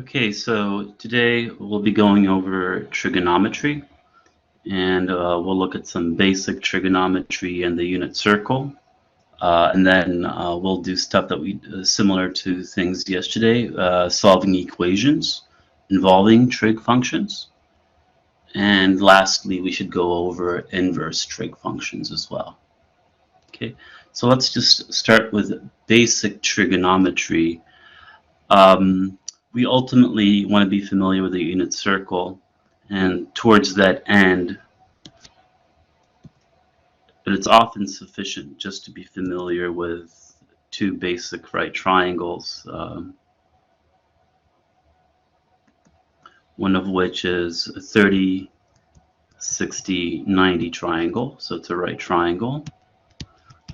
Okay, so today we'll be going over trigonometry, and we'll look at some basic trigonometry and the unit circle, and then we'll do stuff that we similar to things yesterday, solving equations involving trig functions, and lastly we should go over inverse trig functions as well. Okay, so let's just start with basic trigonometry. We ultimately want to be familiar with the unit circle, and towards that end, but it's often sufficient just to be familiar with two basic right triangles, one of which is a 30, 60, 90 triangle, so it's a right triangle.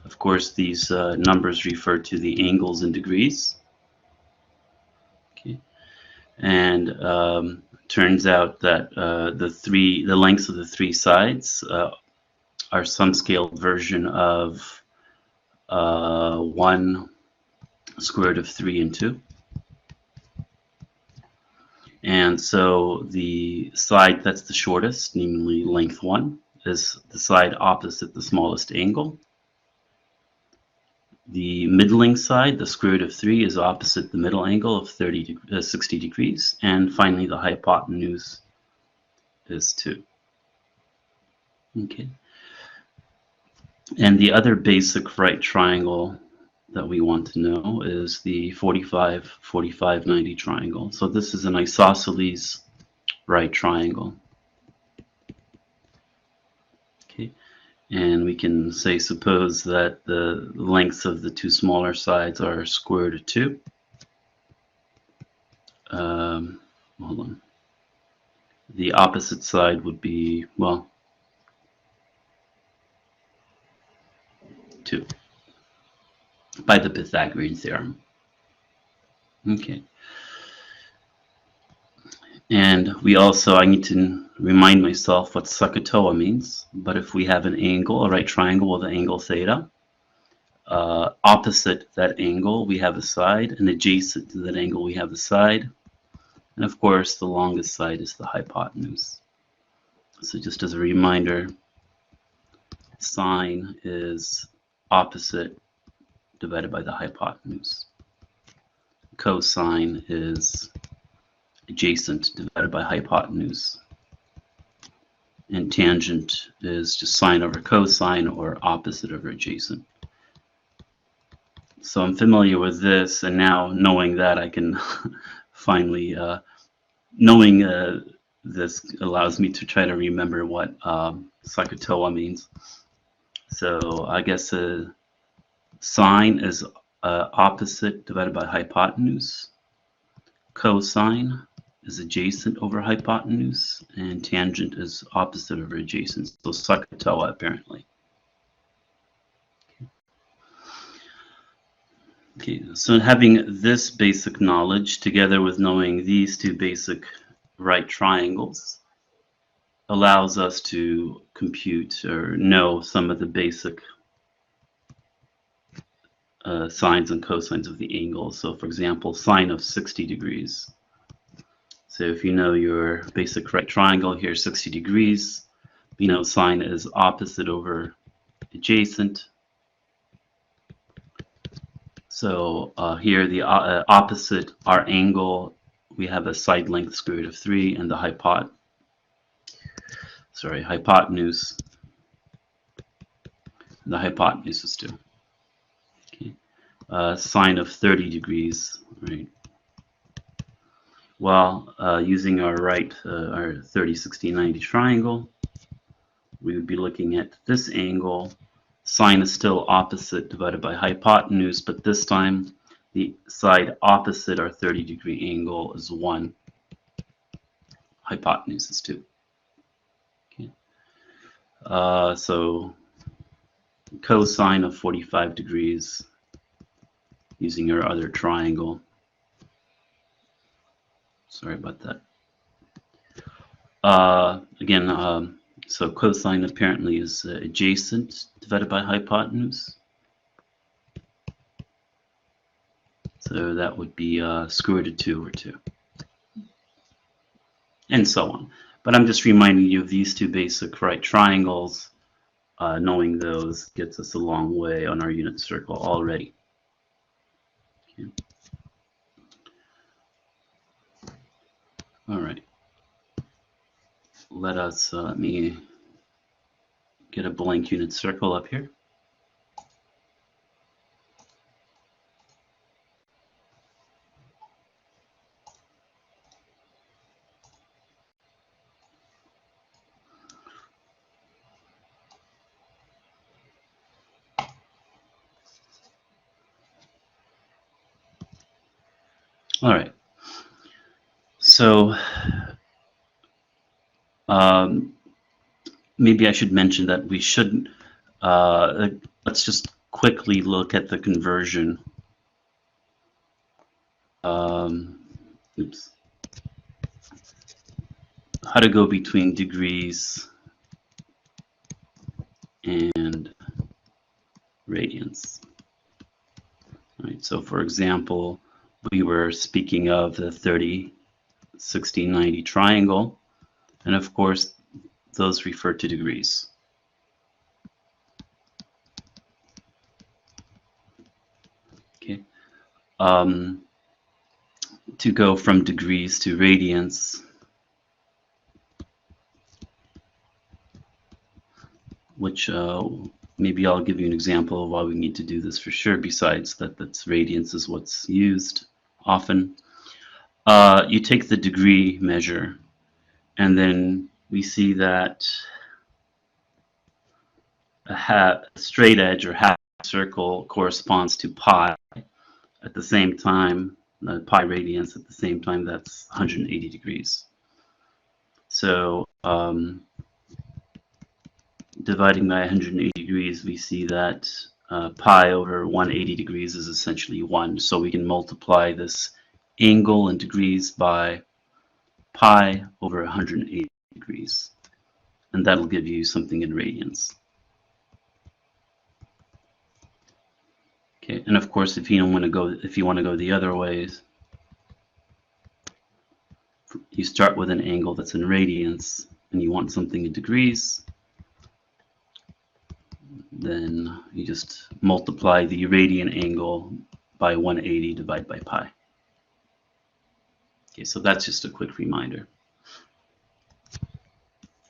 Of course, these numbers refer to the angles in degrees. Okay. And turns out that the lengths of the three sides are some scaled version of 1 square root of 3 and 2. And so the side that's the shortest, namely length 1, is the side opposite the smallest angle. The middling side, the square root of 3, is opposite the middle angle of 60 degrees. And finally, the hypotenuse is 2. Okay. And the other basic right triangle that we want to know is the 45, 45, 90 triangle. So this is an isosceles right triangle. Okay. And we can say, suppose that the lengths of the two smaller sides are square root of 2. Hold on. The opposite side would be, well, 2 by the Pythagorean theorem. Okay. And we also, I need to remind myself what SOHCAHTOA means, but if we have an angle, a right triangle with an angle theta, opposite that angle we have a side, and adjacent to that angle we have a side, and of course the longest side is the hypotenuse. So just as a reminder, sine is opposite divided by the hypotenuse. Cosine is adjacent divided by hypotenuse. And tangent is just sine over cosine, or opposite over adjacent. So I'm familiar with this, and now knowing that, I can finally, knowing this allows me to try to remember what SOHCAHTOA means. So I guess sine is opposite divided by hypotenuse. Cosine is adjacent over hypotenuse, and tangent is opposite over adjacent. So SOHCAHTOA apparently. Okay, so having this basic knowledge together with knowing these two basic right triangles allows us to compute or know some of the basic sines and cosines of the angles. So for example, sine of 60 degrees. So if you know your basic right triangle here, 60 degrees, you know sine is opposite over adjacent. So here the opposite our angle, we have a side length square root of 3, and the hypotenuse. The hypotenuse is 2. Okay. Sine of 30 degrees, right? Well, using our our 30, 60, 90 triangle, we would be looking at this angle. Sine is still opposite divided by hypotenuse, but this time the side opposite our 30-degree angle is 1. Hypotenuse is 2. Okay. So cosine of 45 degrees using our other triangle. Sorry about that. Again, so cosine apparently is adjacent divided by hypotenuse. So that would be square root of 2 over 2. and so on. But I'm just reminding you of these two basic right triangles. Knowing those gets us a long way on our unit circle already. Okay. All right. Let me get a blank unit circle up here. All right. So maybe I should mention that we should, let's just quickly look at the conversion. Oops. How to go between degrees and radians. All right, so for example, we were speaking of the 30, 60, 90 triangle, and of course, those refer to degrees. Okay. To go from degrees to radians, which maybe I'll give you an example of why we need to do this for sure, besides that's radians is what's used often. You take the degree measure, and then we see that a straight edge or half circle corresponds to pi at the same time, pi radians at the same time, that's 180 degrees. So dividing by 180 degrees, we see that pi over 180 degrees is essentially 1. So we can multiply this angle in degrees by pi over 180 degrees. And that'll give you something in radians. Okay, and of course, if you want to go the other ways, you start with an angle that's in radians, and you want something in degrees. Then you just multiply the radian angle by 180 divided by pi. Okay, so that's just a quick reminder.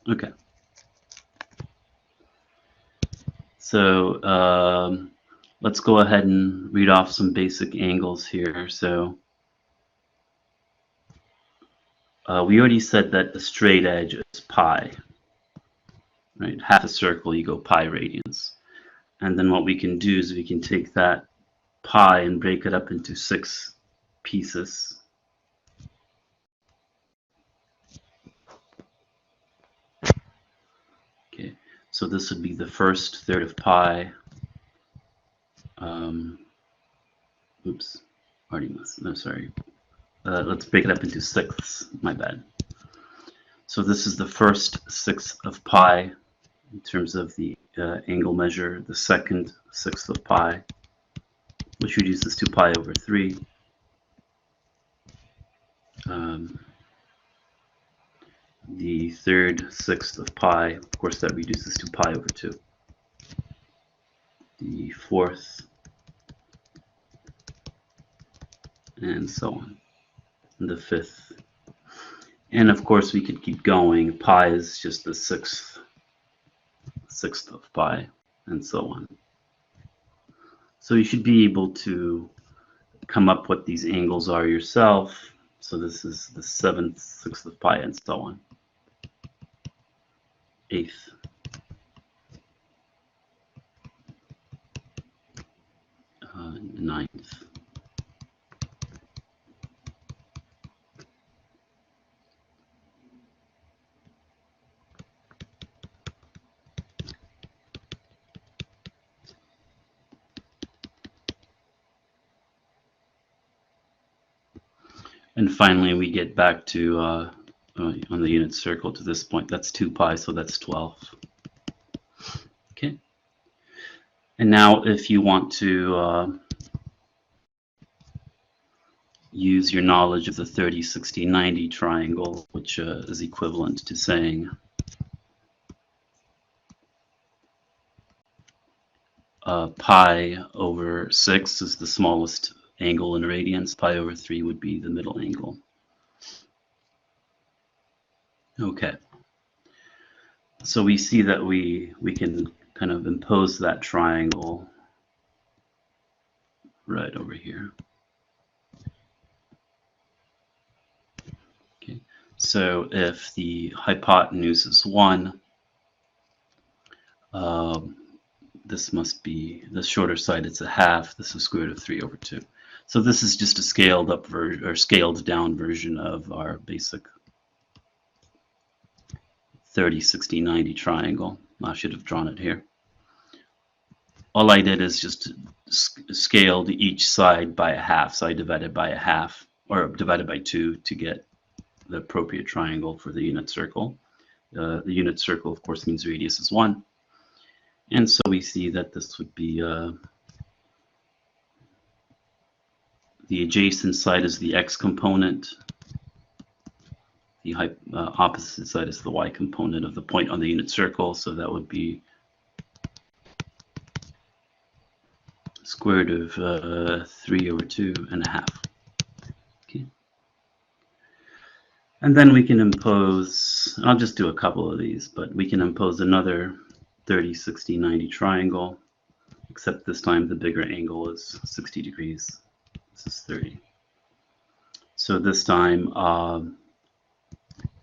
Okay. So let's go ahead and read off some basic angles here. So we already said that the straight edge is pi, right? Half a circle, you go pi radians. And then what we can do is we can take that pi and break it up into 6 pieces. Okay, so this would be the first third of pi. Oops, already missed. No, sorry. Let's break it up into 6ths. My bad. So this is the first 1/6 of pi in terms of the angle measure. The second 1/6 of pi, which reduces to pi over 3. The third 1/6 of pi, of course, that reduces to pi over 2. The fourth, and so on. And the fifth. And of course, we could keep going. Pi is just the 6th of pi, and so on. So you should be able to come up what these angles are yourself. So this is the 7th 6th of pi, and so on. 8th. 9th. And finally, we get back to on the unit circle to this point. That's 2 pi, so that's 12. Okay. And now, if you want to use your knowledge of the 30, 60, 90 triangle, which is equivalent to saying pi over 6 is the smallest angle in radians. Pi over 3 would be the middle angle. Okay. So we see that we can kind of impose that triangle right over here. Okay. So if the hypotenuse is 1, this must be the shorter side. It's a half. This is square root of 3 over 2. So this is just a scaled up version or scaled down version of our basic 30, 60, 90 triangle. I should have drawn it here. All I did is just scaled each side by a half. So I divided by a half, or divided by 2 to get the appropriate triangle for the unit circle. The unit circle, of course, means radius is 1. And so we see that this would be the adjacent side is the x component. The opposite side is the y component of the point on the unit circle. So that would be square root of 3 over 2 and a half. Okay. And then we can impose, I'll just do a couple of these, but we can impose another 30, 60, 90 triangle, except this time the bigger angle is 60 degrees. This is 30. So this time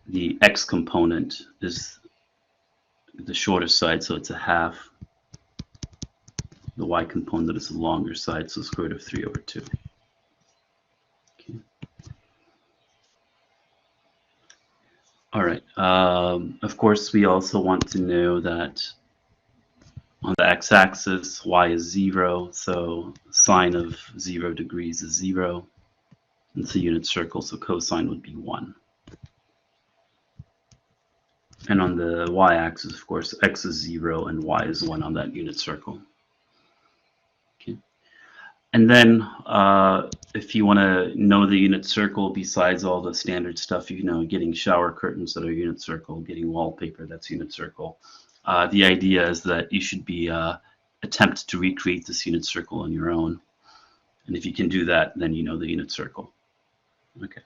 the x component is the shorter side, so it's a half. The y component is the longer side, so square root of 3 over 2. Okay. All right. Of course, we also want to know that on the x-axis, y is 0, so sine of 0 degrees is 0. It's a unit circle, so cosine would be 1. And on the y-axis, of course, x is 0 and y is 1 on that unit circle. Okay. And then if you want to know the unit circle, besides all the standard stuff, you know, getting shower curtains that are unit circle, getting wallpaper that's unit circle, the idea is that you should be attempt to recreate this unit circle on your own. And if you can do that, then you know the unit circle. Okay.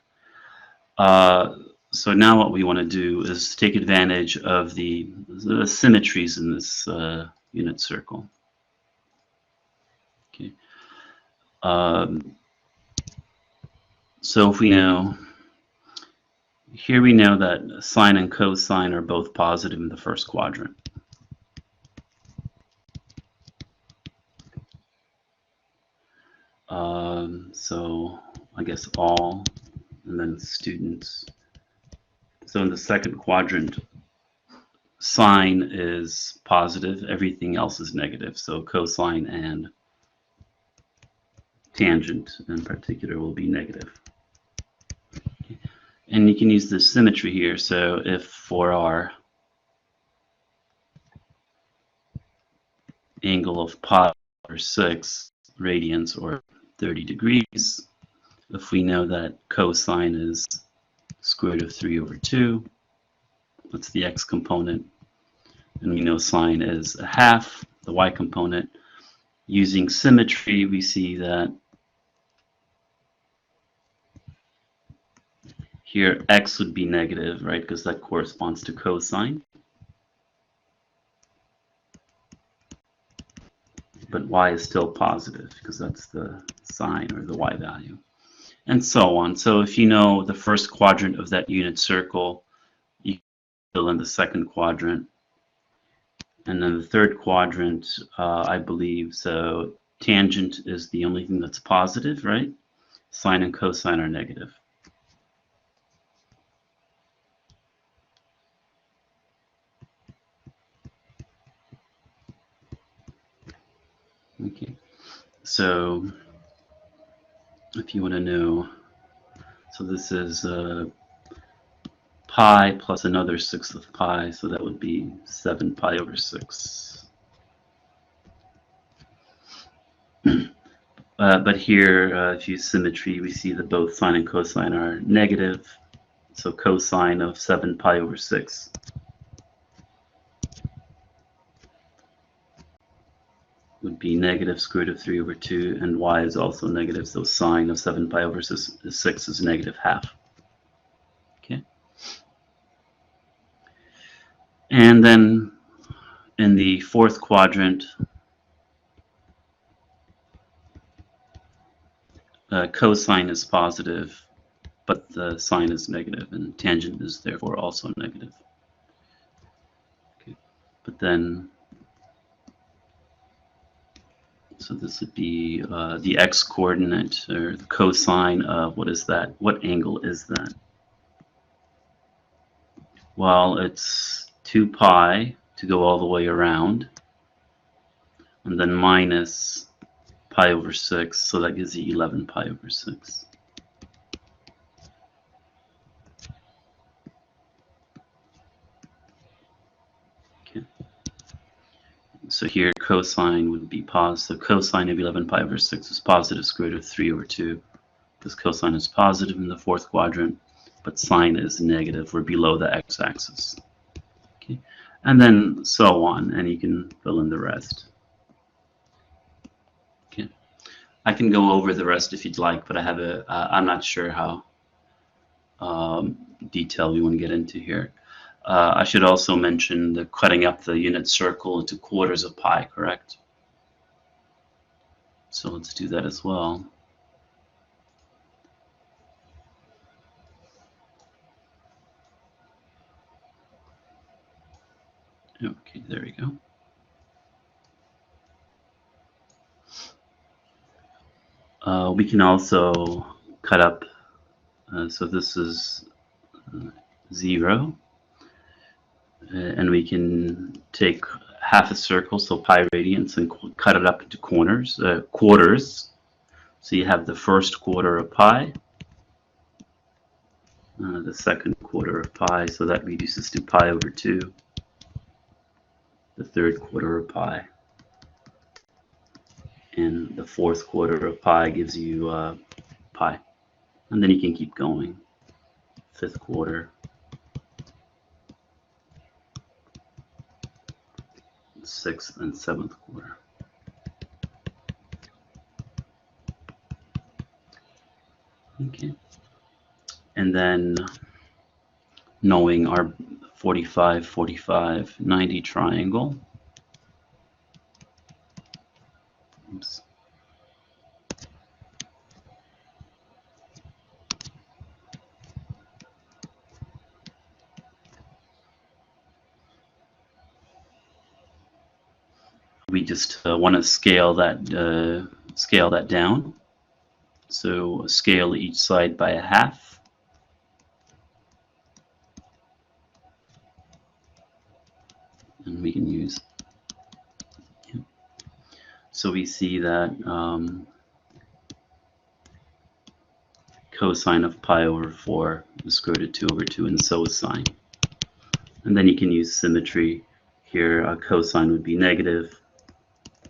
So now what we want to do is take advantage of the symmetries in this unit circle. Okay. So if we know, here we know that sine and cosine are both positive in the first quadrant. So I guess all, and then students. So in the second quadrant, sine is positive, everything else is negative. So cosine and tangent in particular will be negative. And you can use the symmetry here. So if for our angle of pi over 6 radians or 30 degrees, if we know that cosine is square root of 3 over 2, that's the x component, and we know sine is a half, the y component. Using symmetry, we see that here x would be negative, right, because that corresponds to cosine. But y is still positive because that's the sine or the y value, and so on. So if you know the first quadrant of that unit circle, you can fill in the second quadrant. And then the third quadrant, I believe, so tangent is the only thing that's positive, right? Sine and cosine are negative. Okay, so if you want to know, so this is pi plus another 1/6 of pi, so that would be 7 pi over 6. But here, if you use symmetry, we see that both sine and cosine are negative. So cosine of 7 pi over 6 would be negative square root of 3 over 2, and y is also negative, so sine of 7 pi over 6 is negative half. Okay. And then in the fourth quadrant, cosine is positive, but the sine is negative, and tangent is therefore also negative. Okay. But then, so this would be the x-coordinate, or the cosine of, what is that? What angle is that? Well, it's 2 pi to go all the way around, and then minus pi over 6, so that gives you 11 pi over 6. Okay. So here cosine would be positive. So cosine of 11 pi over 6 is positive square root of 3 over 2, because cosine is positive in the fourth quadrant, but sine is negative. We're below the x-axis. Okay. And then so on, and you can fill in the rest. Okay. I can go over the rest if you'd like, but I have I'm not sure how detailed we want to get into here. I should also mention the cutting up the unit circle into quarters of pi, correct? So let's do that as well. Okay, there we go. We can also cut up, so this is 0, and we can take half a circle, so pi radians, and cut it up into quarters. So you have the first quarter of pi, the second quarter of pi, so that reduces to pi over 2, the third quarter of pi, and the fourth quarter of pi gives you pi. And then you can keep going. Fifth quarter, sixth and seventh quarter. Okay. And then knowing our 45, 45, 90 triangle. Oops. We just want to scale that down. So scale each side by a half. And we can use. Yeah. So we see that cosine of pi over 4 is square root of 2 over 2, and so is sine. And then you can use symmetry. Here, cosine would be negative,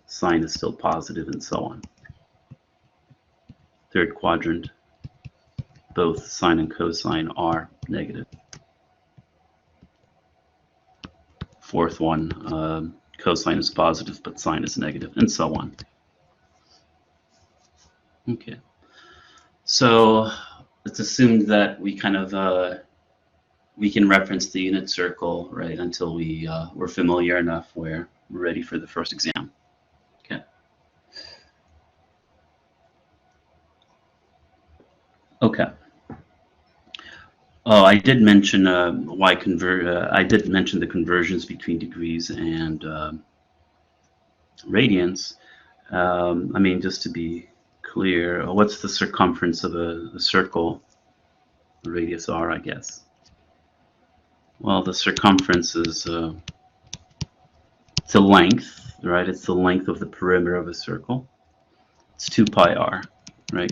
sine is still positive, and so on. Third quadrant, both sine and cosine are negative. Fourth one, cosine is positive, but sine is negative, and so on. Okay. So let's assume that we kind of we can reference the unit circle, right, until we're familiar enough where we're ready for the first exam. Okay. Okay. Oh, I did mention I did mention the conversions between degrees and radians. I mean, just to be clear, what's the circumference of a circle? The radius r, I guess. Well, the circumference is it's a length, right? It's the length of the perimeter of a circle. It's 2 pi r, right?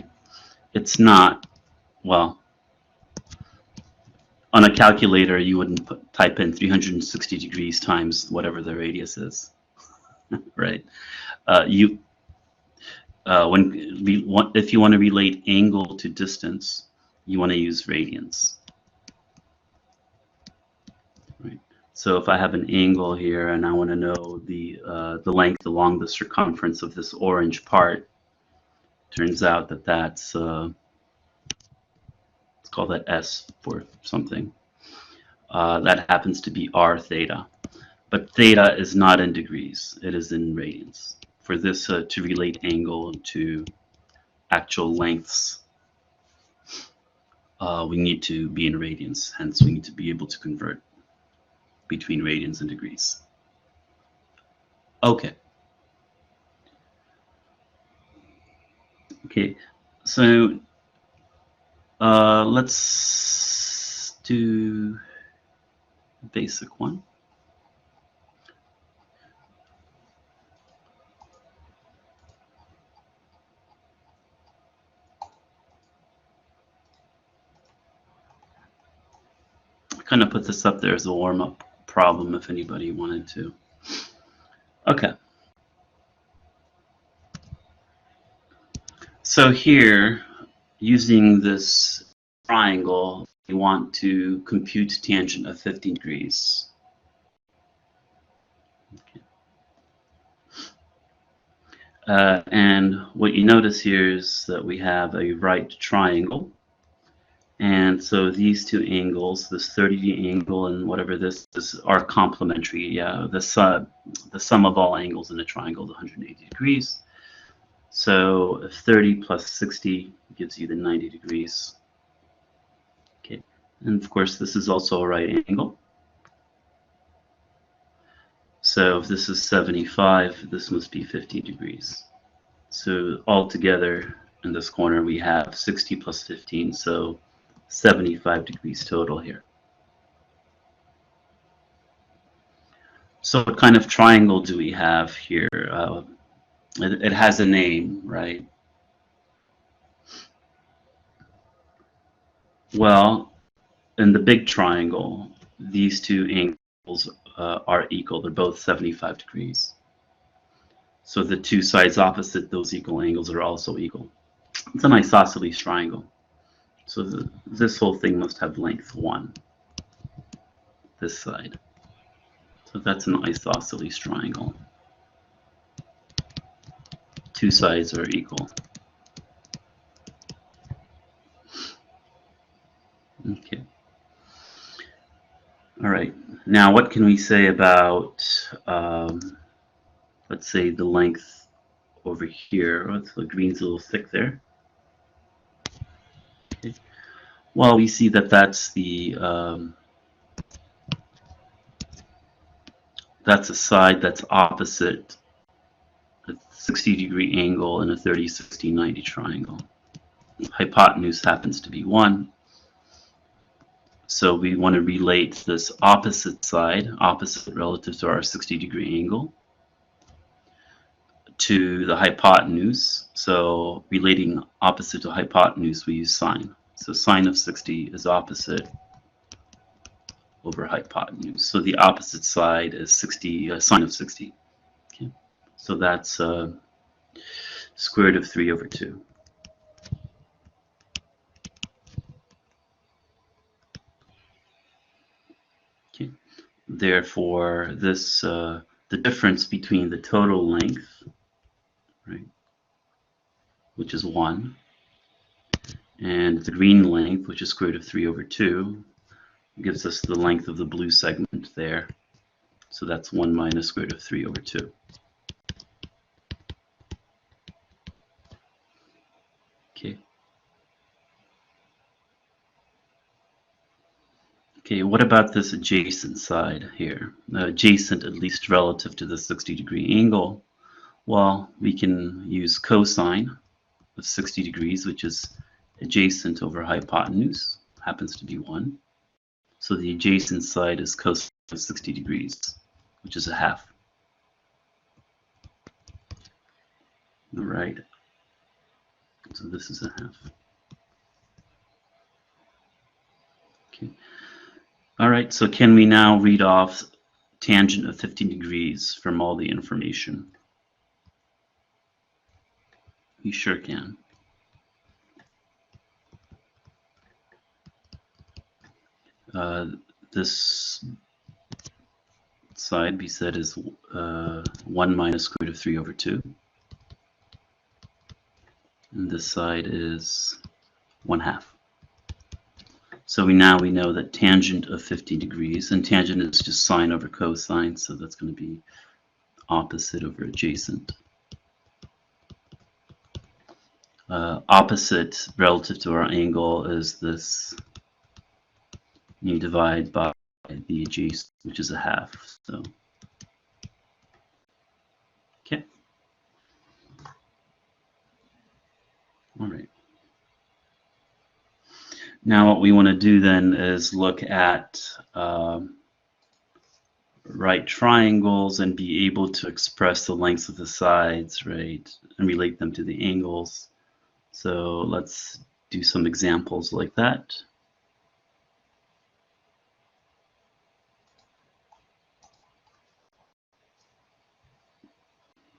It's not, well, on a calculator you wouldn't type in 360 degrees times whatever the radius is, right? if you want to relate angle to distance, you want to use radians. Right. So if I have an angle here and I want to know the length along the circumference of this orange part, turns out that that's let's call that S for something. That happens to be r theta. But theta is not in degrees, it is in radians. For this to relate angle to actual lengths, we need to be in radians, hence we need to be able to convert between radians and degrees. Okay. Okay, so let's do a basic one. I kind of put this up there as a warm-up problem if anybody wanted to. Okay. So here, using this triangle, we want to compute tangent of 15 degrees. Okay. And what you notice here is that we have a right triangle. And so these two angles, this 30-degree angle and whatever this is, are complementary. Yeah, the sum of all angles in a triangle is 180 degrees. So 30 plus 60 gives you the 90 degrees. Okay, and of course this is also a right angle. So if this is 75, this must be 50 degrees. So altogether in this corner we have 60 plus 15, so 75 degrees total here. So what kind of triangle do we have here? It has a name, right? Well, in the big triangle, these two angles are equal. They're both 75 degrees. So the two sides opposite those equal angles are also equal. It's an isosceles triangle. So this whole thing must have length 1, this side. So that's an isosceles triangle. Two sides are equal. Okay. All right. Now, what can we say about, let's say, the length over here? Oh, the green's a little thick there. Okay. Well, we see that that's that's a side that's opposite a 60-degree angle in a 30, 60, 90 triangle. Hypotenuse happens to be 1. So we want to relate this opposite side, opposite relative to our 60-degree angle, to the hypotenuse. So relating opposite to hypotenuse, we use sine. So sine of 60 is opposite over hypotenuse. So the opposite side is 60, sine of 60. Okay. So that's square root of 3 over 2. Okay. Therefore, this the difference between the total length, right, which is 1, and the green length, which is square root of 3 over 2, gives us the length of the blue segment there. So that's 1 minus square root of 3 over 2. Okay. Okay, what about this adjacent side here? Adjacent, at least relative to the 60-degree angle. Well, we can use cosine of 60 degrees, which is adjacent over hypotenuse, happens to be 1. So the adjacent side is cosine of 60 degrees, which is a half. All right. So this is a half. Okay. All right, so can we now read off tangent of 15 degrees from all the information? You sure can. This side we said is 1 minus square root of 3 over 2. And this side is 1/2. So we know that tangent of 50 degrees, and tangent is just sine over cosine, so that's going to be opposite over adjacent. Opposite relative to our angle is this. You divide by the adjacent, which is 1/2. So, okay. All right. Now what we want to do then is look at right triangles and be able to express the lengths of the sides, right, and relate them to the angles. So let's do some examples like that.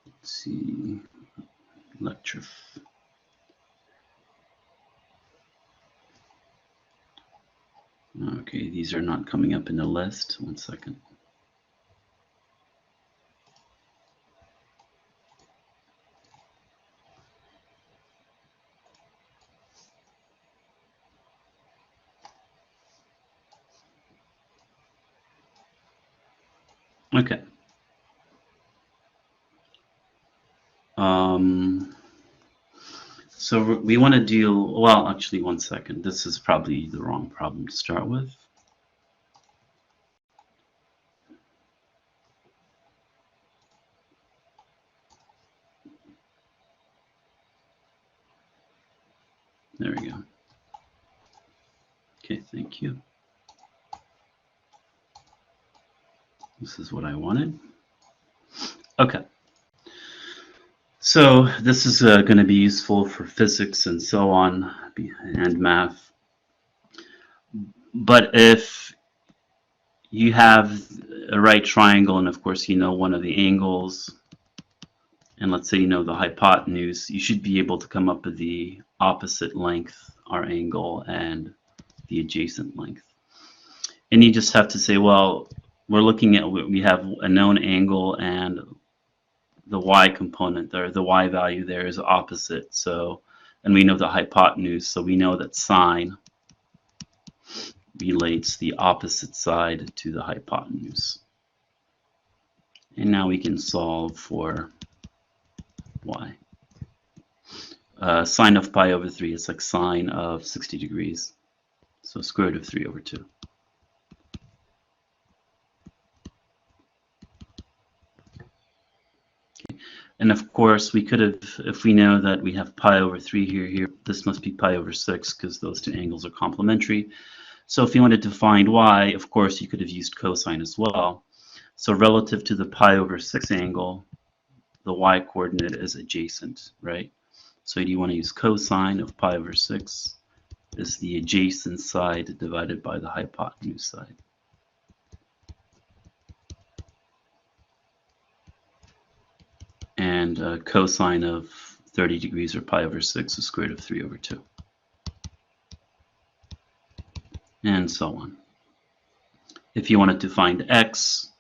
Let's see, lecture. Okay, these are not coming up in the list. 1 second. Okay. So we want to deal, well, actually 1 second. This is probably the wrong problem to start with. There we go. Okay, thank you. This is what I wanted. Okay. So this is going to be useful for physics and so on, and math. But if you have a right triangle, and of course you know one of the angles, and let's say you know the hypotenuse, you should be able to come up with the opposite length, our angle, and the adjacent length. And you just have to say, well, we're looking at, we have a known angle, and the y component there, the y value there is opposite. So, and we know the hypotenuse, so we know that sine relates the opposite side to the hypotenuse. And now we can solve for y. Sine of pi over 3 is like sine of 60 degrees. So square root of 3 over 2. And of course, we could have, if we know that we have pi over 3 here, this must be pi over 6 because those two angles are complementary. So if you wanted to find y, of course, you could have used cosine as well. So relative to the pi over 6 angle, the y coordinate is adjacent, right? So do you want to use cosine of pi over 6 is the adjacent side divided by the hypotenuse side. And cosine of 30 degrees or pi over 6 is square root of 3 over 2. And so on. If you wanted to find x,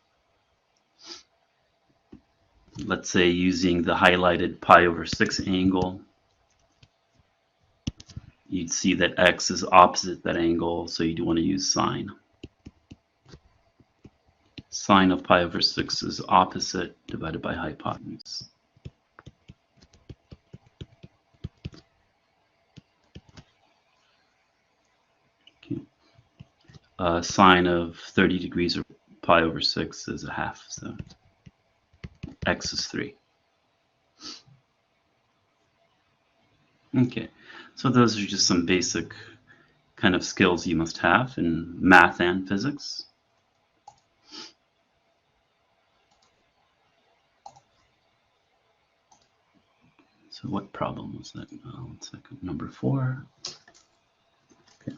let's say using the highlighted pi over 6 angle, you'd see that x is opposite that angle, so you'd want to use sine. Sine of pi over 6 is opposite divided by hypotenuse. Sine of 30 degrees or pi over 6 is 1/2, so x is 3. Okay, so those are just some basic kind of skills you must have in math and physics. So what problem was that? 1 second, number 4. Okay.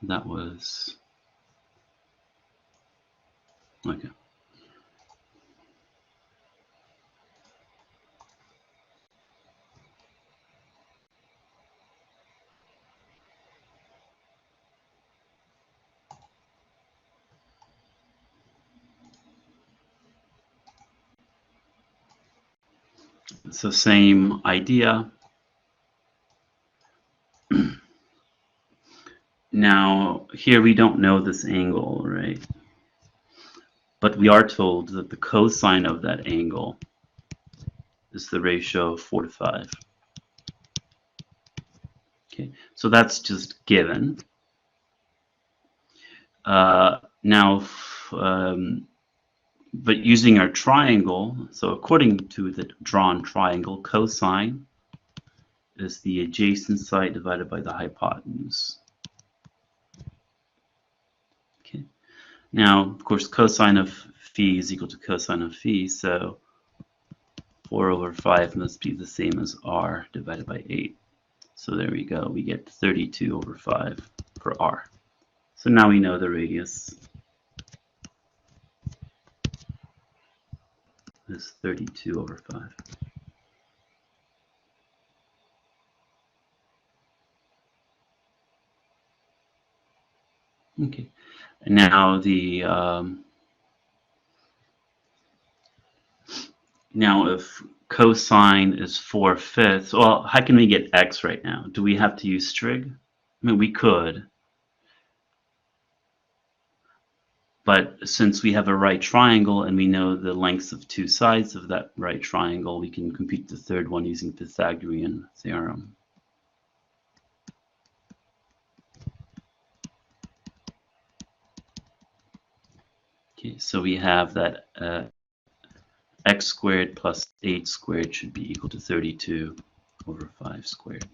That was, okay. So same idea. Now, here we don't know this angle, right? But we are told that the cosine of that angle is the ratio of 4 to 5. Okay, so that's just given. Now, but using our triangle, so according to the drawn triangle, cosine is the adjacent side divided by the hypotenuse. Okay. Now, of course, cosine of phi is equal to cosine of phi, so 4 over 5 must be the same as r divided by 8. So there we go. We get 32 over 5 for r. So now we know the radius is 32 over 5. Okay. And now the now if cosine is 4/5, well, how can we get x right now? Do we have to use trig? I mean, we could. But since we have a right triangle and we know the lengths of two sides of that right triangle, we can compute the third one using Pythagorean theorem. Okay, so we have that x squared plus 8 squared should be equal to 32 over 5 squared.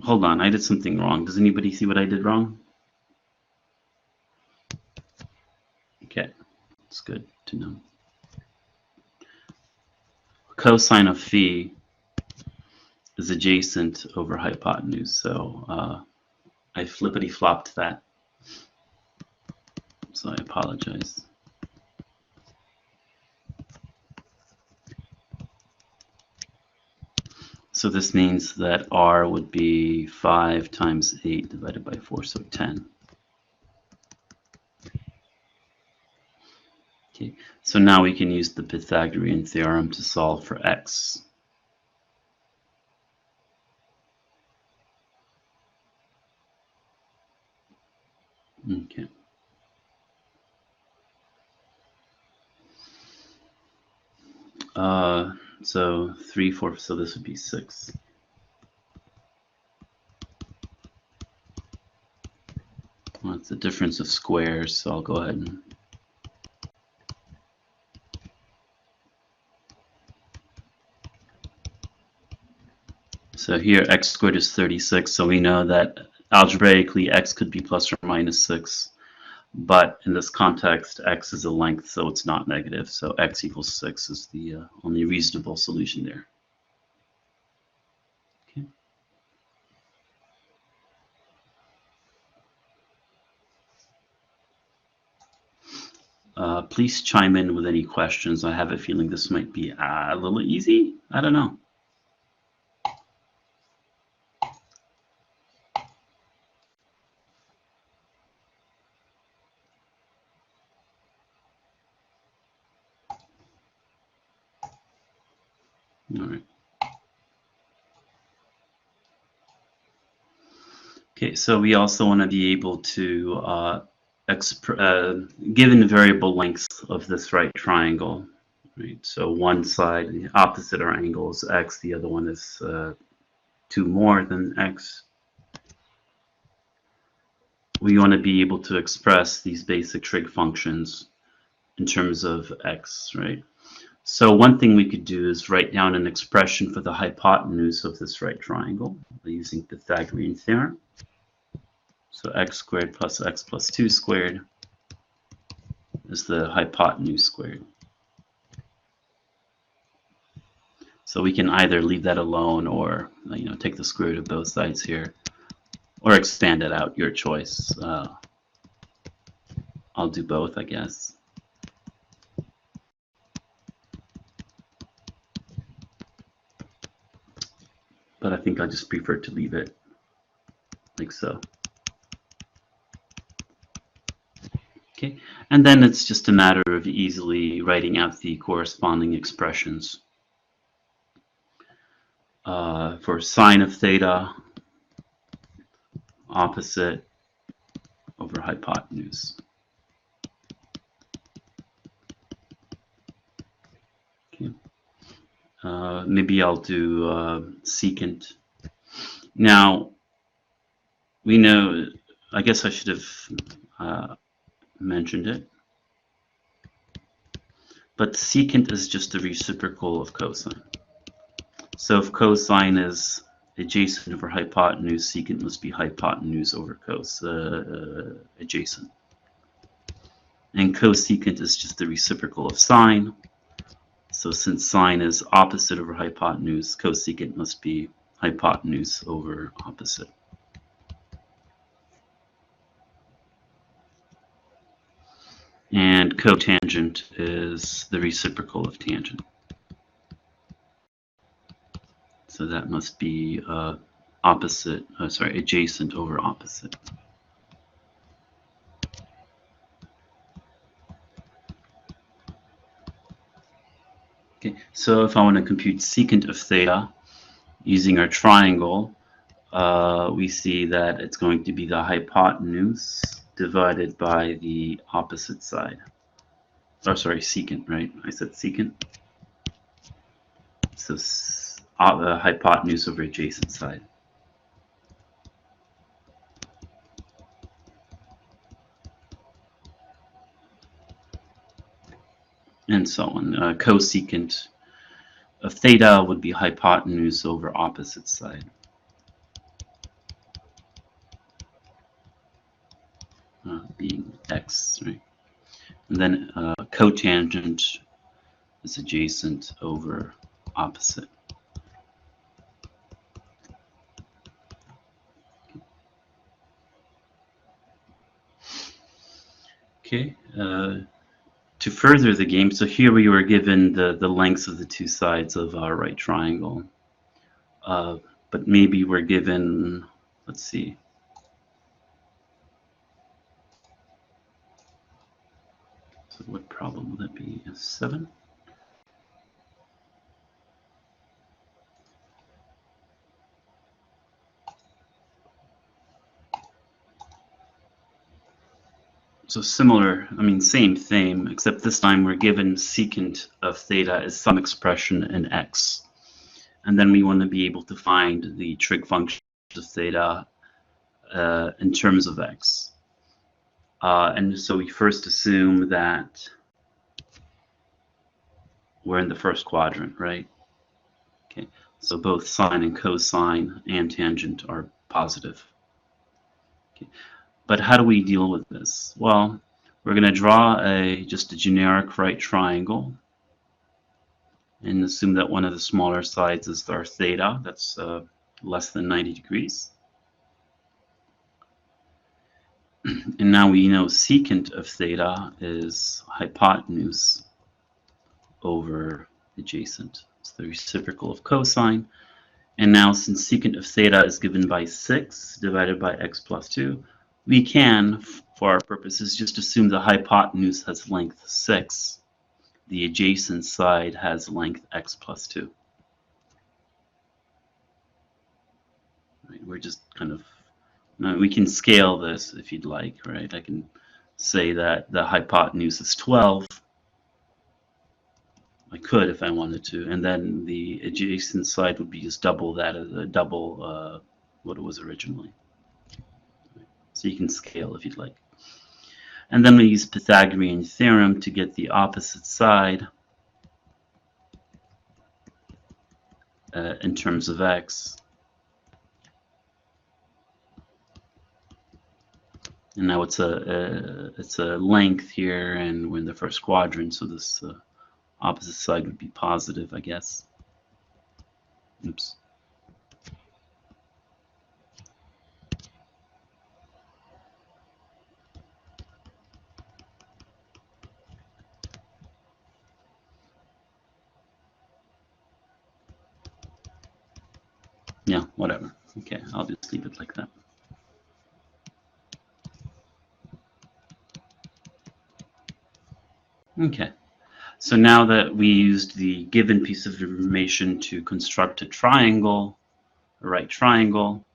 Hold on, I did something wrong. Does anybody see what I did wrong? Okay, it's good to know. Cosine of phi is adjacent over hypotenuse, so I flippity-flopped that. So I apologize. So this means that r would be 5 times 8 divided by 4, so 10. Okay, so now we can use the Pythagorean theorem to solve for x. Okay. So 3, 4, so this would be 6. Well, it's the difference of squares, so I'll go ahead and so here x squared is 36, so we know that algebraically x could be plus or minus 6, but in this context x is a length, so it's not negative, so x equals 6 is the only reasonable solution there. Okay. Please chime in with any questions. I have a feeling this might be a little easy. I don't know. All right. Okay, so we also want to be able to given variable lengths of this right triangle, right? So one side, the opposite our angle is x, the other one is 2 more than x. We want to be able to express these basic trig functions in terms of x, right? So one thing we could do is write down an expression for the hypotenuse of this right triangle by using Pythagorean theorem. So x squared plus x plus 2 squared is the hypotenuse squared. So we can either leave that alone or take the square root of both sides here, or expand it out, your choice. I'll do both, I guess. But I think I just prefer to leave it like so. Okay, and then it's just a matter of easily writing out the corresponding expressions. For sine of theta, opposite over hypotenuse. Okay. Maybe I'll do secant. Now, we know, I guess I should have mentioned it, but secant is just the reciprocal of cosine. So if cosine is adjacent over hypotenuse, secant must be hypotenuse over adjacent. And cosecant is just the reciprocal of sine. So since sine is opposite over hypotenuse, cosecant must be hypotenuse over opposite. And cotangent is the reciprocal of tangent. So that must be adjacent over opposite. Okay, so if I want to compute secant of theta using our triangle, we see that it's going to be the hypotenuse divided by the opposite side. Oh, sorry, secant, right? I said secant. So hypotenuse over adjacent side. And so on. Cosecant of theta would be hypotenuse over opposite side. Being x, right? And then cotangent is adjacent over opposite. Okay, to further the game, so here we were given the lengths of the two sides of our right triangle. But maybe we're given, let's see, so what problem will that be? 7? So similar, I mean, same thing, except this time we're given secant of theta as some expression in x. And then we want to be able to find the trig function of theta in terms of x. And so we first assume that we're in the first quadrant, right? Okay, so both sine and cosine and tangent are positive. Okay. But how do we deal with this? Well, we're going to draw just a generic right triangle and assume that one of the smaller sides is our theta, that's less than 90 degrees. And now we know secant of theta is hypotenuse over adjacent. It's the reciprocal of cosine. And now since secant of theta is given by 6 divided by x plus 2, we can, for our purposes, just assume the hypotenuse has length 6. The adjacent side has length x plus 2. Right, we're just kind of, we can scale this if you'd like, right? I can say that the hypotenuse is 12. I could if I wanted to, and then the adjacent side would be just double that, double what it was originally. So you can scale if you'd like. And then we use Pythagorean theorem to get the opposite side in terms of x. And now it's a length here, and we're in the first quadrant, so this opposite side would be positive, I guess. Oops. Yeah, whatever. Okay, I'll just leave it like that. Okay. So now that we used the given piece of information to construct a triangle, a right triangle,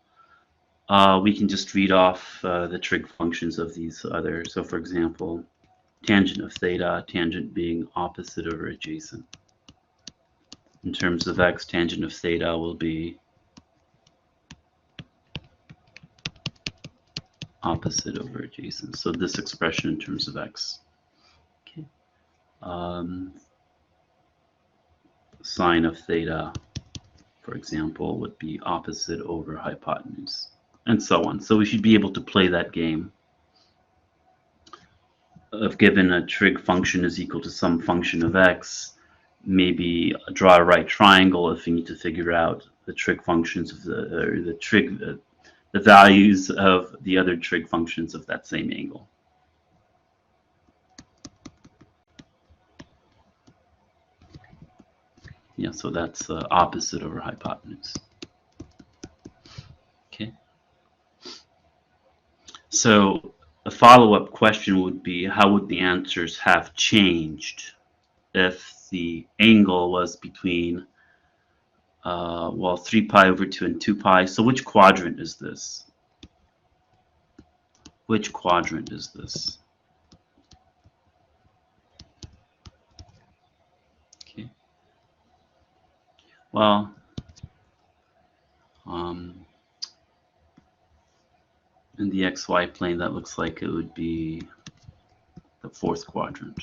we can just read off the trig functions of these other. So for example, tangent of theta, tangent being opposite over adjacent. In terms of x, tangent of theta will be opposite over adjacent. So this expression in terms of x. Okay. Sine of theta, for example, would be opposite over hypotenuse, and so on. So we should be able to play that game of given a trig function is equal to some function of x, maybe draw a right triangle if you need to figure out the trig functions of the values of the other trig functions of that same angle. Yeah, so that's opposite over hypotenuse. Okay. So a follow-up question would be, how would the answers have changed if the angle was between, well, 3 pi over 2 and 2 pi. So which quadrant is this? Which quadrant is this? Okay. Well, in the xy plane, that looks like it would be the fourth quadrant.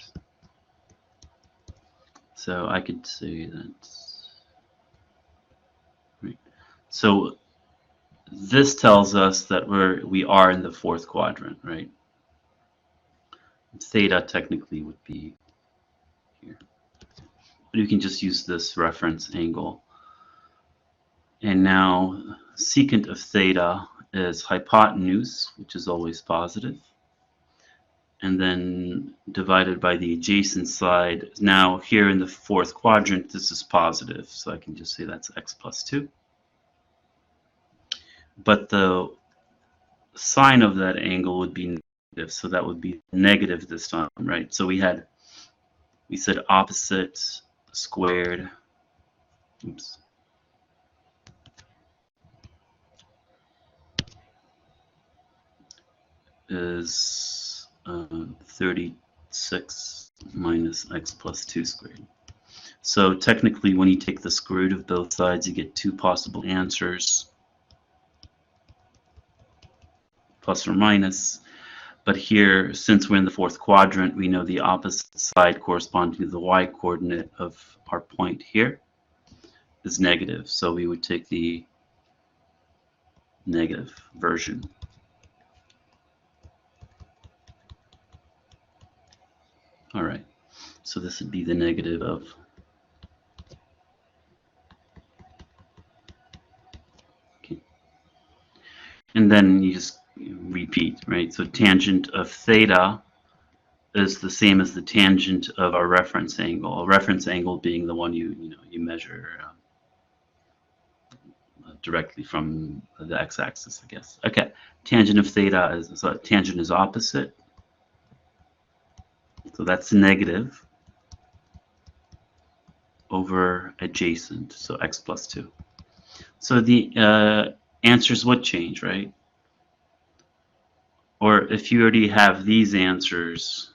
So I could say that. Right. So this tells us that we are in the fourth quadrant, right? Theta technically would be here. But you can just use this reference angle. And now secant of theta is hypotenuse, which is always positive. And then divided by the adjacent side. Now here in the fourth quadrant, this is positive. So I can just say that's x plus 2. But the sine of that angle would be negative. So that would be negative this time, right? So we said opposite squared. Oops. Is 36 minus x plus 2 squared. So technically, when you take the square root of both sides, you get two possible answers, plus or minus. But here, since we're in the fourth quadrant, we know the opposite side corresponding to the y-coordinate of our point here is negative. So we would take the negative version. All right, so this would be the negative of and then you just repeat, right? So tangent of theta is the same as the tangent of our reference angle. A reference angle being the one you measure directly from the x-axis, I guess. Okay, tangent of theta is, so tangent is opposite. So that's negative over adjacent, so x plus 2. So the answers would change, right? Or if you already have these answers,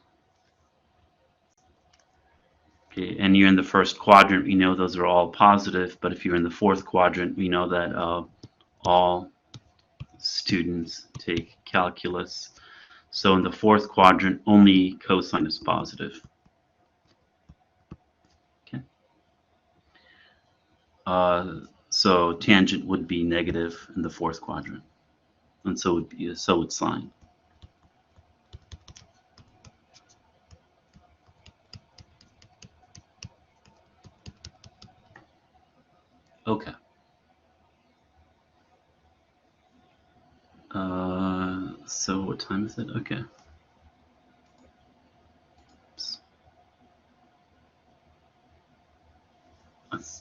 okay, and you're in the first quadrant, we know those are all positive, but if you're in the fourth quadrant, we know that all students take calculus. So in the fourth quadrant, only cosine is positive. Okay. So tangent would be negative in the fourth quadrant, and so would sine. Okay. So what time is it? Okay. Oops.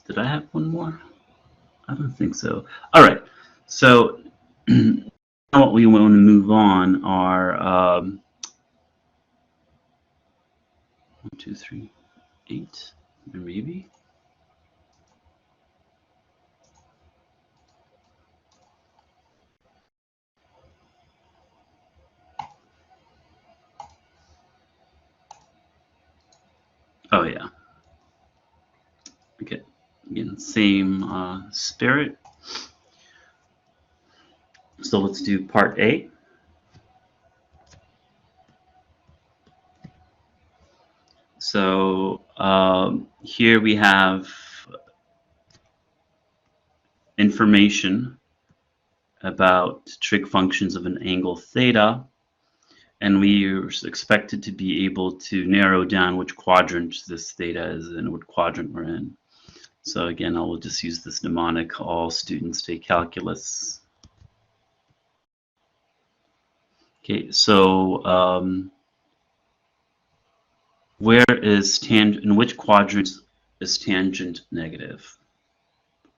Did I have one more? I don't think so. All right. So now what we want to move on are 2, 3, 8, maybe. Oh yeah. Okay. Again, same spirit. So let's do part A. So here we have information about trig functions of an angle theta, and we are expected to be able to narrow down which quadrant this theta is in, what quadrant we're in. So again, I will just use this mnemonic: all students take calculus. Okay, so where is tangent, in which quadrant is tangent negative?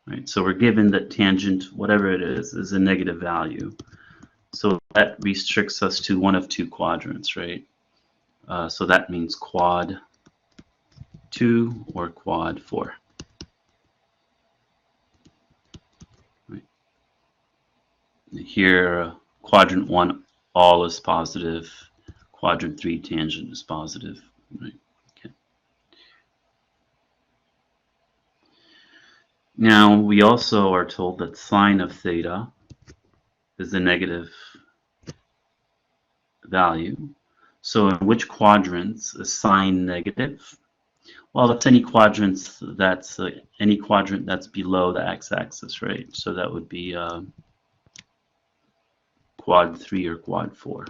Right, so we're given that tangent, whatever it is a negative value. So that restricts us to one of two quadrants, right? So that means quad 2 or quad 4. Right. Here, quadrant 1, all is positive. Quadrant 3, tangent is positive. Right. Okay. Now, we also are told that sine of theta is a negative value. So in which quadrants is sine negative? Well, that's any quadrant that's below the x-axis, right? So that would be quad 3 or quad 4.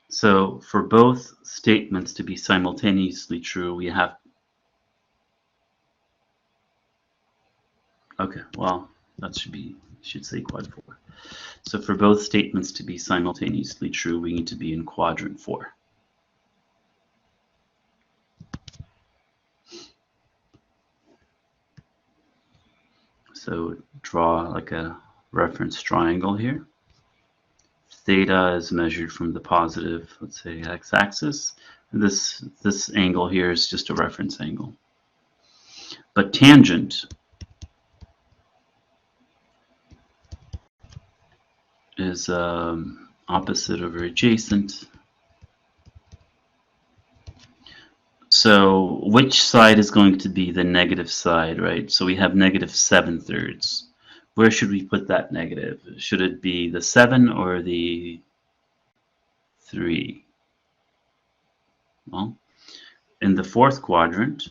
So for both statements to be simultaneously true, we have, okay, well, that should say quad 4. So for both statements to be simultaneously true, we need to be in quadrant 4. So draw like a reference triangle here. Theta is measured from the positive, let's say, x-axis. This angle here is just a reference angle. But tangent is opposite over adjacent. So which side is going to be the negative side, right? So we have negative 7/3. Where should we put that negative? Should it be the 7 or the 3? Well, in the fourth quadrant,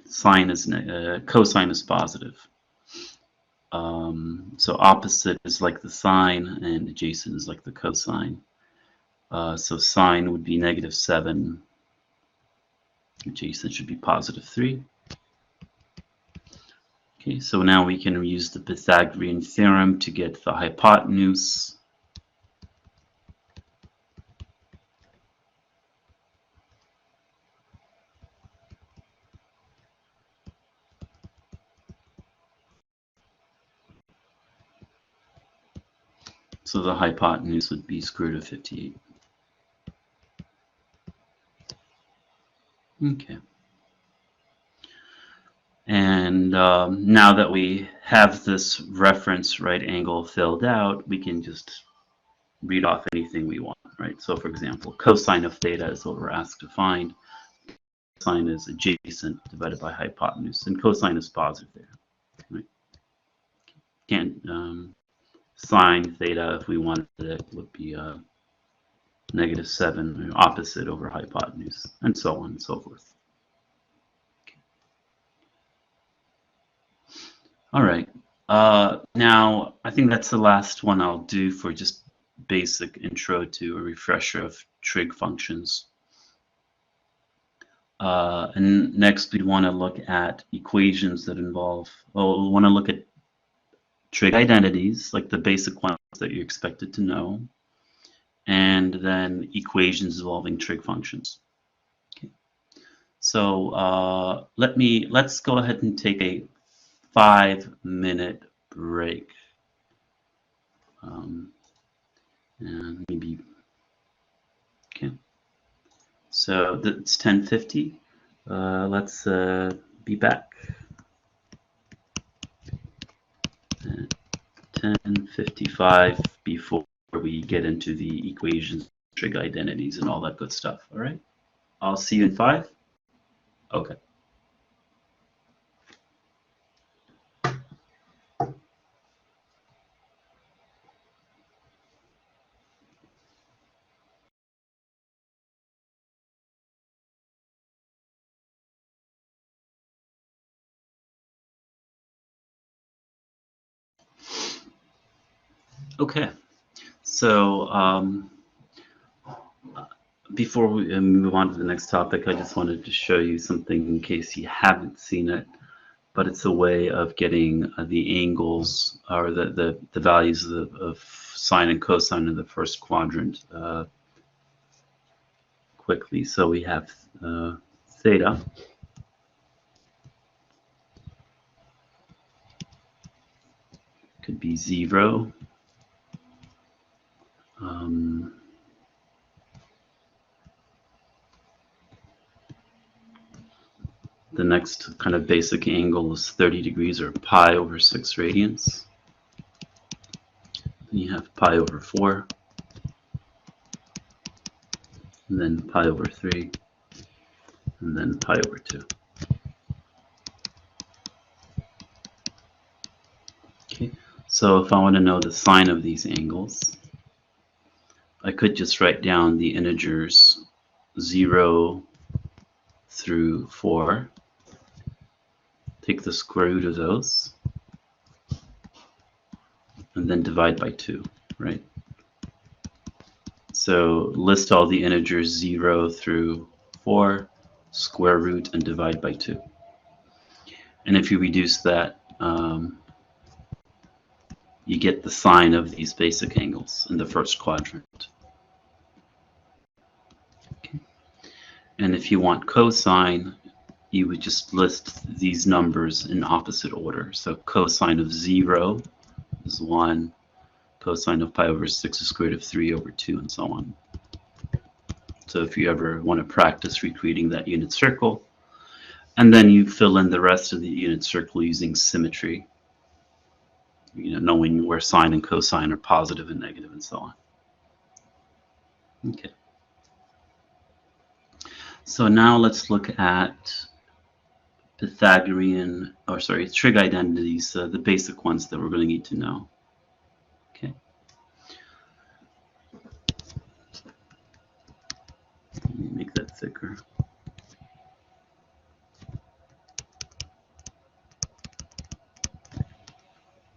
cosine is positive. So opposite is like the sine and adjacent is like the cosine. So sine would be negative 7. Adjacent should be positive 3. Okay, so now we can use the Pythagorean theorem to get the hypotenuse. So the hypotenuse would be square root of 58. Okay. And now that we have this reference right angle filled out, we can just read off anything we want, right? So for example, cosine of theta is what we're asked to find. Cosine is adjacent divided by hypotenuse, and cosine is positive there. Right? Can't sine theta, if we wanted it, would be negative 7, opposite over hypotenuse, and so on and so forth. Okay. All right. Now, I think that's the last one I'll do for just basic intro to a refresher of trig functions. And next, we'd want to look at equations that involve, well, we want to look at trig identities, like the basic ones that you're expected to know, and then equations involving trig functions. Okay. So let's go ahead and take a 5-minute break. And maybe, okay. So that's 10:50. Let's be back at 10:55 before we get into the equations, trig identities, and all that good stuff. All right. I'll see you in 5. Okay. Okay. So before we move on to the next topic, I just wanted to show you something in case you haven't seen it. But it's a way of getting the angles or the values of sine and cosine in the first quadrant quickly. So we have theta could be 0. The next kind of basic angle is 30 degrees or pi over 6 radians. Then you have pi over 4. And then pi over 3. And then pi over 2. Okay, so if I want to know the sine of these angles, I could just write down the integers 0 through 4, take the square root of those, and then divide by 2, right? So list all the integers 0 through 4, square root, and divide by 2. And if you reduce that, you get the sine of these basic angles in the first quadrant. Okay. And if you want cosine, you would just list these numbers in opposite order. So cosine of 0 is 1, cosine of pi over 6 is square root of 3 over 2, and so on. So if you ever want to practice recreating that unit circle, and then you fill in the rest of the unit circle using symmetry, knowing where sine and cosine are positive and negative and so on. Okay. So now let's look at trig identities, the basic ones that we're going to need to know. Okay. Let me make that thicker.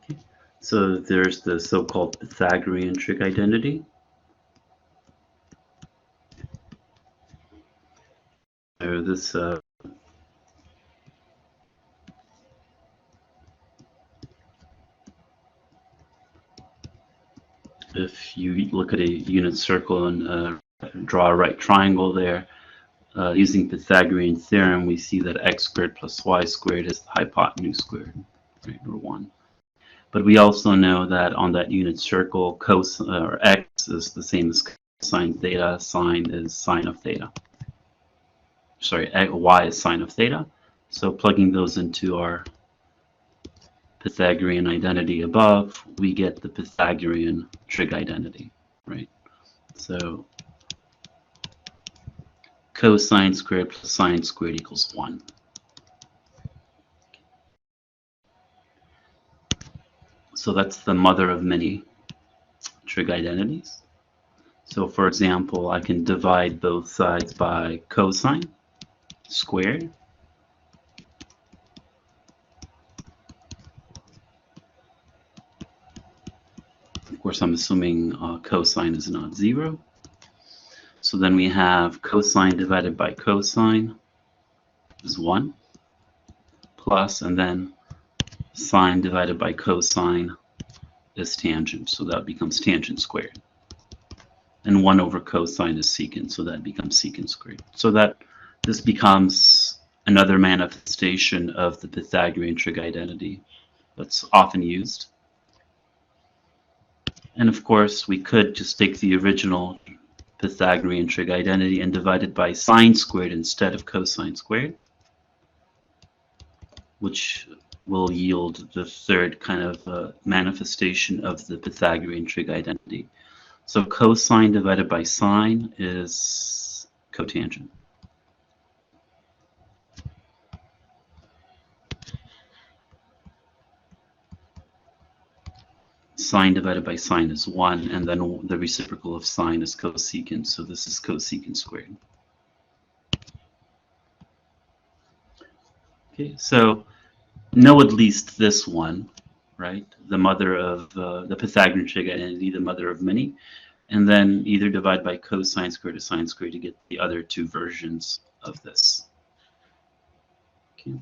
Okay. So there's the so-called Pythagorean trig identity. Or this if you look at a unit circle and draw a right triangle there, using Pythagorean theorem, we see that x squared plus y squared is the hypotenuse squared, right, or 1. But we also know that on that unit circle, x is the same as cosine theta, sine is sine of theta. Sorry, y is sine of theta. So plugging those into our Pythagorean identity above, we get the Pythagorean trig identity, right? So cosine squared plus sine squared equals 1. So that's the mother of many trig identities. So for example, I can divide both sides by cosine squared. Of course, I'm assuming cosine is not 0. So then we have cosine divided by cosine is 1, plus, and then sine divided by cosine is tangent, so that becomes tangent squared. And 1 over cosine is secant, so that becomes secant squared. So that this becomes another manifestation of the Pythagorean trig identity that's often used. And of course, we could just take the original Pythagorean trig identity and divide it by sine squared instead of cosine squared, which will yield the third kind of manifestation of the Pythagorean trig identity. So cosine divided by sine is cotangent. Sine divided by sine is 1, and then the reciprocal of sine is cosecant, so this is cosecant squared. Okay, so know at least this one, right? The mother of the Pythagorean trig identity, the mother of many, and then either divide by cosine squared or sine squared to get the other two versions of this. Okay.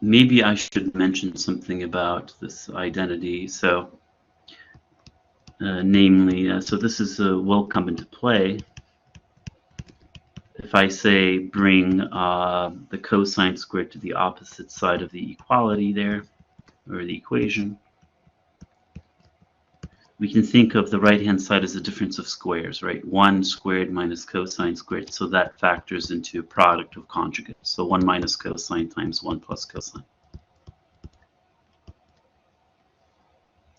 Maybe I should mention something about this identity. So, namely, so this is will come into play if I say bring the cosine squared to the opposite side of the equality there, or the equation. We can think of the right-hand side as a difference of squares, right? 1 squared minus cosine squared, so that factors into a product of conjugates. So 1 minus cosine times 1 plus cosine.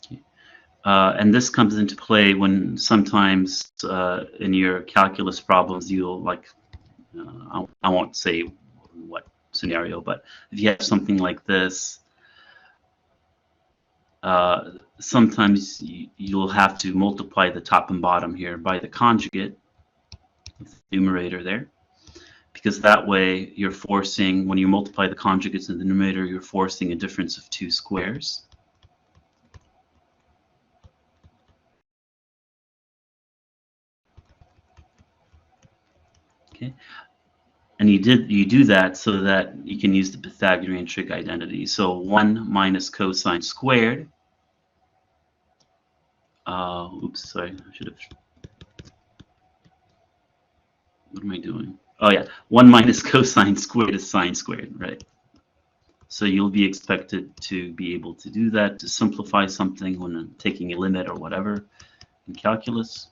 Okay. And this comes into play when sometimes in your calculus problems you'll I won't say what scenario, but if you have something like this, sometimes you'll have to multiply the top and bottom here by the conjugate, the numerator there, because that way you're forcing, when you multiply the conjugates in the numerator, you're forcing a difference of two squares. Okay, and you do that so that you can use the Pythagorean trig identity. So 1 minus cosine squared. Oops, sorry, I should have. What am I doing? Oh yeah, 1 minus cosine squared is sine squared, right? So you'll be expected to be able to do that, to simplify something when taking a limit or whatever in calculus,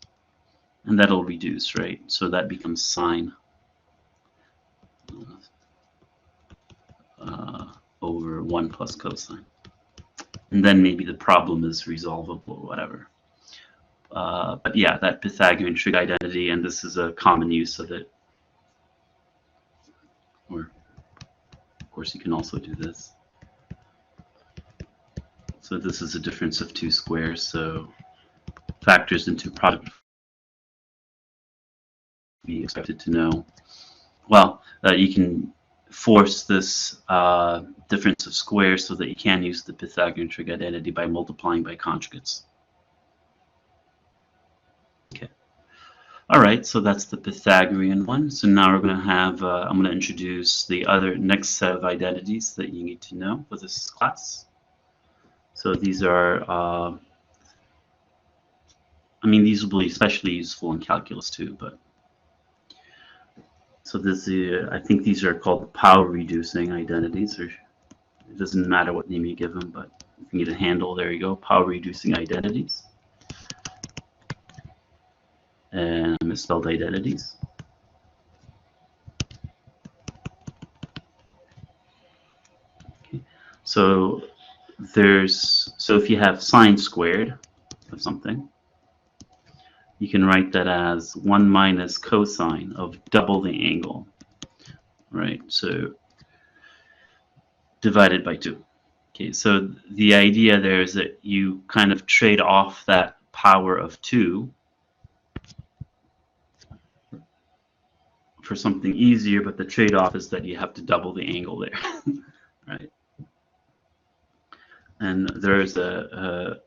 and that'll reduce, right? So that becomes sine over 1 plus cosine. And then maybe the problem is resolvable or whatever. But yeah, that Pythagorean trig identity, and this is a common use of it. Or, of course, you can also do this. So this is a difference of two squares, so factors into product be expected to know. Well, you can force this difference of squares so that you can use the Pythagorean trig identity by multiplying by conjugates. Okay. All right, so that's the Pythagorean one. So now we're going to have, I'm going to introduce the other next set of identities that you need to know for this class. So these are, I mean, these will be especially useful in calculus too, but so this, I think these are called power-reducing identities, or it doesn't matter what name you give them, but if you need a handle, there you go, power-reducing identities. And misspelled identities. Okay. So if you have sine squared of something, you can write that as 1 minus cosine of double the angle, right? So divided by 2. Okay, so the idea there is that you kind of trade off that power of 2 for something easier, but the trade-off is that you have to double the angle there, right? And there's the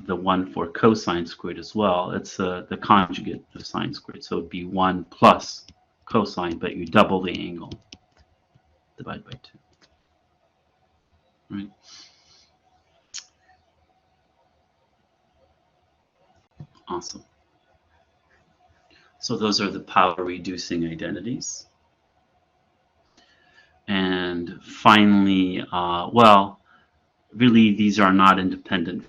one for cosine squared as well. It's the conjugate of sine squared, so it'd be 1 plus cosine, but you double the angle, divide by 2, right? Awesome. So those are the power-reducing identities. And And finally, well, really these are not independent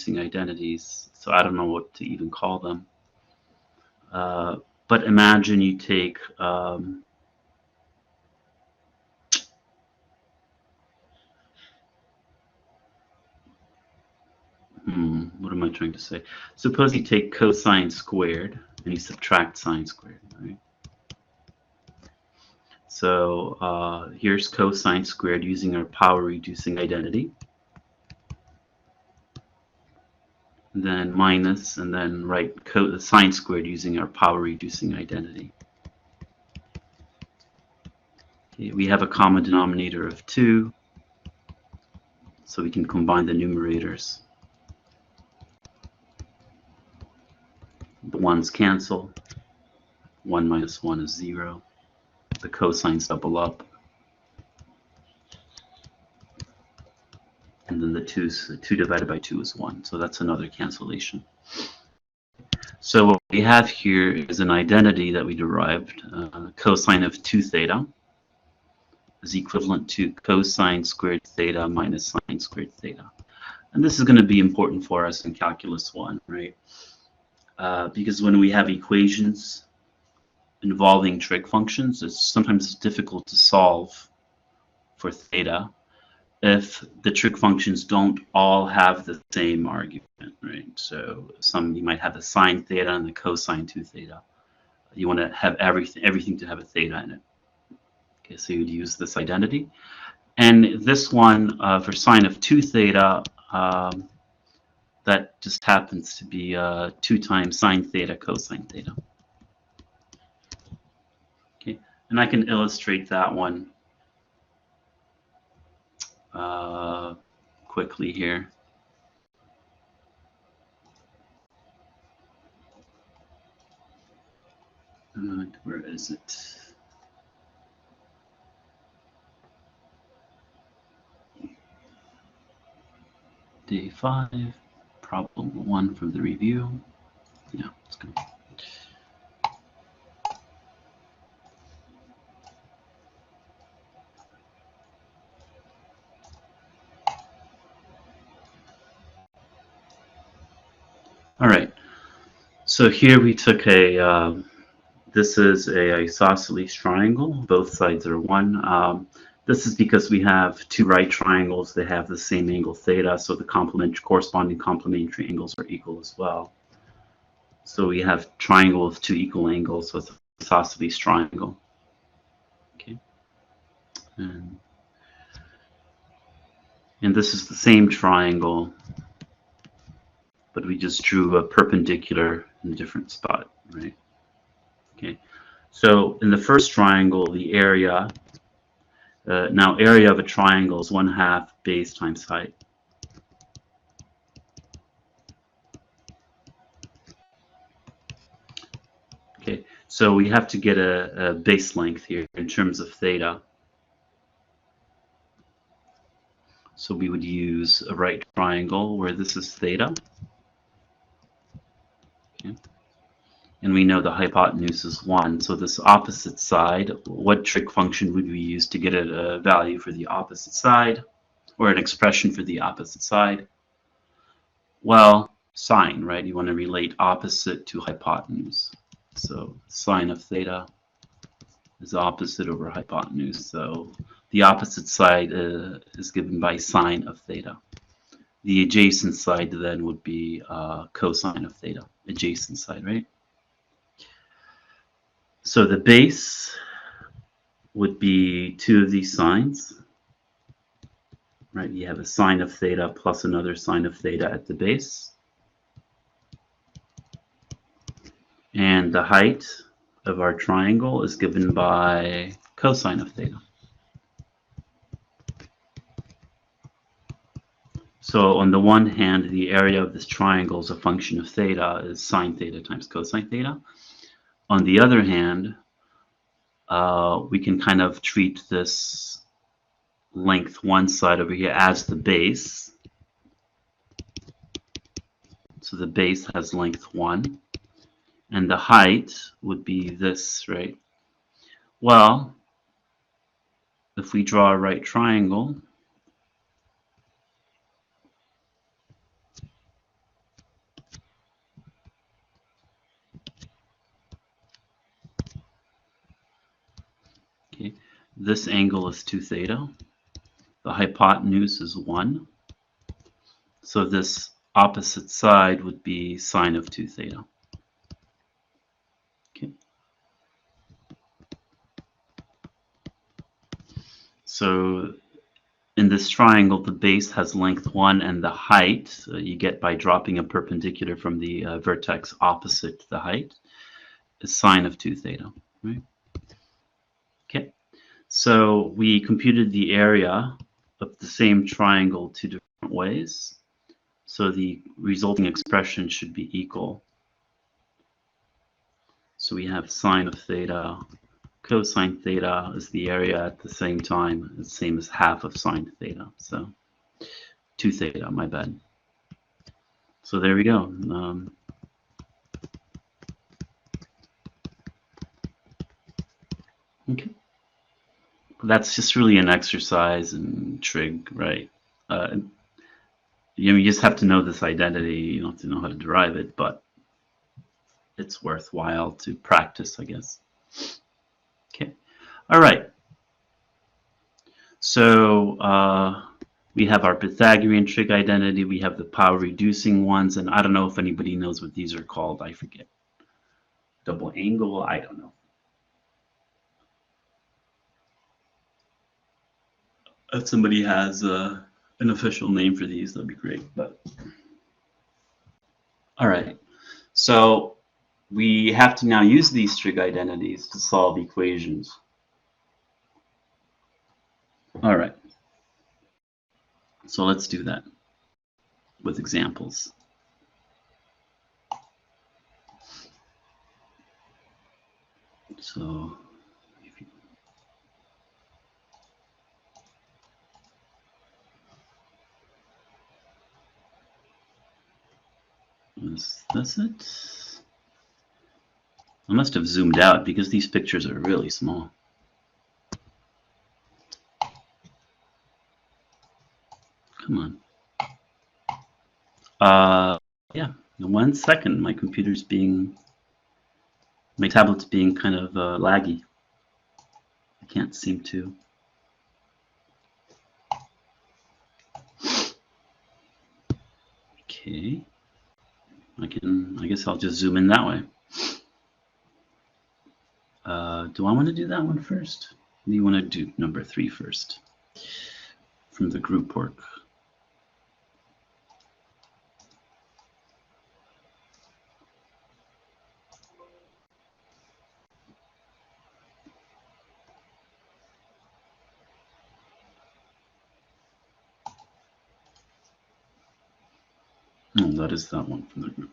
identities, so I don't know what to even call them. But imagine you take what am I trying to say? Suppose you take cosine squared and you subtract sine squared, right? So here's cosine squared using our power reducing identity. And then minus, and then write sine squared using our power reducing identity. Okay, we have a common denominator of 2, so we can combine the numerators. The 1's cancel. 1 minus 1 is 0. The cosines double up. And then the 2 divided by 2 is 1. So that's another cancellation. So what we have here is an identity that we derived. Cosine of 2 theta is equivalent to cosine squared theta minus sine squared theta. And this is going to be important for us in Calculus 1, right? Because when we have equations involving trig functions, it's sometimes difficult to solve for theta if the trig functions don't all have the same argument, right? So you might have the sine theta and the cosine 2 theta. You want to have everything to have a theta in it. Okay, so you'd use this identity. And this one, for sine of 2 theta, that just happens to be 2 times sine theta cosine theta. Okay, and I can illustrate that one quickly here. Where is it? Day 5, problem 1 from the review. Yeah, let's go. All right, so here we took this is a isosceles triangle. Both sides are 1. This is because we have 2 right triangles. They have the same angle theta, so the corresponding complementary angles are equal as well. So we have triangle with 2 equal angles, so it's an isosceles triangle. Okay, and this is the same triangle, but we just drew a perpendicular in a different spot, right? Okay, so in the first triangle, the area, now area of a triangle is 1/2 base times height. Okay, so we have to get a base length here in terms of theta. So we would use a right triangle where this is theta. Okay. And we know the hypotenuse is 1. So this opposite side, what trig function would we use to get a value for the opposite side, or an expression for the opposite side? Well, sine, right? You want to relate opposite to hypotenuse. So sine of theta is opposite over hypotenuse. So the opposite side is given by sine of theta. The adjacent side then would be cosine of theta, adjacent side, right? So the base would be 2 of these sines, right? You have a sine of theta plus another sine of theta at the base. And the height of our triangle is given by cosine of theta. So on the one hand, the area of this triangle is a function of theta, is sine theta times cosine theta. On the other hand, we can kind of treat this length 1 side over here as the base. So the base has length 1. And the height would be this, right? Well, if we draw a right triangle, okay, this angle is 2 theta. The hypotenuse is 1. So this opposite side would be sine of 2 theta. Okay. So in this triangle, the base has length 1, and the height you get by dropping a perpendicular from the vertex opposite the height is sine of 2 theta. Right? Okay. So we computed the area of the same triangle 2 different ways. So the resulting expression should be equal. So we have sine of theta, cosine theta is the area at the same time, the same as half of sine theta. So 2 theta, my bad. So there we go. Okay. That's just really an exercise in trig, right? You just have to know this identity. You don't have to know how to derive it, but it's worthwhile to practice, I guess. Okay. All right. So we have our Pythagorean trig identity. We have the power reducing ones, and I don't know if anybody knows what these are called. I forget. Double angle. I don't know. If somebody has an official name for these, that'd be great. But all right. So we have to now use these trig identities to solve equations. All right. So let's do that with examples. So is this it? I must have zoomed out because these pictures are really small. Come on. Yeah, 1 second. My tablet's being kind of laggy. I can't seem to. Okay. I guess I'll just zoom in that way. Do I want to do that one first? Or do you want to do number 3 first from the group work? No, that is that one from the group.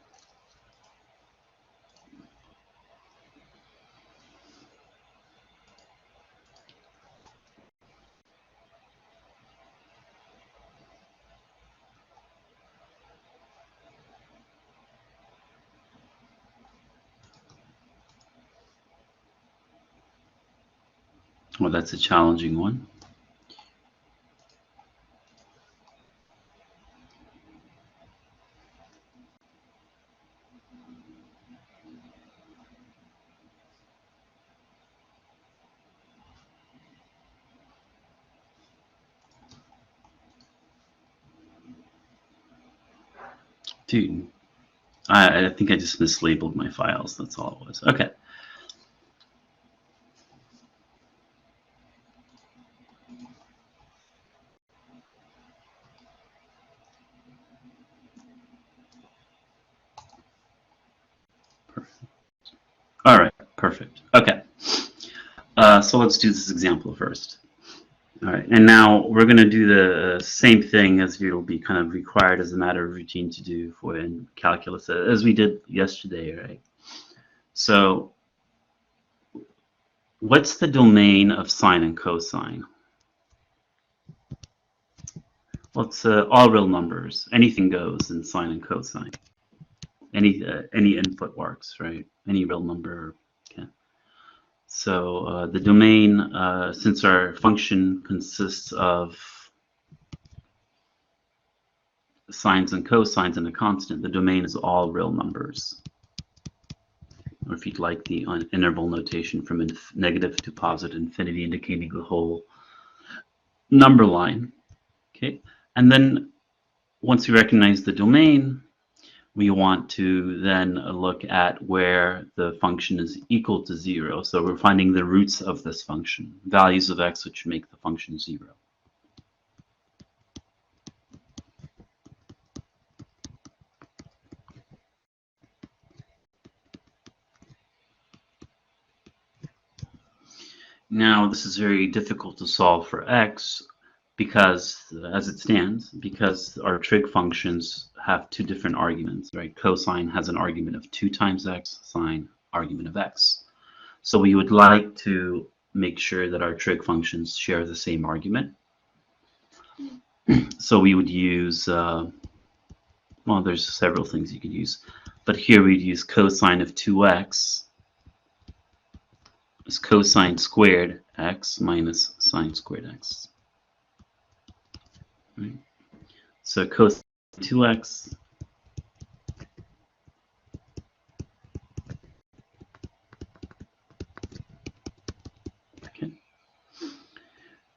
Well, that's a challenging one. Dude, I think I just mislabeled my files. That's all it was. Okay. Perfect. All right. Perfect. Okay. So let's do this example first. All right, and now we're going to do the same thing as you'll be kind of required as a matter of routine to do for in calculus, as we did yesterday, right? So what's the domain of sine and cosine? Well, it's all real numbers. Anything goes in sine and cosine. Any input works, right? Any real number. Okay. So the domain, since our function consists of sines and cosines and a constant, the domain is all real numbers. Or if you'd like the interval notation from negative to positive infinity, indicating the whole number line. Okay, and then once we recognize the domain, we want to then look at where the function is equal to 0. So we're finding the roots of this function, values of x which make the function 0. Now this is very difficult to solve for x because, as it stands, because our trig functions have two different arguments, right? Cosine has an argument of 2 times x, sine argument of x. So we would like to make sure that our trig functions share the same argument. So we would use, well, there's several things you could use, but here we'd use cosine of 2x is cosine squared x minus sine squared x. Right? So cosine 2x okay.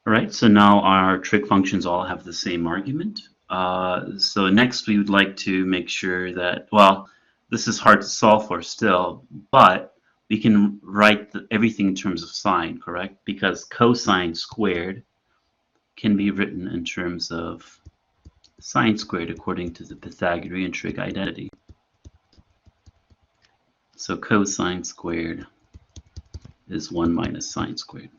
All right, so now our trig functions all have the same argument. So next we would like to make sure that, well, this is hard to solve for still, but we can write everything in terms of sine, correct? Because cosine squared can be written in terms of sine squared according to the Pythagorean trig identity. So cosine squared is 1 minus sine squared.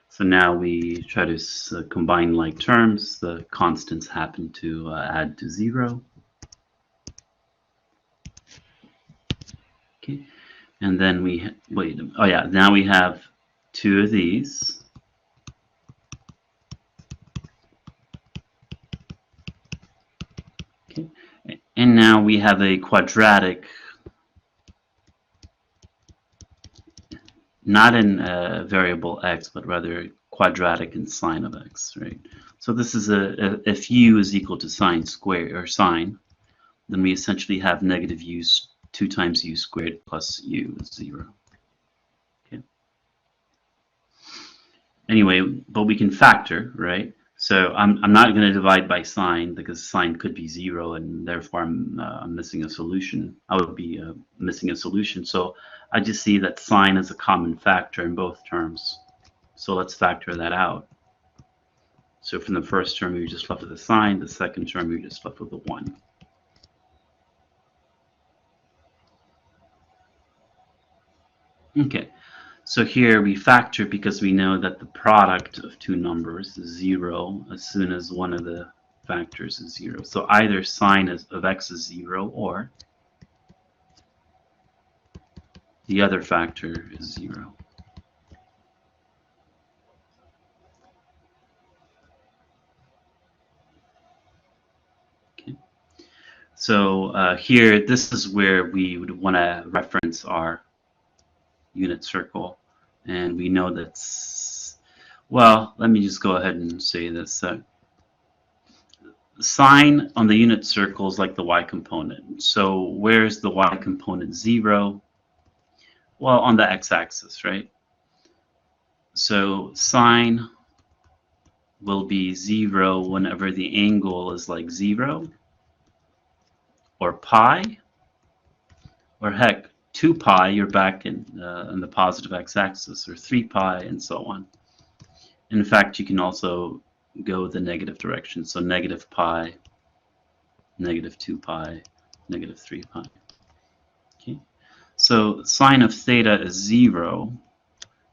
So now we try to combine like terms. The constants happen to add to 0. Okay, and then we wait. Oh yeah, now we have 2 of these. Okay, and now we have a quadratic, not in variable x, but rather quadratic in sine of x, right? So this is if u is equal to sine squared, or sine, then we essentially have negative u, 2 times u squared plus u is 0. Okay. Anyway, but we can factor, right? So I'm not going to divide by sine because sine could be 0, and therefore I'm missing a solution. I would be missing a solution. So I just see that sine is a common factor in both terms. So let's factor that out. So from the first term, you're just left with a sine. The second term, you're just left with a 1. Okay, so here we factor because we know that the product of two numbers is 0 as soon as one of the factors is 0. So either sine of x is 0 or the other factor is 0. Okay. So here, this is where we would want to reference our unit circle. And we know that's, well, let me just go ahead and say this. Sine on the unit circle is like the y component. So where's the y component 0? Well, on the x-axis, right? So sine will be 0 whenever the angle is like 0, or pi, or heck, 2 pi, you're back in the positive x-axis, or 3 pi, and so on. In fact, you can also go the negative direction, so negative pi, negative 2 pi, negative 3 pi. Okay, so sine of theta is 0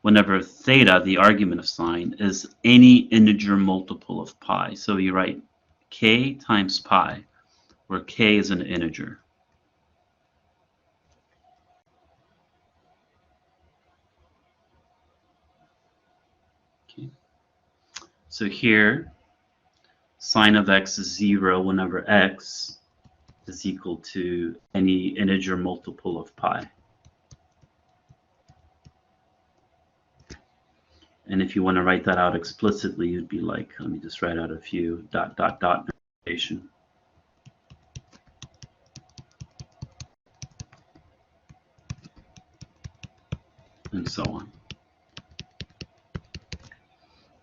whenever theta, the argument of sine, is any integer multiple of pi. So you write k times pi, where k is an integer. Okay. So here, sine of x is 0 whenever x is equal to any integer multiple of pi. And if you want to write that out explicitly, you'd be like, let me just write out a few ... notation. And so on.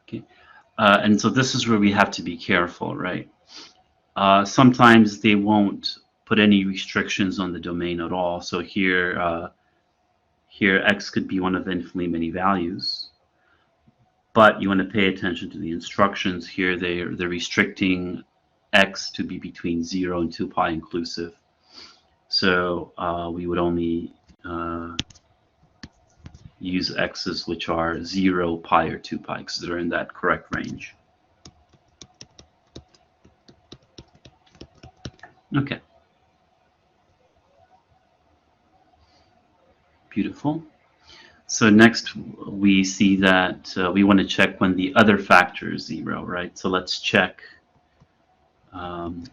Okay. And so this is where we have to be careful, right? Sometimes they won't put any restrictions on the domain at all. So here, here x could be one of infinitely many values. But you want to pay attention to the instructions here. They're restricting x to be between 0 and 2 pi inclusive. So we would only use x's which are 0, pi, or 2 pi because they're in that correct range. Okay. Beautiful. So next we see that we want to check when the other factor is 0, right? So let's check when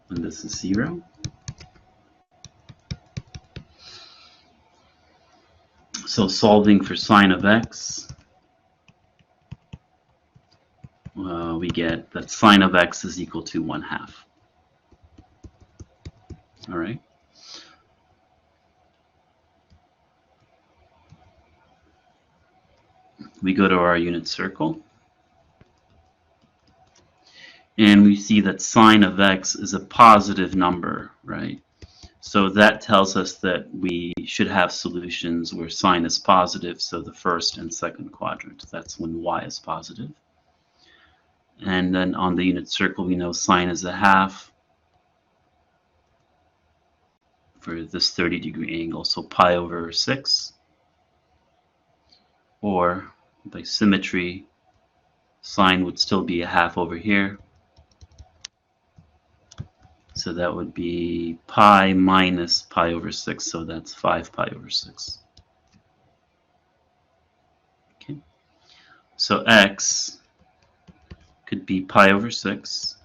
this is 0. So solving for sine of x, we get that sine of x is equal to 1/2. All right. We go to our unit circle, and we see that sine of x is a positive number, right? So that tells us that we should have solutions where sine is positive, so the first and second quadrant. That's when y is positive. And then on the unit circle, we know sine is 1/2 for this 30-degree angle, so pi over 6. Or by symmetry, sine would still be 1/2 over here. So that would be pi minus pi over 6, so that's 5 pi over 6. Okay. So x could be pi over 6.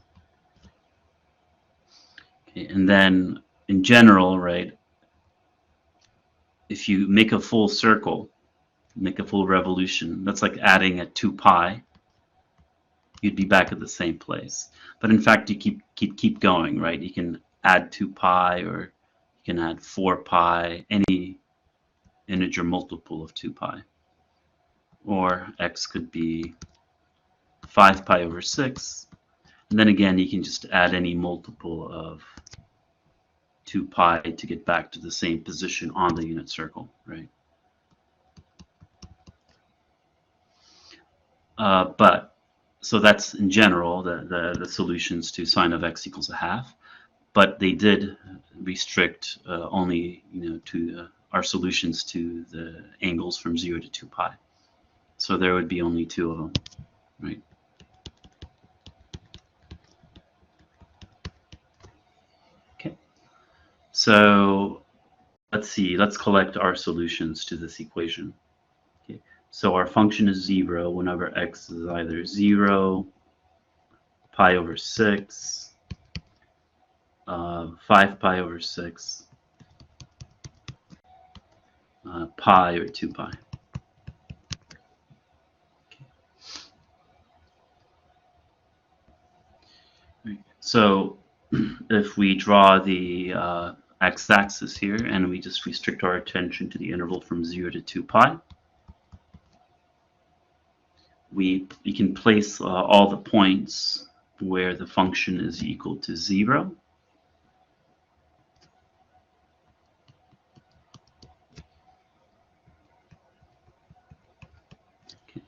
Okay, and then in general, right, if you make a full circle, make a full revolution, that's like adding a 2 pi, you'd be back at the same place. But in fact, you keep going, right? You can add 2 pi, or you can add 4 pi, any integer multiple of 2 pi. Or x could be 5 pi over 6. And then again, you can just add any multiple of 2 pi to get back to the same position on the unit circle, right? So that's in general the solutions to sine of x equals 1/2, but they did restrict only to our solutions to the angles from 0 to 2 pi. So there would be only 2 of them, right? Okay. So let's see. Let's collect our solutions to this equation. Okay. So our function is 0 whenever x is either 0, pi over 6, 5 pi over 6, pi, or 2 pi. Okay. Right. So if we draw the x-axis here and we just restrict our attention to the interval from 0 to 2 pi, we can place all the points where the function is equal to 0. Okay.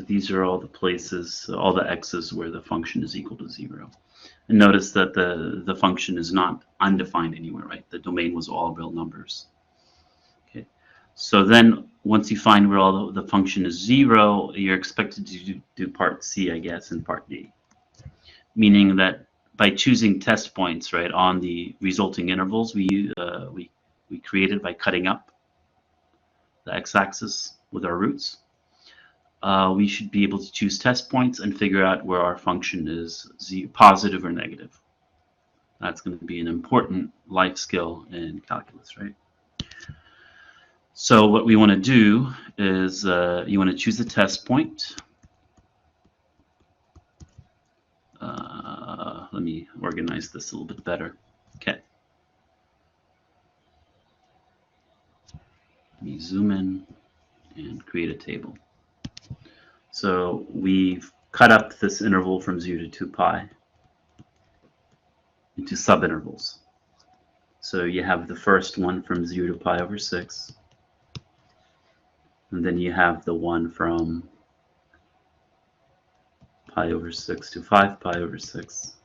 These are all the places, all the x's where the function is equal to 0. And notice that the function is not undefined anywhere, right? The domain was all real numbers. Okay. So then once you find where all the function is 0, you're expected to do part C, I guess, and part D. Meaning that by choosing test points, right, on the resulting intervals we created by cutting up the x-axis with our roots, we should be able to choose test points and figure out where our function is positive or negative. That's going to be an important life skill in calculus, right? So what we want to do is you want to choose a test point. Let me organize this a little bit better. Okay. Let me zoom in and create a table. So we've cut up this interval from 0 to 2 pi into subintervals. So you have the first one from 0 to pi over 6. And then you have the one from pi over 6 to 5 pi over 6.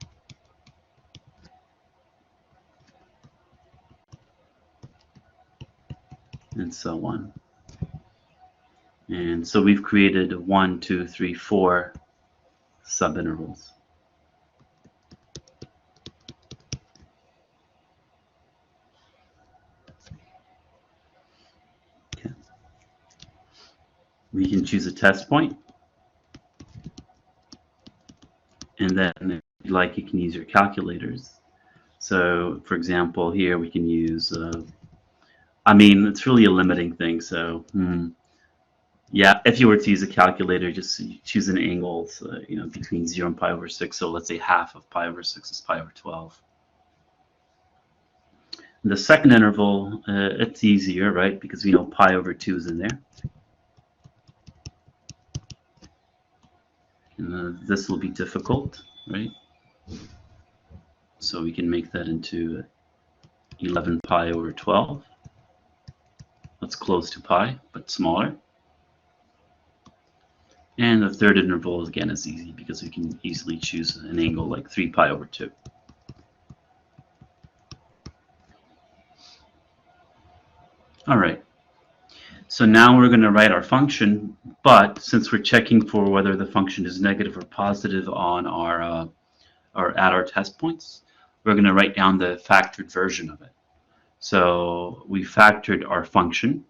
And so on. And so we've created 1, 2, 3, 4 subintervals. Okay. We can choose a test point. And then if you'd like, you can use your calculators. So for example, here we can use, I mean, it's really a limiting thing. So yeah, if you were to use a calculator, just choose an angle, you know, between 0 and pi over 6. So let's say half of pi over 6 is pi over 12. The second interval, it's easier, right? Because we know pi over 2 is in there. And this will be difficult, right? So we can make that into 11 pi over 12. That's close to pi, but smaller. And the third interval, again, is easy because we can easily choose an angle like 3 pi over 2. All right. So now we're going to write our function, but since we're checking for whether the function is negative or positive on our or at our test points, we're going to write down the factored version of it. So we factored our function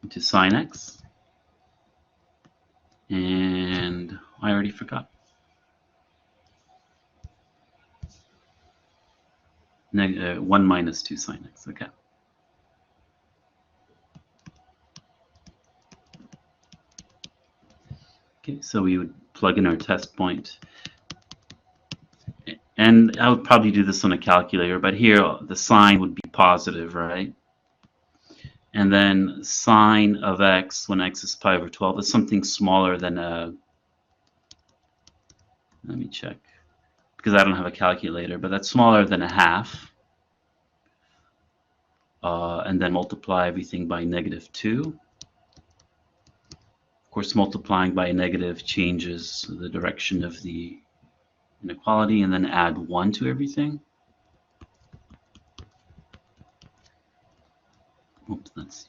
into sine x, and I already forgot. 1 minus 2 sine x. Okay. Okay, so we would plug in our test point. And I would probably do this on a calculator, but here the sign would be positive, right? And then sine of x when x is pi over 12 is something smaller than a, let me check, because I don't have a calculator, but that's smaller than a half. And then multiply everything by -2. Of course, multiplying by a negative changes the direction of the inequality, and then add 1 to everything. Oops, that's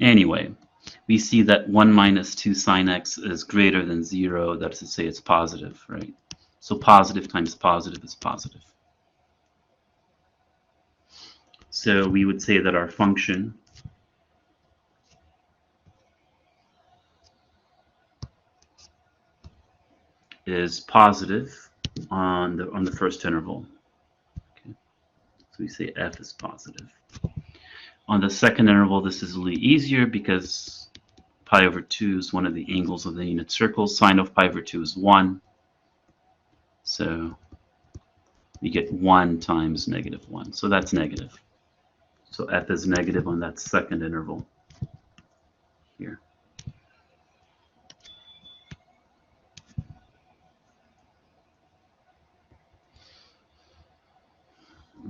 anyway, we see that 1 minus 2 sine x is greater than 0. That's to say it's positive, right? So positive times positive is positive. So we would say that our function is positive on the first interval. Okay. So we say f is positive. On the second interval, this is a little easier because pi over 2 is one of the angles of the unit circle. Sine of pi over 2 is 1. So we get 1 times -1. So that's negative. So f is negative on that second interval here.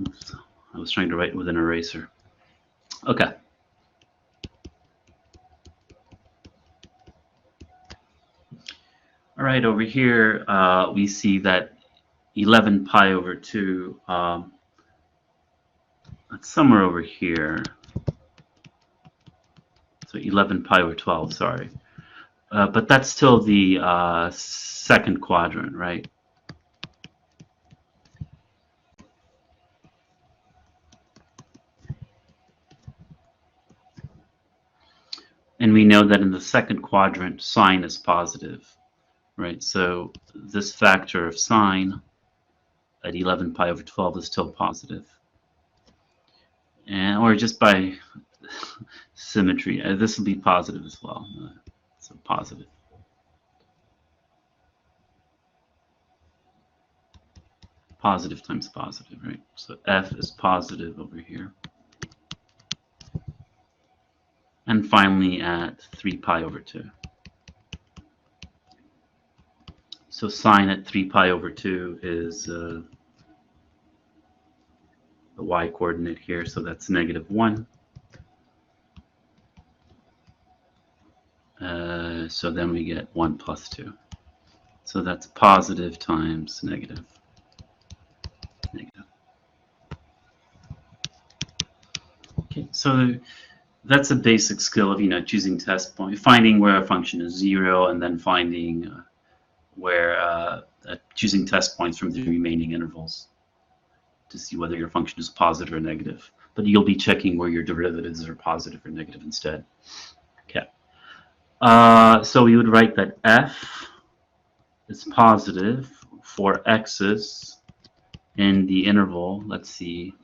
Oops, I was trying to write with an eraser. Okay. All right, over here we see that 11 pi over 2, that's somewhere over here. So 11 pi over 12, sorry. But that's still the second quadrant, right? And we know that in the second quadrant, sine is positive, right? So this factor of sine at 11 pi over 12 is still positive. And, or just by symmetry, this will be positive as well. So positive. Positive times positive, right? So f is positive over here. And finally at 3 pi over 2. So sine at 3 pi over 2 is the y coordinate here, so that's -1. So then we get 1 plus 2. So that's positive times negative. Okay, so that's a basic skill of choosing test point, finding where a function is 0, and then finding where choosing test points from the remaining intervals to see whether your function is positive or negative. But you'll be checking where your derivatives are positive or negative instead. Okay. So we would write that f is positive for x's in the interval, let's see,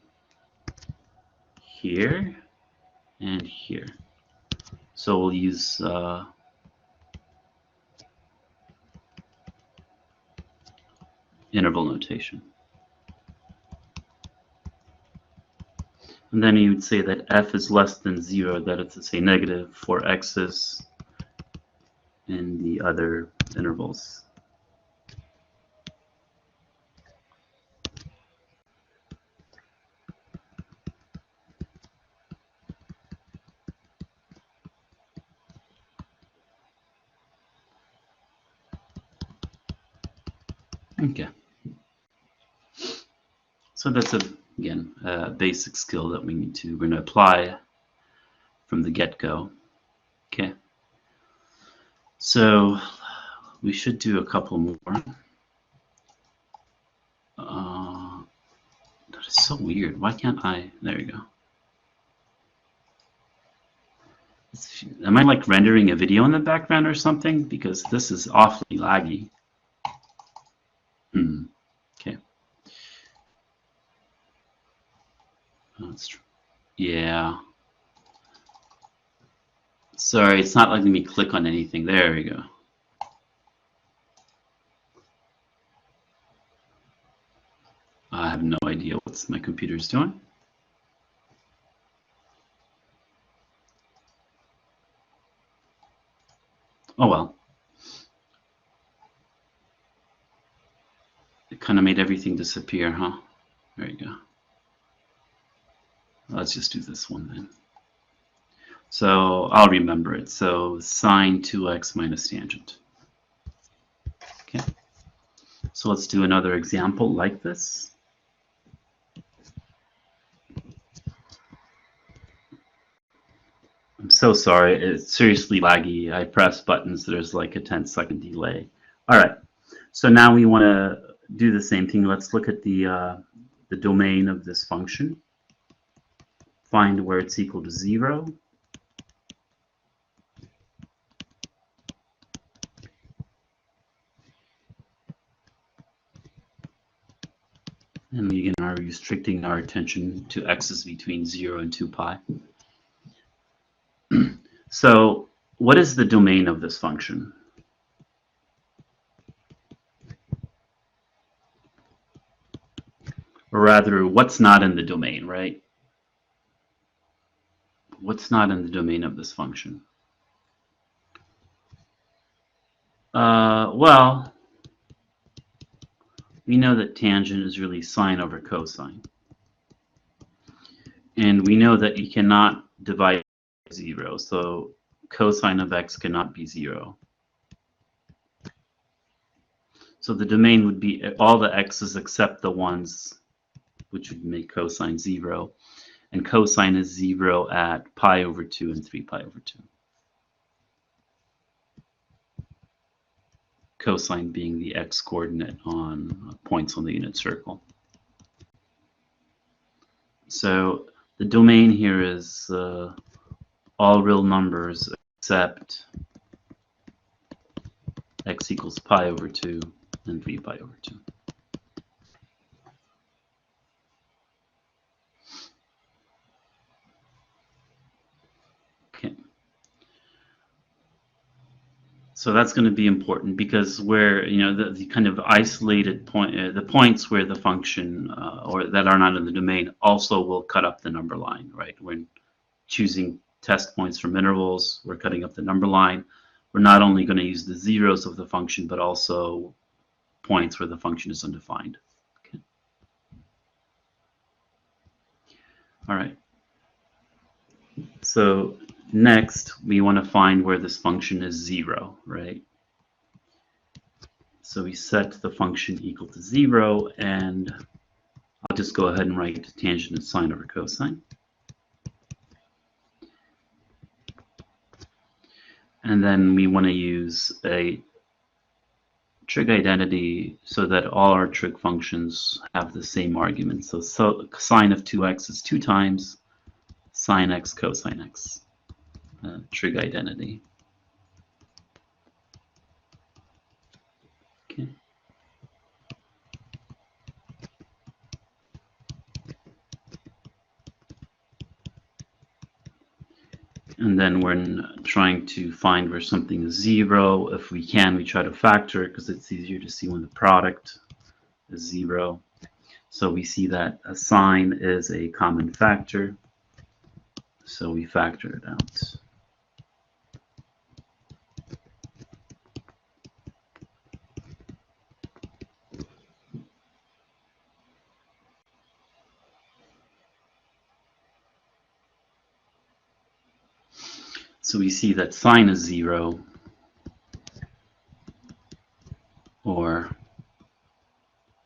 here and here. So we'll use interval notation. And then you would say that f is less than 0, that it's, let's say, negative for x's in the other intervals. Okay. So that's again a basic skill that we're going to apply from the get-go. Okay. So we should do a couple more. That is so weird. Why can't I? There you go. Am I like rendering a video in the background or something? Because this is awfully laggy. Okay. Oh, that's true. Yeah. Sorry, it's not letting me click on anything. There we go. I have no idea what my computer's doing. Oh well. It kind of made everything disappear, huh? There you go. Let's just do this one then. So I'll remember it. So sine 2x minus tangent. Okay. So let's do another example like this. I'm so sorry. It's seriously laggy. I press buttons. There's like a 10-second delay. All right. So now we want to do the same thing. Let's look at the domain of this function. Find where it's equal to 0. And we again are restricting our attention to x's between 0 and 2 pi. So what is the domain of this function? Or rather, what's not in the domain, right? What's not in the domain of this function? Well, we know that tangent is really sine over cosine. And we know that you cannot divide 0, so cosine of x cannot be 0. So the domain would be all the x's except the ones which would make cosine 0. And cosine is 0 at pi over 2 and 3 pi over 2. Cosine being the x coordinate on points on the unit circle. So the domain here is all real numbers except x equals pi over 2 and v pi over 2. Okay. So that's going to be important because where, you know, the kind of isolated point, the points where the function or that are not in the domain also will cut up the number line, right? When choosing test points from intervals, we're cutting up the number line. We're not only going to use the zeros of the function, but also points where the function is undefined. Okay. All right. So next, we want to find where this function is 0, right? So we set the function equal to 0, and I'll just go ahead and write tangent and sine over cosine. And then we want to use a trig identity so that all our trig functions have the same argument. So sine of 2x is 2 times sine x cosine x. Trig identity. Okay. And then when trying to find where something is 0, if we can, we try to factor it because it's easier to see when the product is 0. So we see that a sine is a common factor, so we factor it out. So we see that sine is 0, or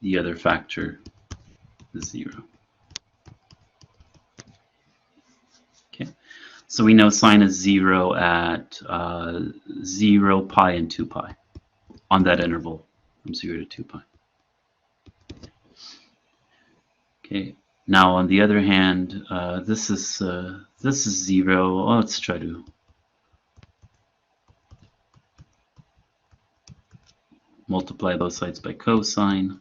the other factor is 0. Okay, so we know sine is 0 at 0, pi, and 2 pi on that interval from 0 to 2 pi. Okay, now on the other hand, this is 0. Well, let's try to multiply both sides by cosine,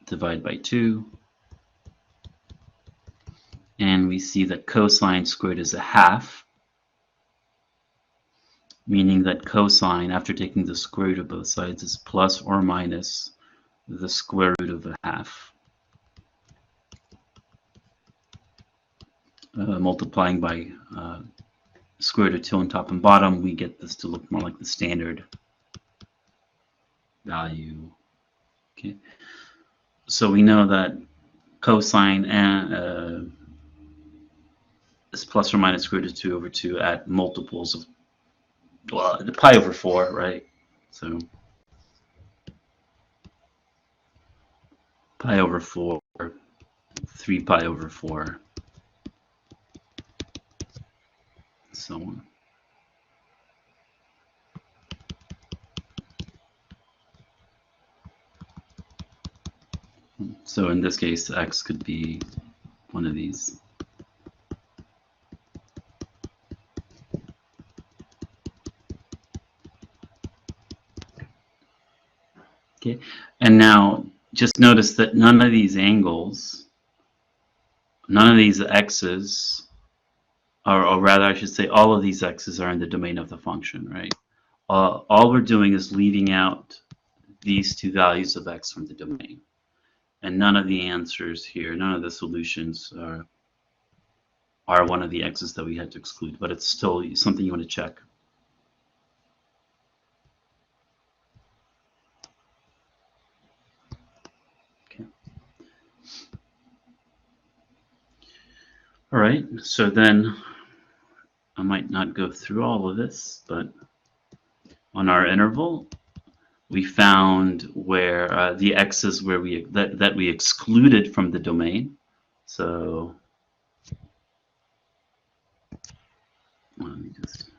divide by 2, and we see that cosine squared is a half, meaning that cosine, after taking the square root of both sides, is plus or minus the square root of a half. Multiplying by square root of 2 on top and bottom, we get this to look more like the standard value. Okay, so we know that cosine is plus or minus square root of 2 over 2 at multiples of, well, the pi over 4, right? So pi over 4, 3 pi over 4, so on. So in this case, x could be one of these. Okay, and now just notice that none of these angles, none of these x's, or rather I should say all of these x's are in the domain of the function, right? All we're doing is leaving out these two values of x from the domain. And none of the answers here, none of the solutions are one of the x's that we had to exclude, but it's still something you want to check. Okay. All right, so then I might not go through all of this, but on our interval, we found where the x's where that we excluded from the domain. So let me just.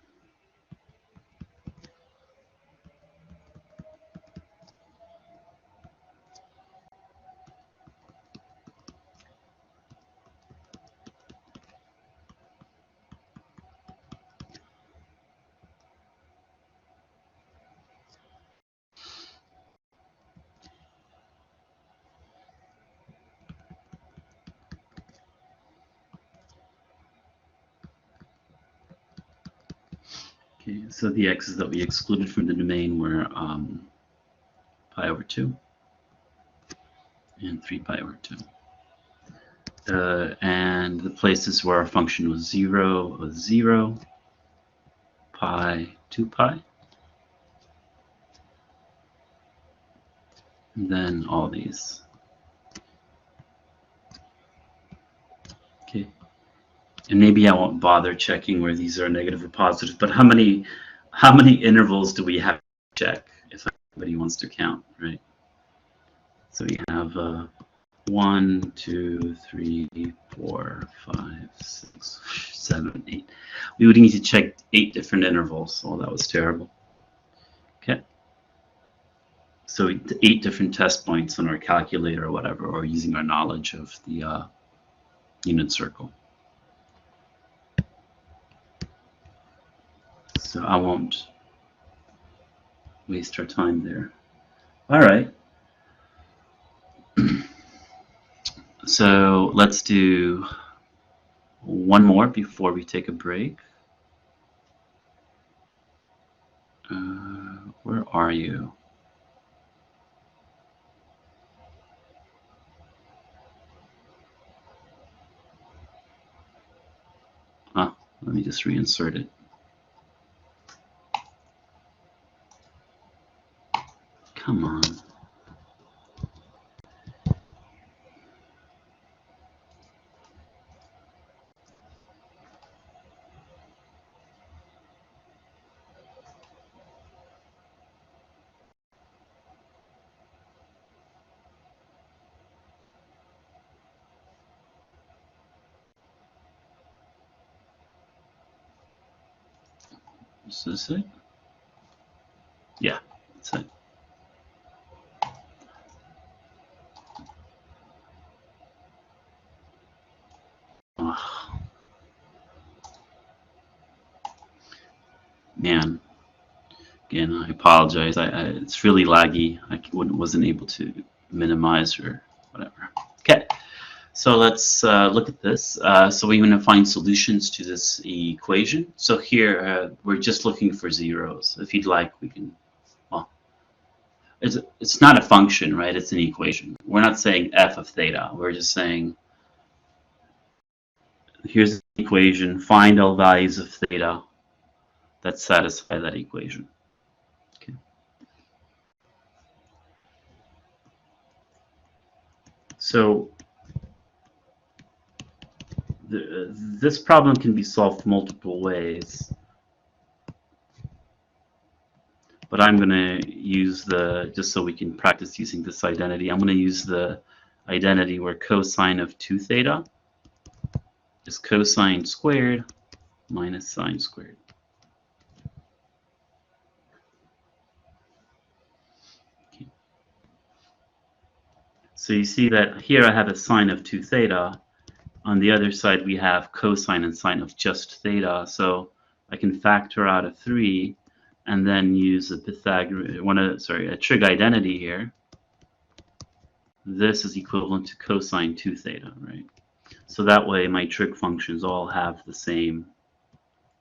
Okay, so the x's that we excluded from the domain were pi over 2 and 3 pi over 2. And the places where our function was 0 was 0, pi, 2 pi, and then all these. Okay, and maybe I won't bother checking where these are negative or positive, but how many intervals do we have to check if anybody wants to count, right? So we have 1, 2, 3, 4, 5, 6, 7, 8. We would need to check 8 different intervals. Oh, that was terrible. Okay. So 8 different test points on our calculator or whatever, or using our knowledge of the unit circle. So I won't waste our time there. All right. So let's do one more before we take a break. Where are you? Ah, let me just reinsert it. Come on. Is this it? Yeah, that's it. Oh, man, again, I apologize. It's really laggy. I wasn't able to minimize or whatever. Okay, so let's look at this. So we want to find solutions to this equation. So here we're just looking for zeros. If you'd like, we can. Well, it's not a function, right? It's an equation. We're not saying f of theta. We're just saying here's the equation. Find all values of theta that satisfy that equation. Okay. So this problem can be solved multiple ways, but I'm going to use just so we can practice using this identity, I'm going to use the identity where cosine of 2 theta is cosine squared minus sine squared. Okay. So you see that here I have a sine of 2 theta. On the other side, we have cosine and sine of just theta. So I can factor out a 3 and then use a a trig identity here. This is equivalent to cosine 2 theta, right? So that way my trig functions all have the same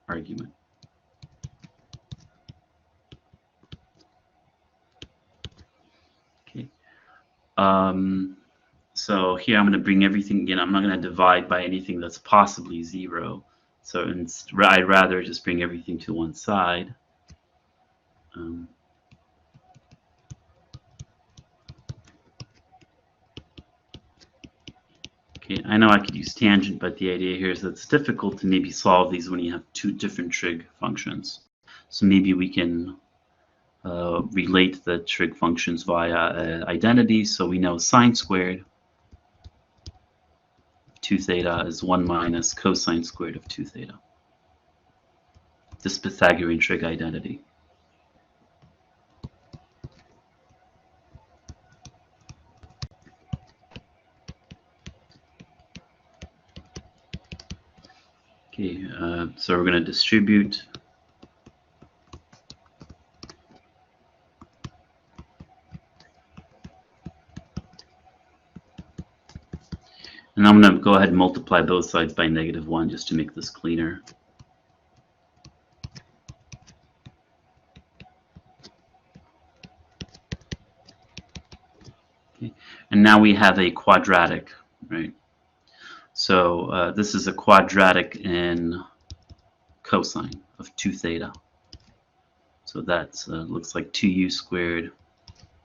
argument. Okay. So here I'm going to bring everything again. I'm not going to divide by anything that's possibly 0. So I'd rather just bring everything to one side. Okay, I know I could use tangent, but the idea here is that it's difficult to maybe solve these when you have 2 different trig functions. So maybe we can relate the trig functions via identity. So we know sine squared 2 theta is 1 minus cosine squared of 2 theta. This Pythagorean trig identity. Okay, so we're going to distribute. And I'm going to go ahead and multiply both sides by -1 just to make this cleaner. And now we have a quadratic, right? So this is a quadratic in cosine of 2 theta. So that looks like 2u squared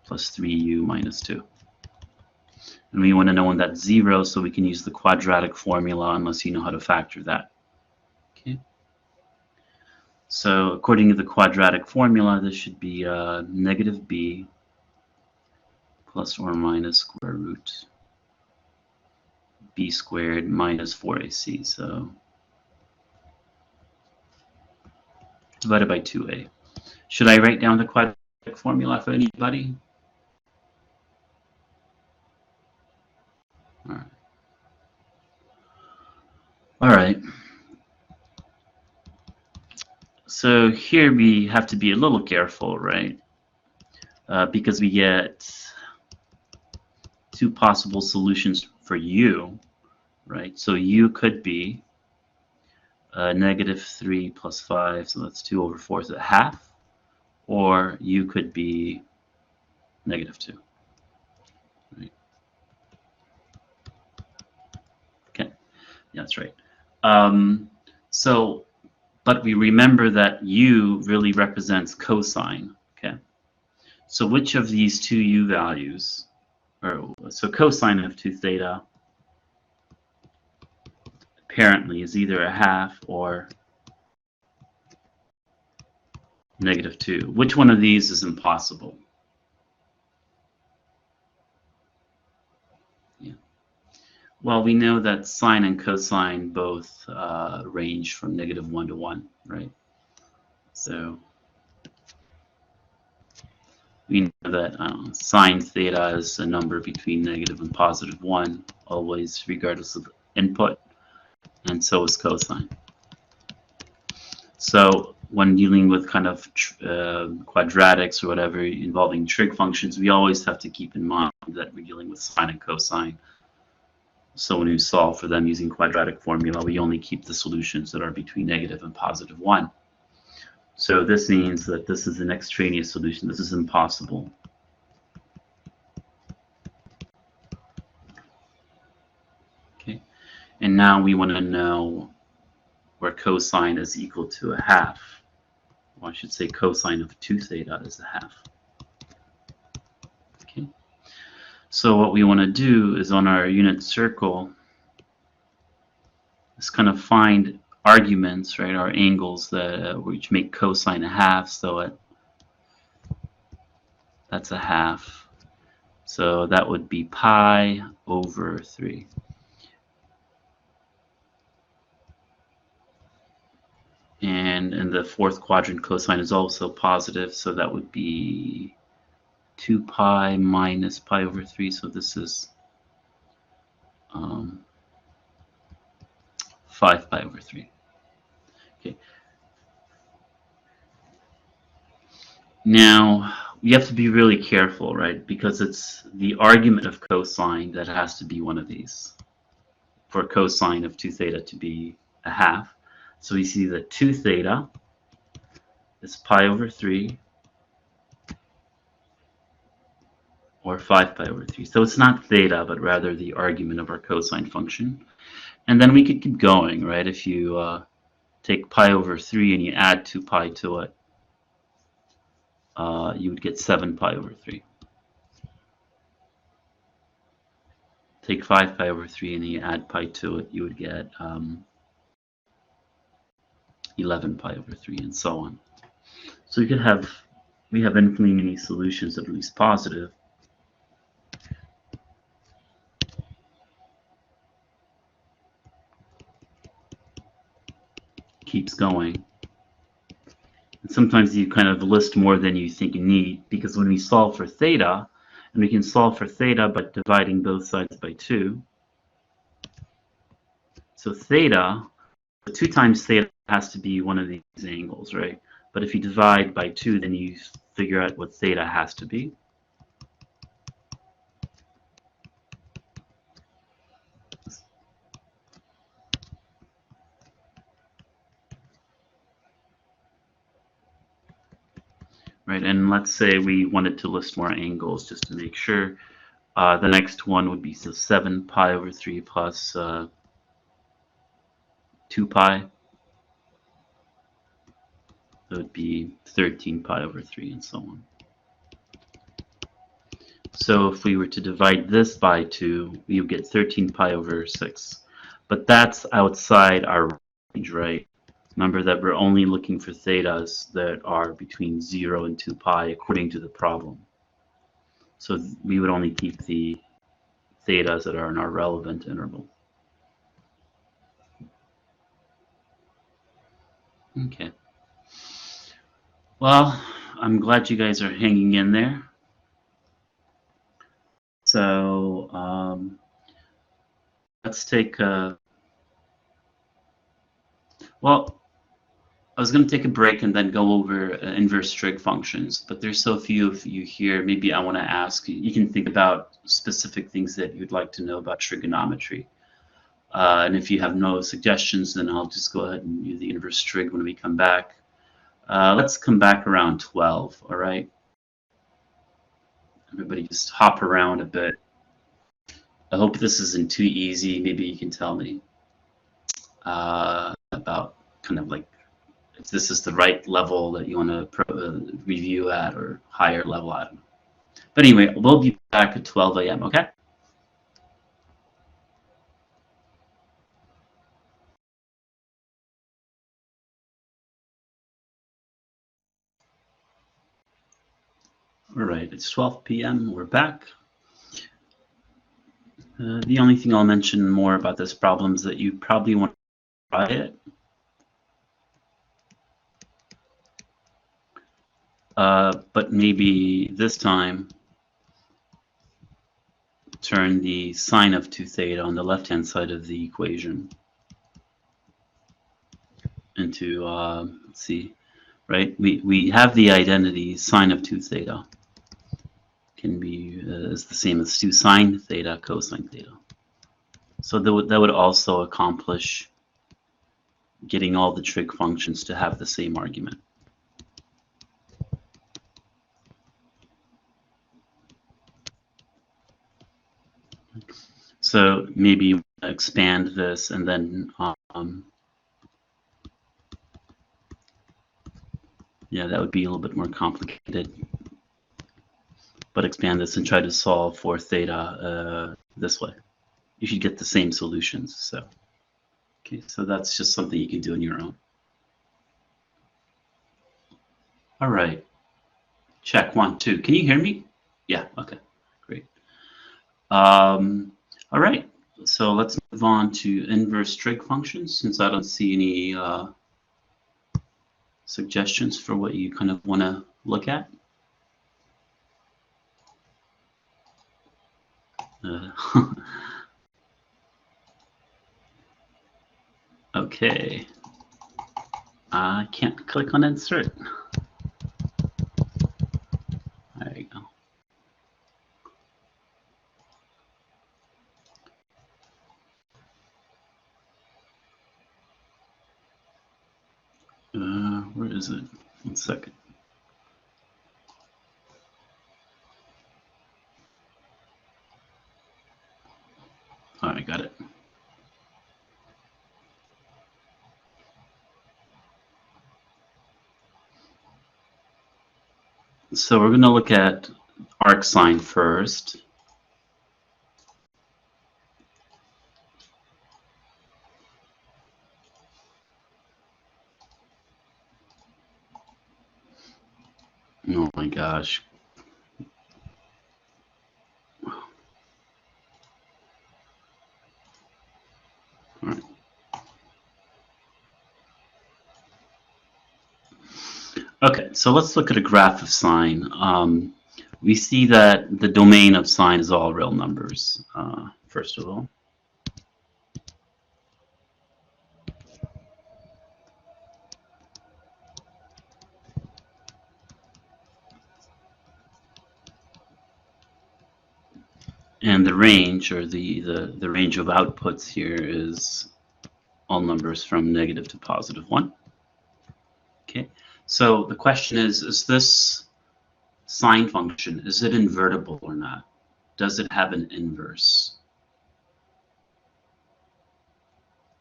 plus 3u minus 2. And we want to know when that's 0, so we can use the quadratic formula unless you know how to factor that. Okay. So according to the quadratic formula, this should be negative b plus or minus square root b squared minus 4ac. So divided by 2a. Should I write down the quadratic formula for anybody? All right. So here we have to be a little careful, right? Because we get 2 possible solutions for u, right? So u could be negative 3 plus 5, so that's 2 over 4 is a half, or u could be negative 2. Right? Okay, yeah, that's right. But we remember that u really represents cosine, okay? So which of these two u values, so cosine of 2 theta apparently is either a half or negative 2. Which one of these is impossible? Yeah. Well, we know that sine and cosine both range from negative 1 to 1, right? So we know that sine theta is a number between negative and positive 1, always regardless of input, and so is cosine. So when dealing with kind of quadratics or whatever involving trig functions, we always have to keep in mind that we're dealing with sine and cosine. So when we solve for them using quadratic formula, we only keep the solutions that are between negative and positive 1. So this means that this is an extraneous solution. This is impossible. Okay. And now we want to know where cosine is equal to a half. Well, I should say cosine of 2 theta is a half. Okay. So what we want to do is on our unit circle is kind of find arguments, right, our angles that which make cosine a half. So that's a half. So that would be pi over 3. And in the fourth quadrant, cosine is also positive, so that would be 2 pi minus pi over 3. So this is 5 pi over 3. Okay. Now, you have to be really careful, right? Because it's the argument of cosine that has to be one of these for cosine of 2 theta to be a half. So we see that 2 theta is pi over 3 or 5 pi over 3. So it's not theta, but rather the argument of our cosine function. And then we could keep going, right? If you take pi over 3 and you add 2 pi to it, you would get 7 pi over 3. Take 5 pi over 3 and you add pi to it, you would get 11 pi over 3, and so on. So we have infinitely many solutions, at least positive. Keeps going. And sometimes you kind of list more than you think you need, because when we solve for theta, and we can solve for theta by dividing both sides by 2. So theta, 2 times theta has to be one of these angles, right? But if you divide by 2, then you figure out what theta has to be. Right, and let's say we wanted to list more angles just to make sure. The next one would be 7 pi over 3 plus 2 pi. That would be 13 pi over 3 and so on. So if we were to divide this by 2, we would get 13 pi over 6. But that's outside our range, right? Remember that we're only looking for thetas that are between 0 and 2 pi according to the problem. So we would only keep the thetas that are in our relevant interval. Okay. Well, I'm glad you guys are hanging in there. So let's take a, well, I was going to take a break and then go over inverse trig functions, but there's so few of you here. Maybe I want to ask, you can think about specific things that you'd like to know about trigonometry. And if you have no suggestions, then I'll just go ahead and use the inverse trig when we come back. Let's come back around 12, all right? Everybody just hop around a bit. I hope this isn't too easy. Maybe you can tell me about kind of like if this is the right level that you want to review at or higher level, I don't know. But anyway, we'll be back at 12 a.m., okay? All right, it's 12 p.m. We're back. The only thing I'll mention more about this problem is that you probably want to try it. But maybe this time turn the sine of 2 theta on the left-hand side of the equation into, let's see, right? We have the identity sine of 2 theta can be is the same as 2 sine theta cosine theta. So that would also accomplish getting all the trig functions to have the same argument. So maybe expand this and then yeah, that would be a little bit more complicated. But expand this and try to solve for theta this way. You should get the same solutions. So, okay, so that's just something you can do on your own. All right, check 1, 2. Can you hear me? Yeah. Okay. Great. All right. So let's move on to inverse trig functions, since I don't see any suggestions for what you kind of want to look at. Okay. I can't click on insert. There you go. Where is it? 1 second. All right, got it. So we're going to look at arcsine first. Oh my gosh. All right. Okay, so let's look at a graph of sine. We see that the domain of sine is all real numbers, first of all. And the range, or the range of outputs here, is all numbers from negative to positive 1. Okay, so the question is this sine function, is it invertible or not? does it have an inverse?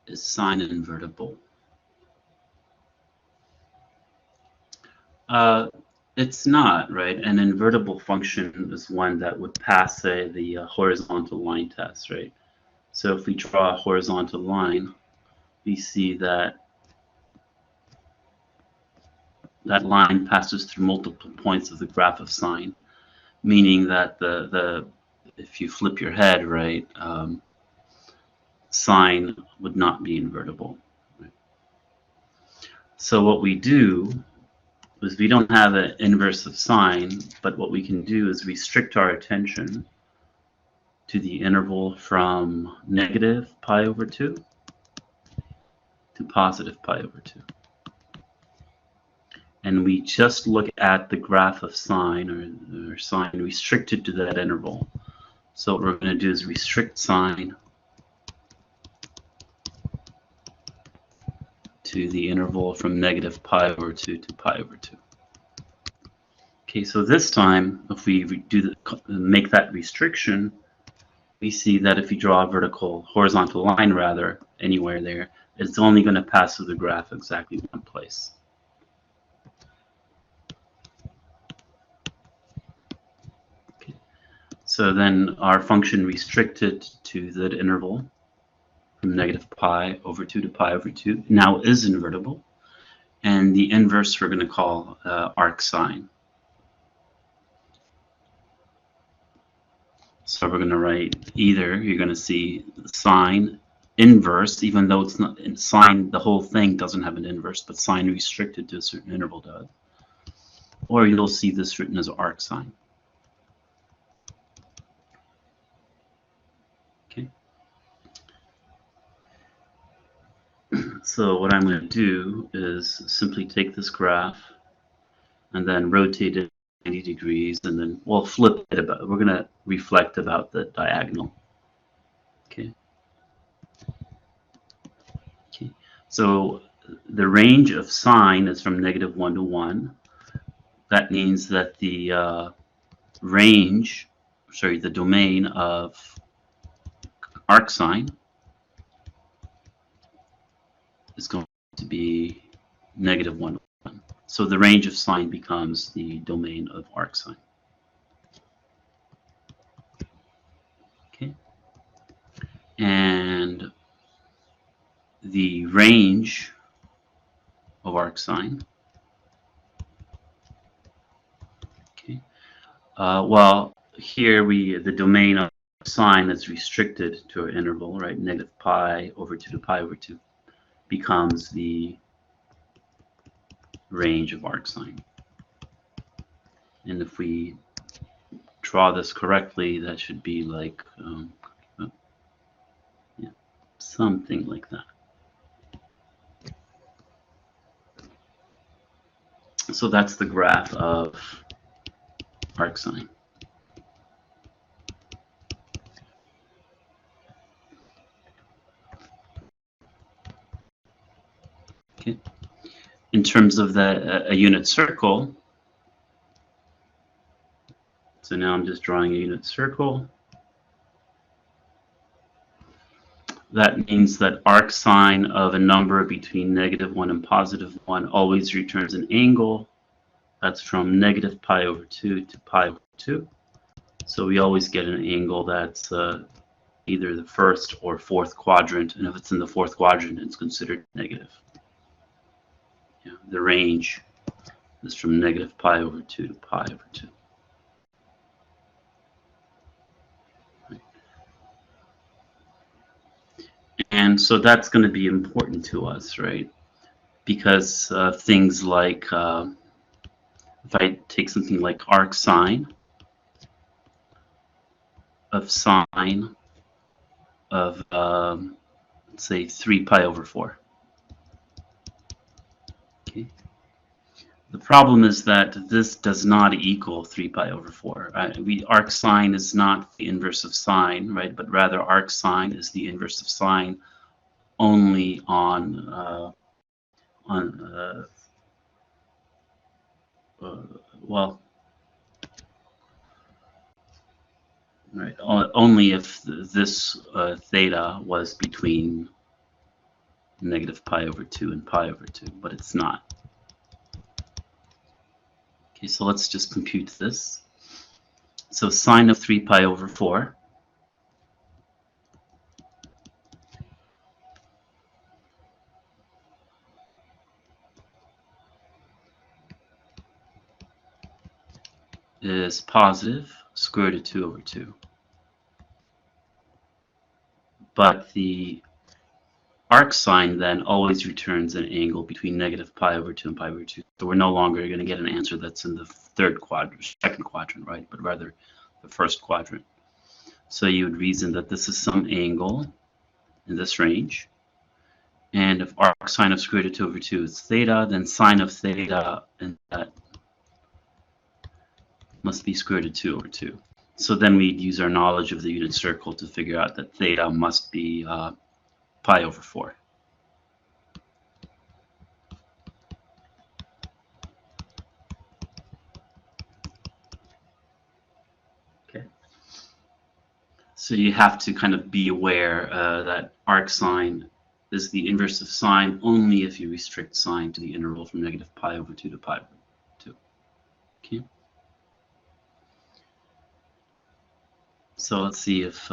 Is sine invertible? It's not, right? An invertible function is one that would pass, say, the horizontal line test, right? So if we draw a horizontal line, we see that that line passes through multiple points of the graph of sine, meaning that if you flip your head, right, sine would not be invertible. Right? So what we do is we don't have an inverse of sine, but what we can do is restrict our attention to the interval from negative pi over 2 to positive pi over 2. And we just look at the graph of sine, or sine restricted to that interval. So what we're going to do is restrict sine to the interval from negative pi over 2 to pi over 2. Okay, so this time, if we make that restriction, we see that if you draw a horizontal line rather, anywhere there, it's only going to pass through the graph exactly one place. Okay. So then our function restricted to that interval from negative pi over 2 to pi over 2 now is invertible. And the inverse we're going to call arc sine. So we're going to write either, you're going to see sine inverse, even though it's not sine, the whole thing doesn't have an inverse, but sine restricted to a certain interval does. Or you'll see this written as arc sine. Okay. So what I'm going to do is simply take this graph and then rotate it 90 degrees, and then we'll flip it about. We're going to reflect about the diagonal. Okay. Okay. So the range of sine is from negative 1 to 1. That means that the the domain of arc sine is going to be negative 1 to 1. So the range of sine becomes the domain of arc sine. Okay. And the range of arc sine, okay, well, here the domain of sine is restricted to an interval, right? Negative pi over 2 to pi over 2 becomes the range of arc sine. And if we draw this correctly, that should be like yeah, something like that. So that's the graph of arc sine. Okay. In terms of a unit circle, so now I'm just drawing a unit circle. That means that arc sine of a number between negative 1 and positive 1 always returns an angle. That's from negative pi over 2 to pi over 2. So we always get an angle that's either the first or fourth quadrant. And if it's in the fourth quadrant, it's considered negative. Yeah, the range is from negative pi over 2 to pi over 2. And so that's going to be important to us, right? Because things like, if I take something like arc sine of sine of, let's say, 3 pi over 4. Okay. The problem is that this does not equal 3 pi over 4. Arc sine is not the inverse of sine, right? But rather arc sine is the inverse of sine only on well, Right. Only if this theta was between negative pi over 2 and pi over 2, but it's not. Okay, so let's just compute this. So sine of 3 pi over 4 is positive square root of 2 over 2. But the arc sine then always returns an angle between negative pi over 2 and pi over 2. So we're no longer going to get an answer that's in the second quadrant, right? But rather the first quadrant. So you would reason that this is some angle in this range. And if arc sine of square root of 2 over 2 is theta, then sine of theta and that must be square root of 2 over 2. So then we'd use our knowledge of the unit circle to figure out that theta must be pi over 4. Okay. So you have to kind of be aware that arc sine is the inverse of sine only if you restrict sine to the interval from negative pi over 2 to pi over 2. Okay. So let's see if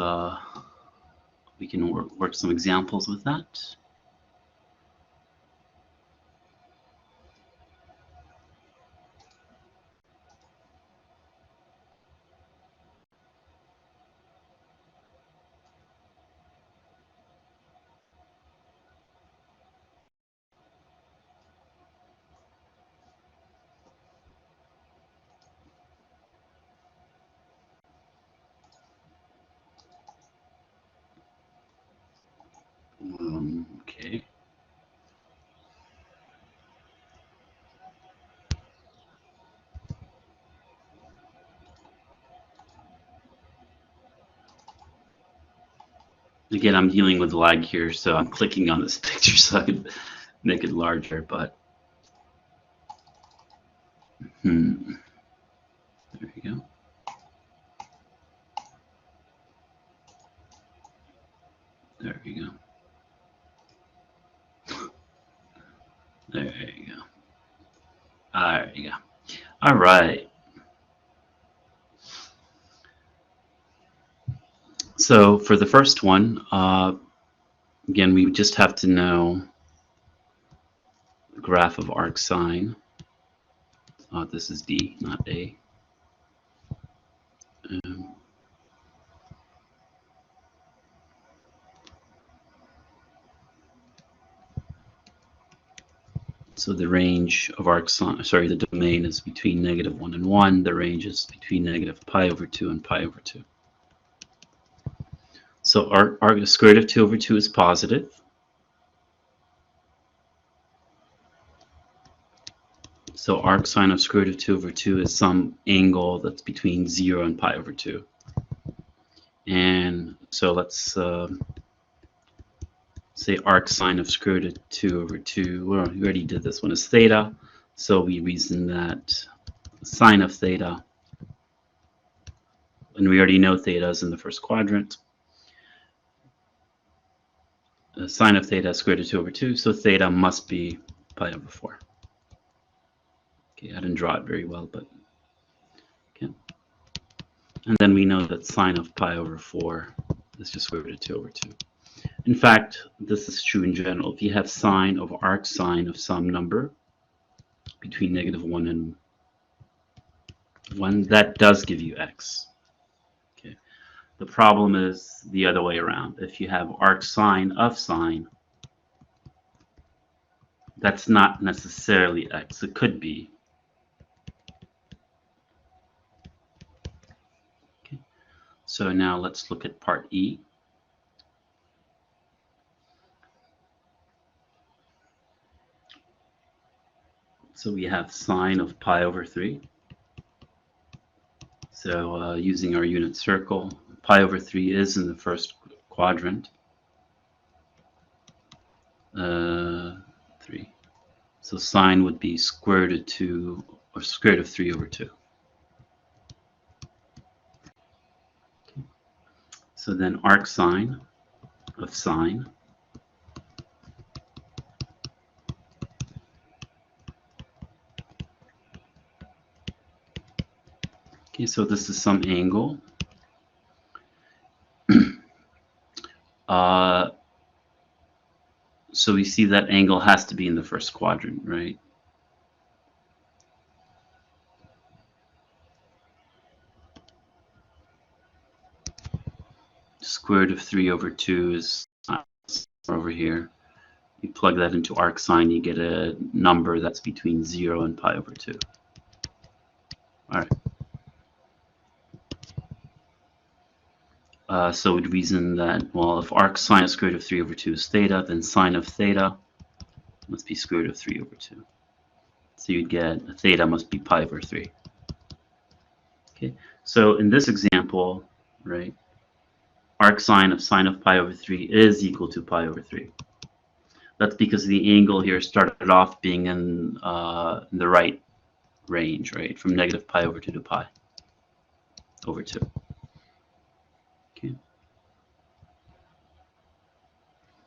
we can work some examples with that. Okay. Again, I'm dealing with lag here, so I'm clicking on this picture so I can make it larger, but there you go. There you go. There you go. There you go. All right. So for the first one, again, we just have to know the graph of arc sine. This is D, not A. So the range of arc sine, sorry, the domain is between negative 1 and 1. The range is between negative pi over 2 and pi over 2. So arc square root of 2 over 2 is positive. So arc sine of square root of 2 over 2 is some angle that's between 0 and pi over 2. And so let's say arc sine of square root of 2 over 2, well, we already did this one, is theta. So we reason that sine of theta, and we already know theta is in the first quadrant. Sine of theta is square root of 2 over 2, so theta must be pi over 4. Okay, I didn't draw it very well, but okay. And then we know that sine of pi over 4 is just square root of 2 over 2. In fact, this is true in general. If you have sine of arc sine of some number between negative 1 and 1, that does give you x. Okay. The problem is the other way around. If you have arc sine of sine, that's not necessarily x. It could be. Okay. So now let's look at part E. So we have sine of pi over 3. So using our unit circle, pi over 3 is in the first quadrant. 3. So sine would be square root of 2, or square root of 3 over 2. Okay. So then arcsine of sine okay, so this is some angle. So we see that angle has to be in the first quadrant, right? Square root of 3 over 2 is over here. You plug that into arcsine, you get a number that's between 0 and pi over 2. All right. So we'd reason that, well, if arcsine of square root of 3 over 2 is theta, then sine of theta must be square root of 3 over 2. So you'd get theta must be pi over 3. Okay. So in this example, right, arcsine of sine of pi over 3 is equal to pi over 3. That's because the angle here started off being in the right range, right, from negative pi over 2 to pi over 2. Okay.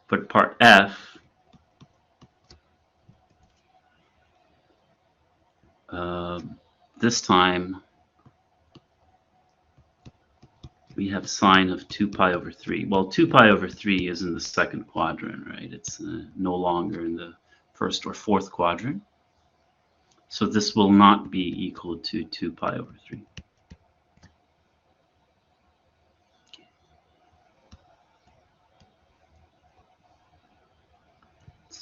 But part F, this time we have sine of 2 pi over 3. Well, 2 pi over 3 is in the second quadrant, right? It's no longer in the first or fourth quadrant. So this will not be equal to 2 pi over 3.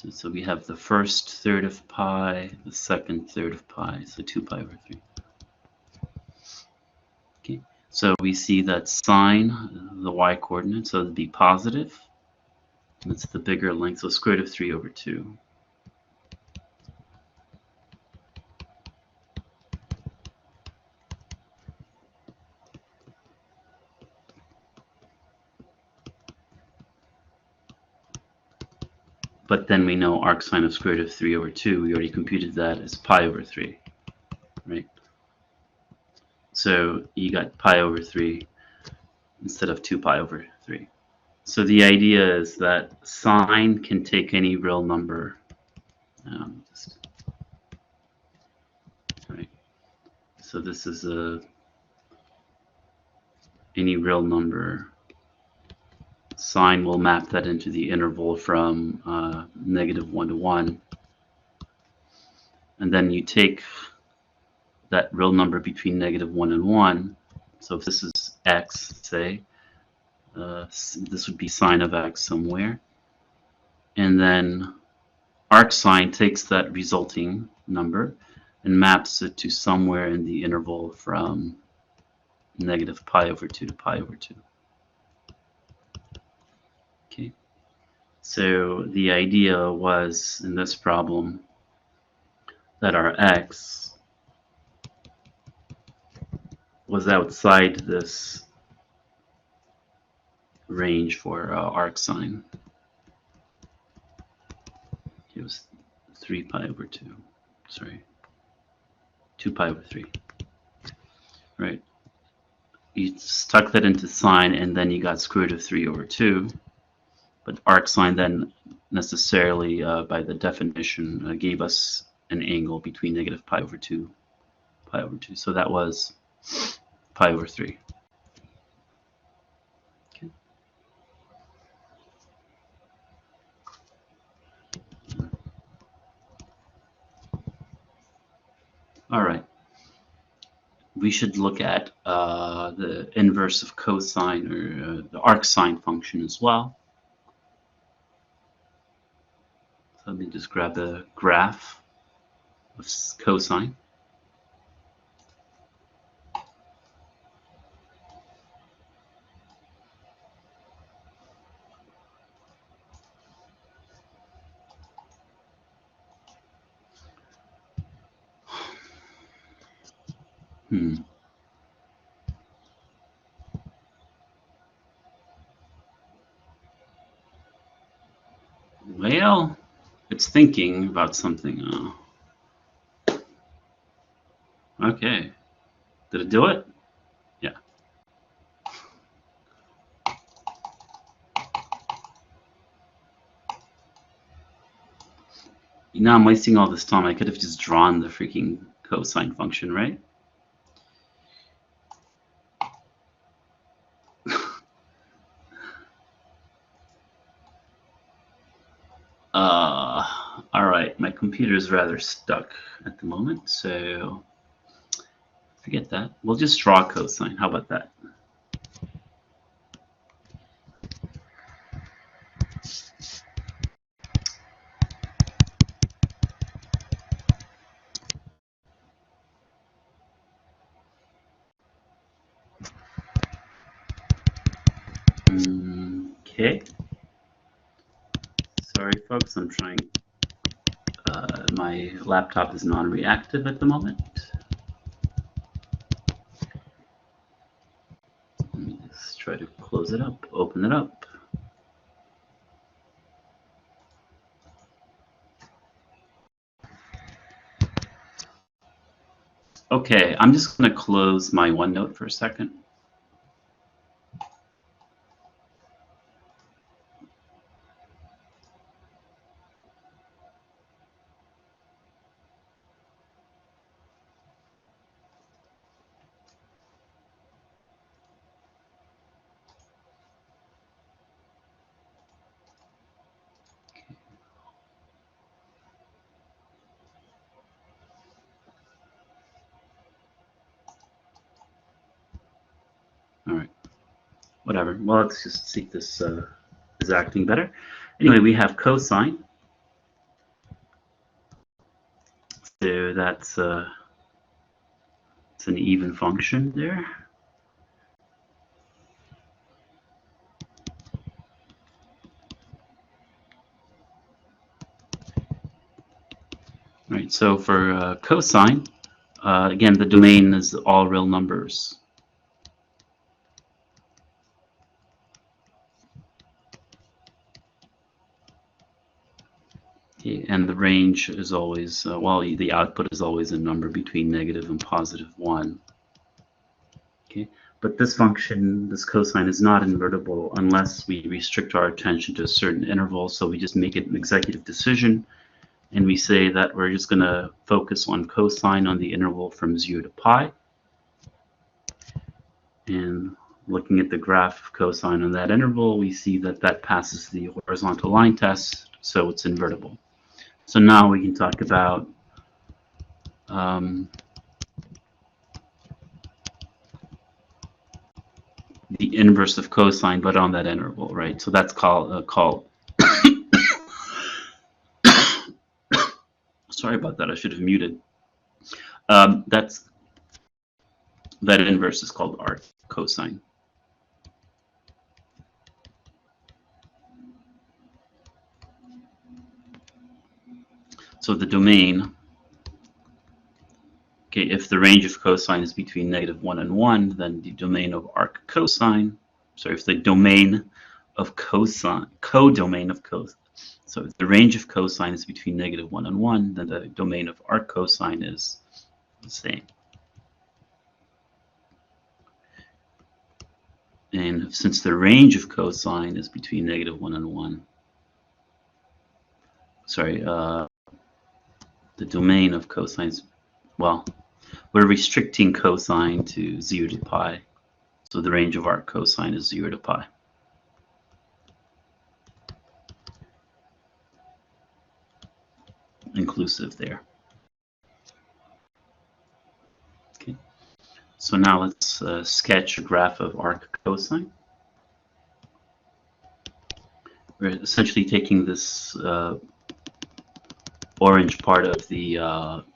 So we have the first third of pi, the second third of pi, so 2 pi over 3. Okay, so we see that sine, the y-coordinate, so it would be positive. That's the bigger length, so square root of 3 over 2. But then we know arcsine of square root of 3 over 2, we already computed that as pi over 3, right? So you got pi over 3 instead of 2 pi over 3. So the idea is that sine can take any real number. Right. So this is any real number. Sine will map that into the interval from -1 to 1. And then you take that real number between -1 and 1. So if this is x, say, this would be sine of x somewhere. And then arcsine takes that resulting number and maps it to somewhere in the interval from negative pi over 2 to pi over 2. Okay. So the idea was in this problem that our x was outside this range for arcsine. It was 3 pi over 2. Sorry, 2 pi over 3. Right. You stuck that into sine, and then you got square root of 3 over 2. But arcsine then necessarily, by the definition, gave us an angle between negative pi over 2, pi over 2. So that was pi over 3. Okay. All right. We should look at the inverse of cosine, or the arcsine function as well. So let me just grab a graph of cosine. Well, it's thinking about something. Okay. Did it do it? Yeah. Now I'm wasting all this time. I could have just drawn the freaking cosine function, right? All right, my computer is rather stuck at the moment, so forget that. We'll just draw cosine. How about that? Okay. Sorry, folks. I'm trying. My laptop is non-reactive at the moment. Let me just try to close it up, open it up. Okay, I'm just going to close my OneNote for a second. All right, whatever. Well, let's just see if this is acting better. Anyway, we have cosine. So that's it's an even function there. All right, so for cosine, again, the domain is all real numbers. Okay, and the range is always, well, the output is always a number between negative and positive 1. Okay, but this function, this cosine, is not invertible unless we restrict our attention to a certain interval. So we just make it an executive decision, and we say that we're just going to focus on cosine on the interval from 0 to pi. And looking at the graph of cosine on that interval, we see that that passes the horizontal line test, so it's invertible. So now we can talk about the inverse of cosine, but on that interval, right? So that's called sorry about that, I should have muted. That inverse is called arc cosine. So the domain, okay, if the range of cosine is between -1 and 1, then the domain of arc cosine, so if the domain of cosine, codomain of cosine, so if the range of cosine is between -1 and 1, then the domain of arc cosine is the same. And since the range of cosine is between -1 and 1, sorry, the domain of cosine is, well, we're restricting cosine to 0 to pi. So the range of arc cosine is 0 to pi. Inclusive there. Okay. So now let's sketch a graph of arc cosine. We're essentially taking this orange part of the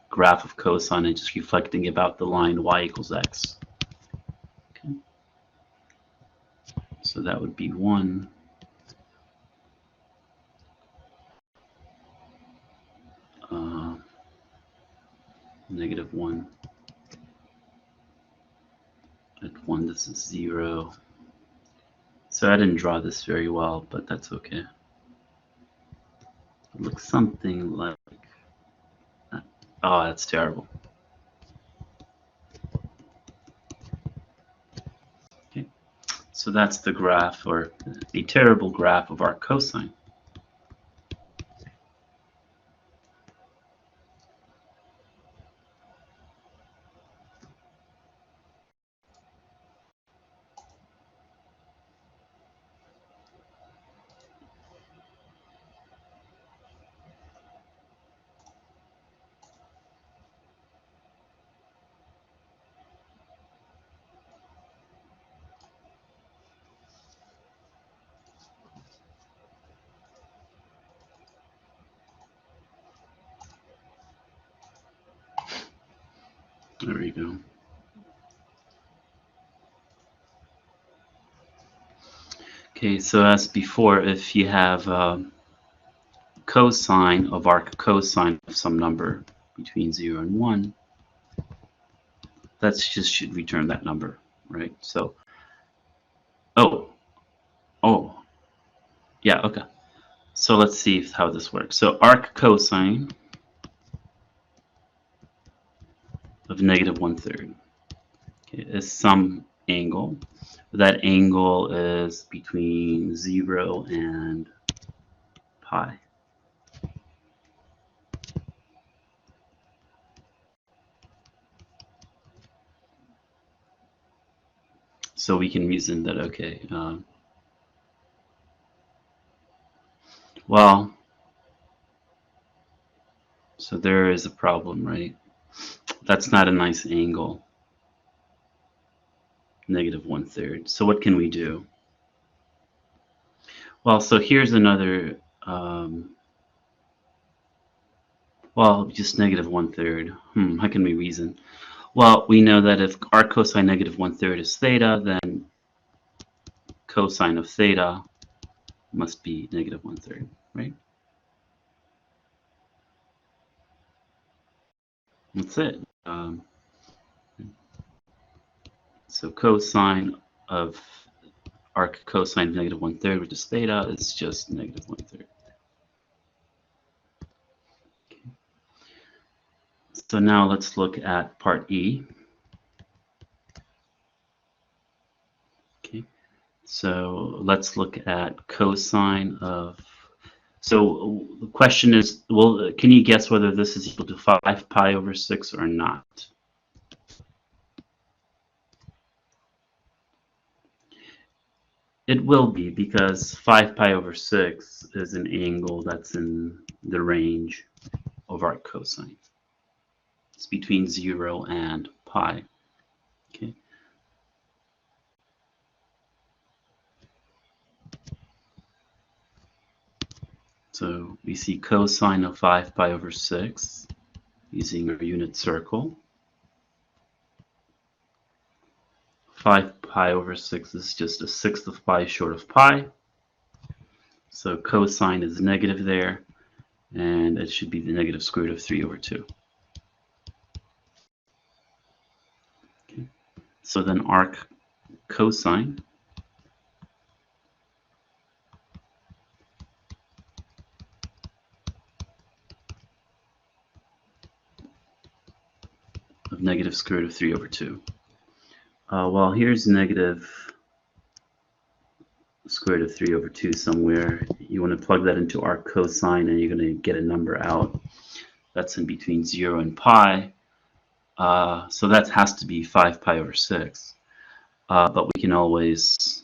graph of cosine and just reflecting about the line y equals x. Okay. So that would be 1. -1. At 1, this is 0. So I didn't draw this very well, but that's okay. It looks something like that. Oh, that's terrible. Okay, so that's the graph, or a terrible graph of arc cosine. There we go. Okay, so as before, if you have cosine of arc cosine of some number between 0 and 1, that's just should return that number, right? So, oh, yeah, okay. So let's see how this works. So arc cosine of negative 1/3 is some angle. That angle is between 0 and pi. So we can reason that, okay, well, so there is a problem, right? That's not a nice angle, negative 1/3. So what can we do? Well, so here's another, well, just negative 1/3. How can we reason? Well, we know that if arc cosine negative 1/3 is theta, then cosine of theta must be negative 1/3, right? That's it. So cosine of arc cosine of negative 1/3, which is theta, is just negative 1/3. Okay. So now let's look at part E. Okay. So let's look at cosine of. So the question is, well, can you guess whether this is equal to 5 pi over 6 or not? It will be, because 5 pi over 6 is an angle that's in the range of arc cosine. It's between 0 and pi. Okay. So we see cosine of 5 pi over 6 using our unit circle. 5 pi over 6 is just a sixth of pi short of pi. So cosine is negative there, and it should be the negative square root of 3 over 2. Okay. So then arc cosine of negative square root of 3 over 2. Well, here's negative square root of 3 over 2 somewhere. You want to plug that into arc cosine, and you're going to get a number out that's in between 0 and pi. So that has to be 5 pi over 6. But we can always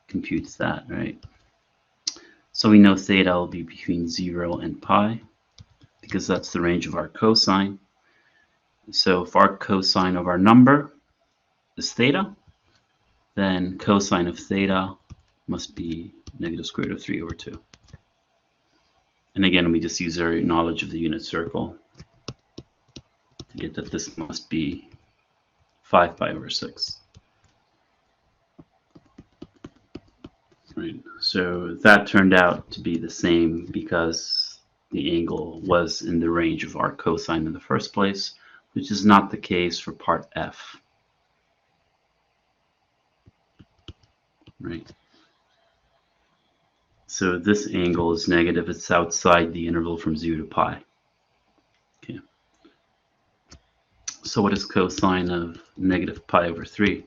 compute that, right? So we know theta will be between 0 and pi, because that's the range of arc cosine. So if arc cosine of our number is theta, then cosine of theta must be negative square root of 3 over 2. And again, we just use our knowledge of the unit circle to get that this must be 5 pi over 6. Right. So that turned out to be the same because the angle was in the range of arc cosine in the first place, which is not the case for part F. Right. So this angle is negative. It's outside the interval from 0 to pi. Okay. So what is cosine of negative pi over 3?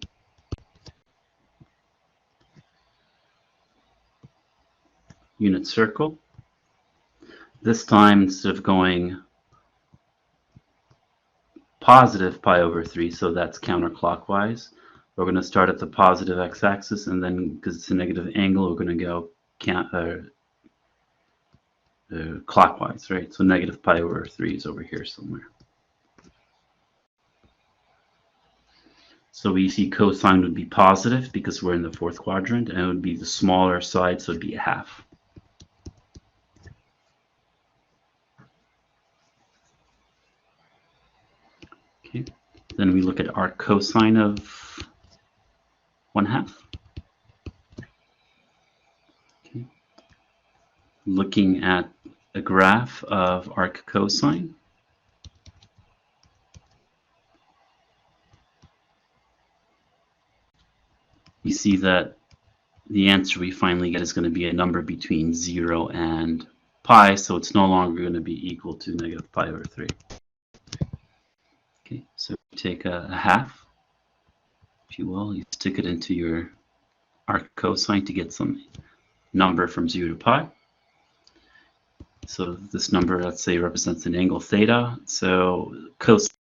Unit circle. This time, instead of going positive pi over 3, so that's counterclockwise, we're going to start at the positive x-axis, and then, because it's a negative angle, we're going to go clockwise, right? So negative pi over 3 is over here somewhere. So we see cosine would be positive because we're in the fourth quadrant, and it would be the smaller side, so it'd be a half. Okay. Then we look at arc cosine of 1/2. Okay. Looking at a graph of arc cosine. You see that the answer we finally get is going to be a number between 0 and pi, so it's no longer going to be equal to negative pi over 3. Okay, so take a half, if you will, you stick it into your arc cosine to get some number from 0 to pi. So this number, let's say, represents an angle theta, so cosine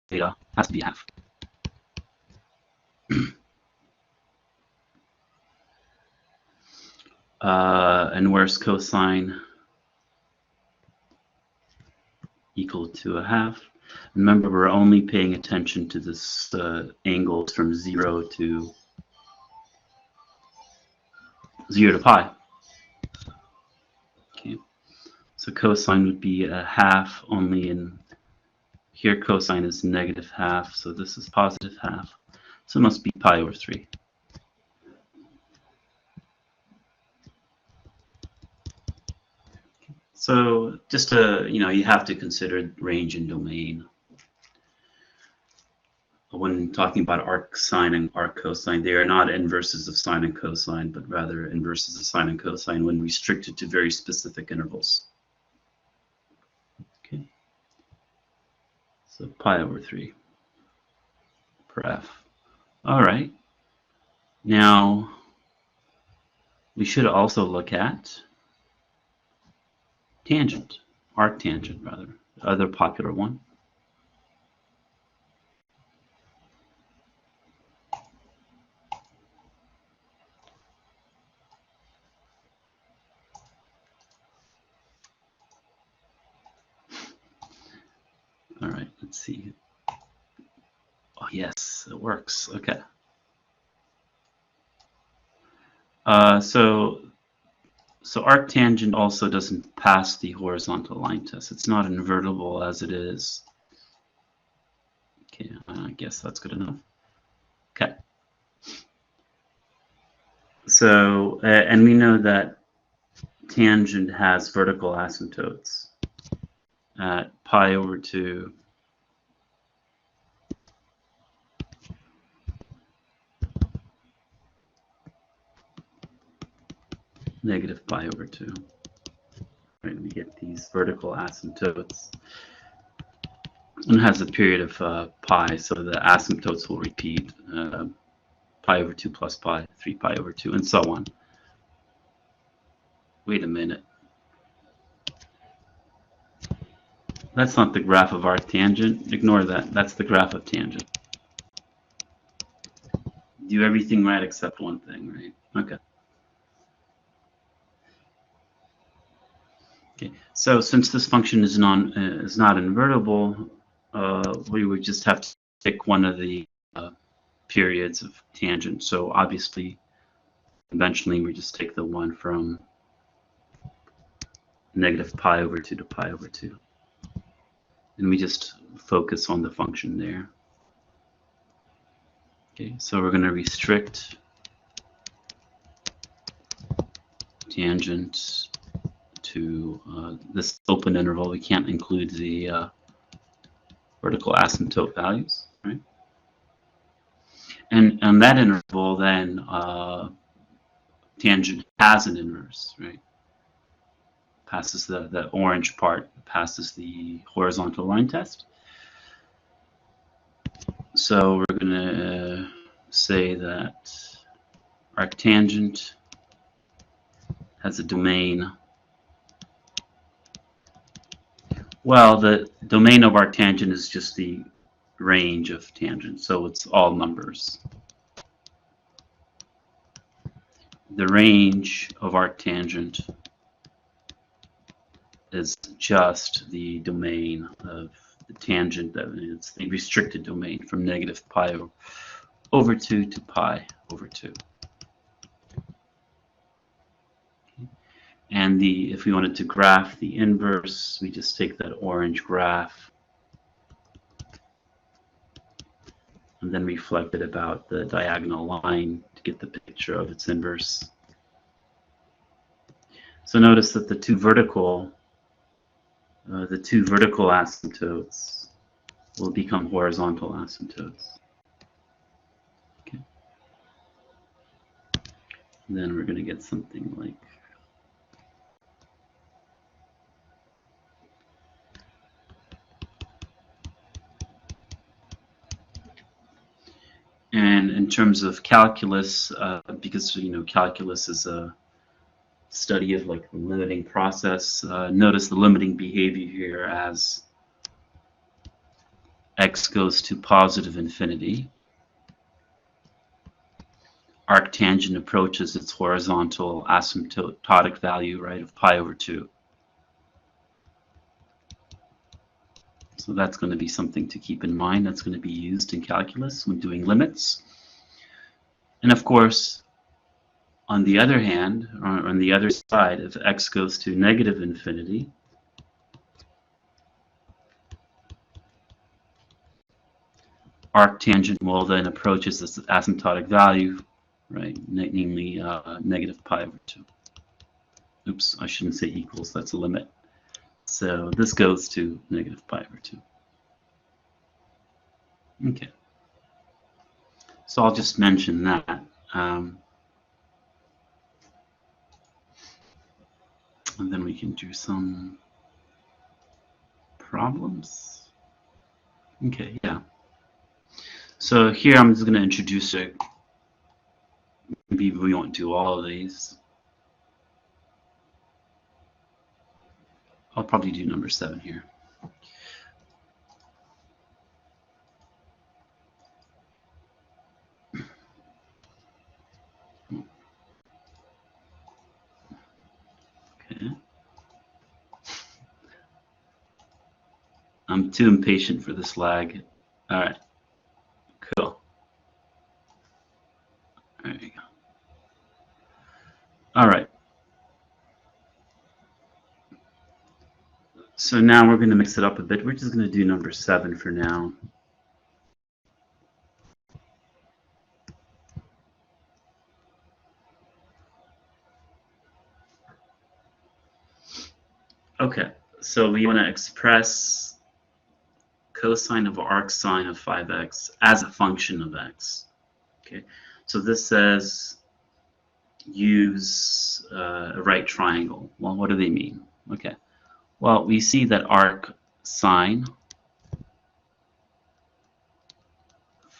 theta has to be half. And where's cosine equal to a half? Remember, we're only paying attention to this angle from 0 to pi. Okay, so cosine would be a half, only in here cosine is negative half, so this is positive half, so it must be pi over 3. So just you have to consider range and domain when talking about arc sine and arc cosine. They are not inverses of sine and cosine, but rather inverses of sine and cosine when restricted to very specific intervals. Okay, so pi over 3 per f. All right, now we should also look at tangent, arc tangent rather, the other popular one. All right, let's see. Oh yes, it works. Okay. So arctangent also doesn't pass the horizontal line test. It's not invertible as it is. Okay, I guess that's good enough. Okay. So, and we know that tangent has vertical asymptotes at pi over 2 negative pi over 2. Right, we get these vertical asymptotes. And it has a period of pi, so the asymptotes will repeat. Pi over 2 plus pi, 3 pi over 2, and so on. Wait a minute. That's not the graph of arctangent. Ignore that. That's the graph of tangent. Do everything right except one thing, right? Okay. Okay. So since this function is not invertible, we would just have to pick one of the periods of tangent. So obviously, conventionally, we just take the one from negative pi over 2 to pi over 2. And we just focus on the function there. Okay, so we're going to restrict tangent to this open interval. We can't include the vertical asymptote values, right? And on that interval, then tangent has an inverse, right? Passes the orange part, passes the horizontal line test. So we're going to say that arctangent has a domain. Well, the domain of arctangent is just the range of tangent, so it's all numbers. The range of arctangent is just the domain of the tangent. It's the restricted domain from negative pi over 2 to pi over 2. Okay. And if we wanted to graph the inverse, we just take that orange graph and then reflect it about the diagonal line to get the picture of its inverse. So notice that the two vertical asymptotes will become horizontal asymptotes. Okay. And then we're going to get something like and in terms of calculus, because calculus is a study of like the limiting process, notice the limiting behavior here as x goes to positive infinity. Arctangent approaches its horizontal asymptotic value, right, of pi over 2. So that's going to be something to keep in mind. That's going to be used in calculus when doing limits. And of course, on the other hand, or on the other side, if x goes to negative infinity, arctangent will then approaches this asymptotic value, right, namely negative pi over 2. Oops, I shouldn't say equals, that's a limit. So this goes to negative pi over 2. Okay. So I'll just mention that. And then we can do some problems. Okay, yeah. So here I'm just going to introduce it. Maybe we won't do all of these. I'll probably do number 7 here. Okay. I'm too impatient for this lag. All right. Cool. There you go. All right. So now we're going to mix it up a bit. We're just going to do number 7 for now. Okay. So we want to express cosine of arc sine of 5x as a function of x. Okay. So this says use a right triangle. Well, what do they mean? Okay. Well, we see that arc sine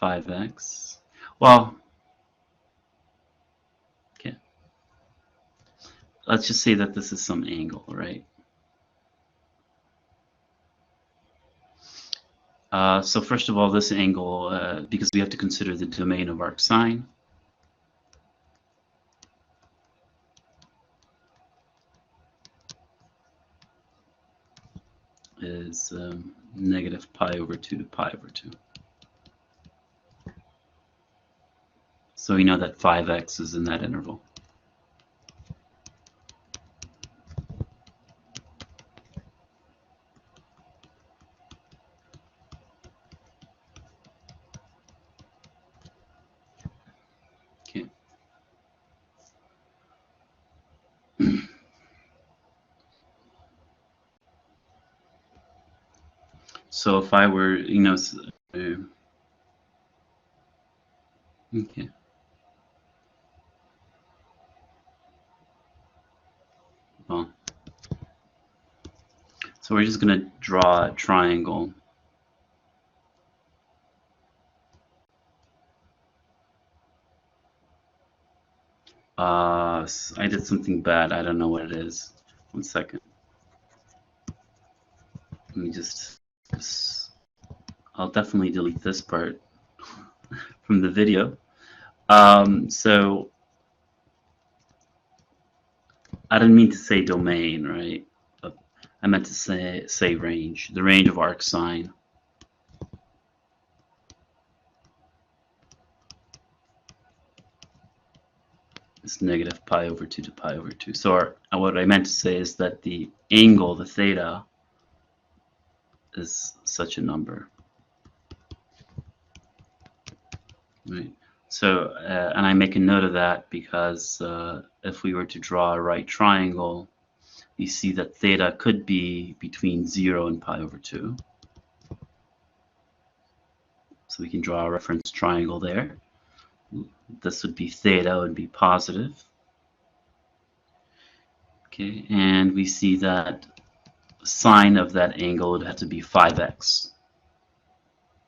5x. Well, okay. Let's just say that this is some angle, right? So first of all, this angle, because we have to consider the domain of arc sine, is negative pi over 2 to pi over 2. So we know that 5x is in that interval. Okay. So if I were, okay. Well, so we're just going to draw a triangle. I did something bad. I don't know what it is. 1 second. Let me just I'll definitely delete this part from the video. So I didn't mean to say domain, right? I meant to say range. The range of arc sine. Is negative pi over 2 to pi over 2. So what I meant to say is that the angle, the theta, is such a number. Right. So, and I make a note of that because if we were to draw a right triangle, you see that theta could be between 0 and pi over 2. So we can draw a reference triangle there. This would be theta, would be positive. Okay, and we see that sine of that angle would have to be 5x.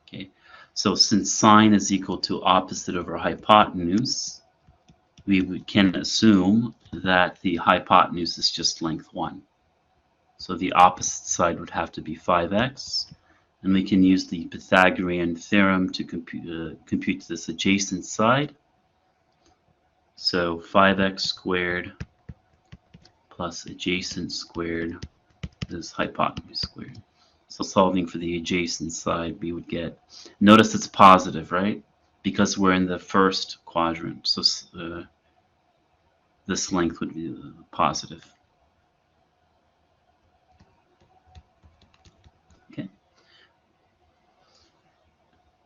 Okay, so since sine is equal to opposite over hypotenuse, we can assume that the hypotenuse is just length 1. So the opposite side would have to be 5x, and we can use the Pythagorean theorem to compute this adjacent side. So 5x squared plus adjacent squared is hypotenuse squared. So solving for the adjacent side, we would get, notice it's positive, right? Because we're in the first quadrant, so this length would be positive. Okay.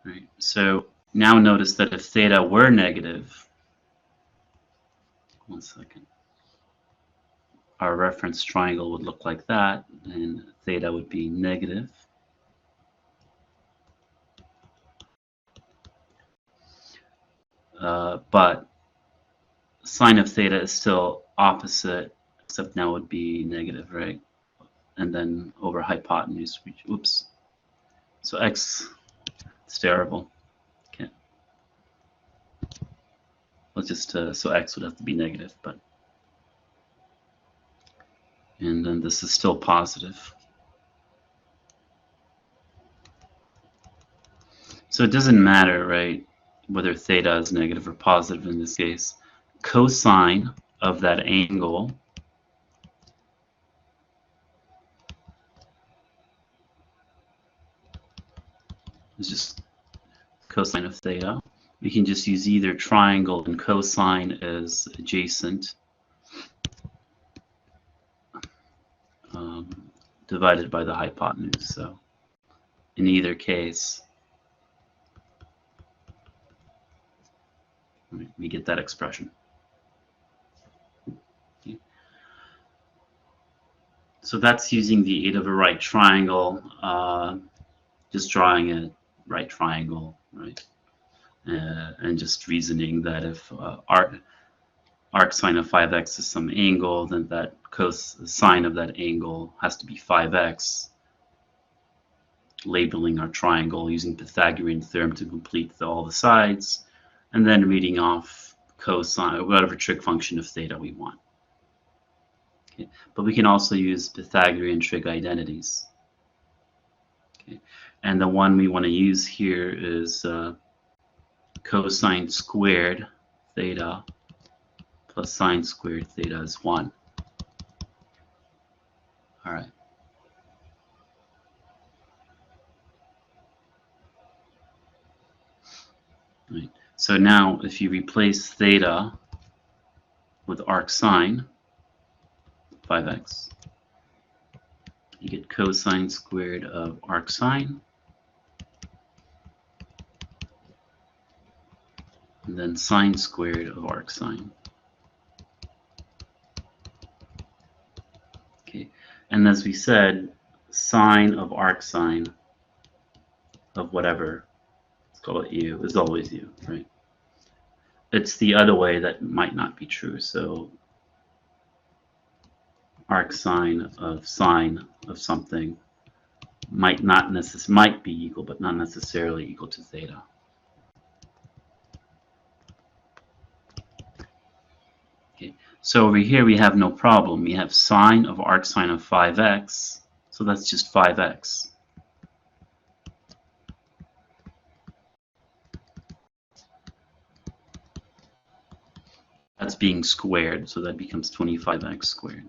All right. So now notice that if theta were negative, one second, our reference triangle would look like that, and theta would be negative. But sine of theta is still opposite, except now it would be negative, right? And then over hypotenuse, oops. So x, it's terrible. Okay. Let's just, so x would have to be negative, but. And then this is still positive. So it doesn't matter, right, whether theta is negative or positive in this case. Cosine of that angle is just cosine of theta. We can just use either triangle, and cosine is adjacent divided by the hypotenuse. So in either case, we get that expression. Okay. So that's using the aid of a right triangle, just drawing a right triangle, right? And just reasoning that if arc sine of 5x is some angle, then that cosine of that angle has to be 5x, labeling our triangle using Pythagorean theorem to complete all the sides, and then reading off cosine, or whatever trig function of theta we want. Okay. But we can also use Pythagorean trig identities. Okay. And the one we want to use here is cosine squared theta plus sine squared theta is 1. All right. Right. So now if you replace theta with arc sine 5x, you get cosine squared of arc sine, and then sine squared of arc sine. Okay, and as we said, sine of arc sine of whatever, let's call it u, is always u, right? It's the other way that might not be true. So arc sine of something might be equal, but not necessarily equal to theta. Okay, so over here we have no problem. We have sine of arc sine of 5x, so that's just 5x. That's being squared, so that becomes 25x squared.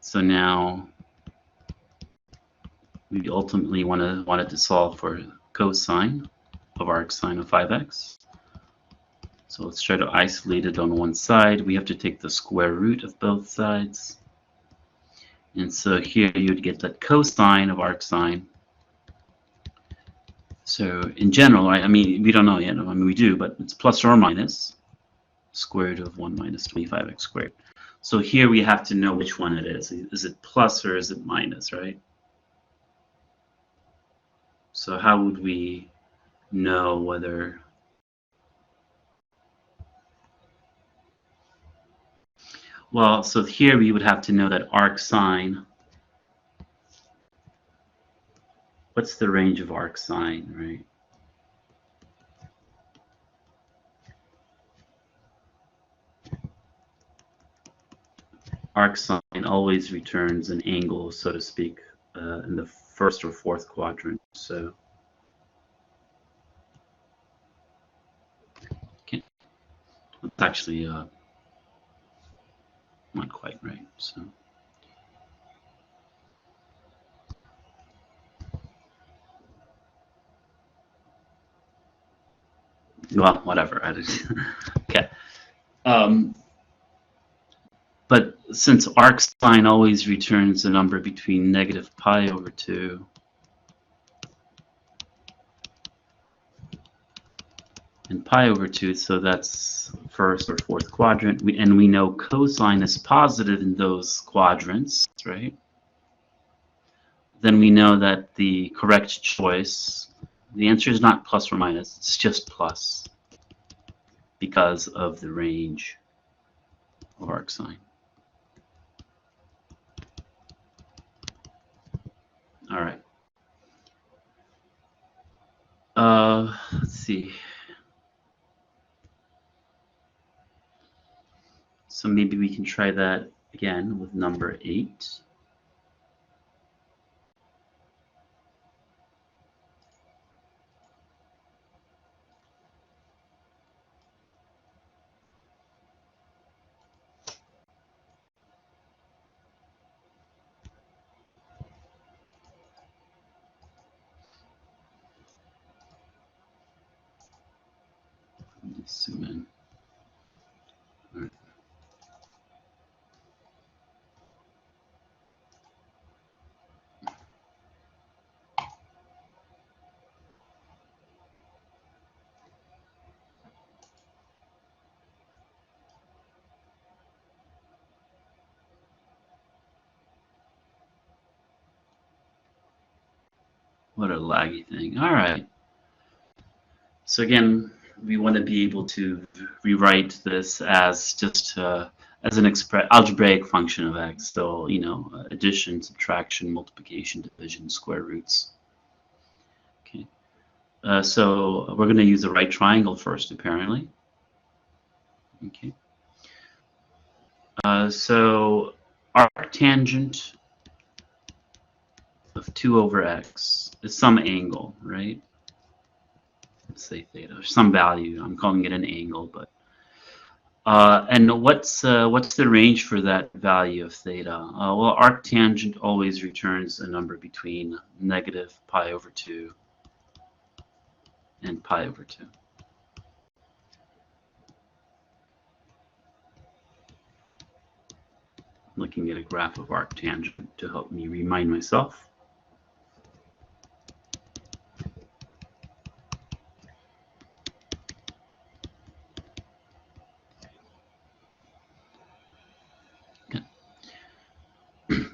So now we ultimately wanted to solve for cosine of arc sine of 5x. So let's try to isolate it on one side. We have to take the square root of both sides. And so here you'd get that cosine of arcsine. So in general, I mean, we don't know yet. I mean, we do, but it's plus or minus square root of 1 minus 25x squared. So here we have to know which one it is. Is it plus or is it minus, right? So how would we know whether... Well, so here we would have to know that arcsine... What's the range of arcsine, right? Arcsine always returns an angle, so to speak, in the first or fourth quadrant. So it's actually not quite right. So well, whatever. Okay. But since arcsine always returns a number between negative pi over 2 and pi over 2, so that's first or fourth quadrant, and we know cosine is positive in those quadrants, right? Then we know that the correct choice, the answer is not plus or minus, it's just plus because of the range of arcsine. All right. Let's see. So maybe we can try that again with number 8. Let's zoom in. All right. What a laggy thing. All right. So again, we want to be able to rewrite this as just as an algebraic function of x. So, you know, addition, subtraction, multiplication, division, square roots. Okay. So we're going to use the right triangle first, apparently. Okay. So arctangent of 2 over x is some angle, right? Let's say theta, or some value. I'm calling it an angle, but and what's the range for that value of theta? Well, arctangent always returns a number between negative pi over 2 and pi over 2. Looking at a graph of arctangent to help me remind myself.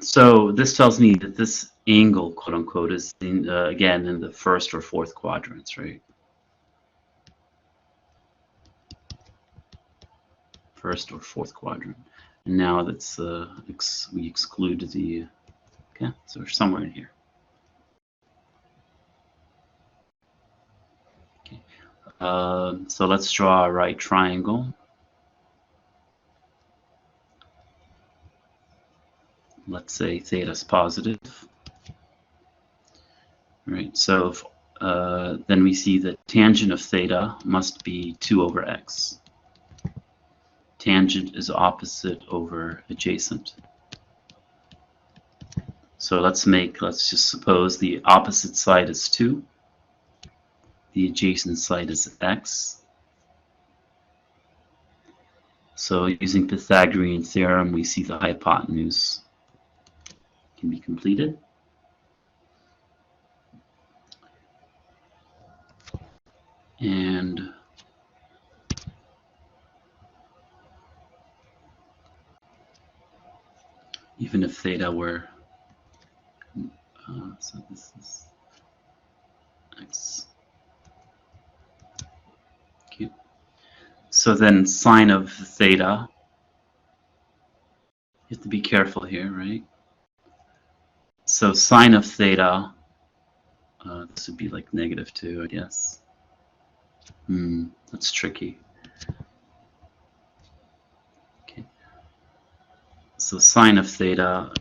So this tells me that this angle, quote unquote, is again in the first or fourth quadrants, right? First or fourth quadrant. And now that's we exclude the, okay, so we're somewhere in here. Okay. So let's draw a right triangle. Let's say theta is positive. Right, so if, then we see that tangent of theta must be 2 over x. Tangent is opposite over adjacent. So let's just suppose the opposite side is 2. The adjacent side is x. So using Pythagorean theorem, we see the hypotenuse can be completed. And even if theta were, so this is x. Okay. So then sine of theta, you have to be careful here, right? So sine of theta, this would be like -2, I guess. That's tricky. Okay. So sine of theta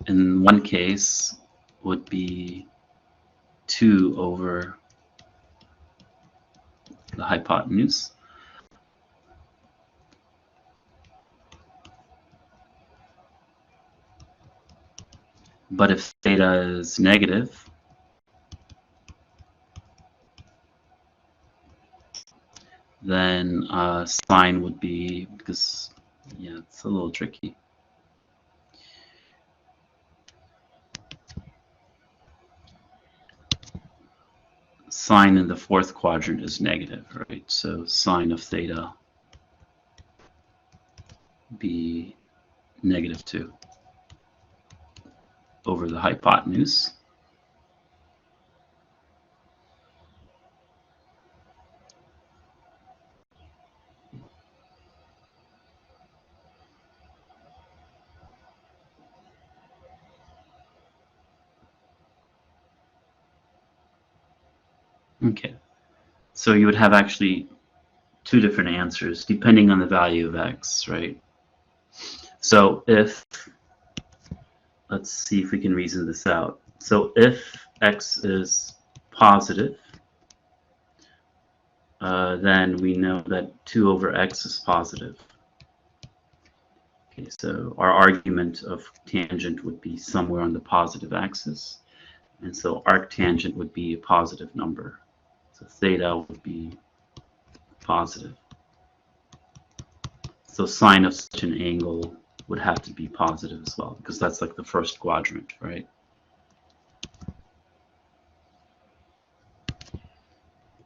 in one case would be 2 over the hypotenuse. But if theta is negative, then sine would be, because, yeah, it's a little tricky. Sine in the fourth quadrant is negative, right? So sine of theta be -2 over the hypotenuse. Okay, so you would have actually two different answers depending on the value of x, right? So if, let's see if we can reason this out. So if x is positive, then we know that 2 over x is positive. Okay, so our argument of tangent would be somewhere on the positive axis, and so arctangent would be a positive number. So theta would be positive. So sine of such an angle would have to be positive as well, because that's like the first quadrant, right?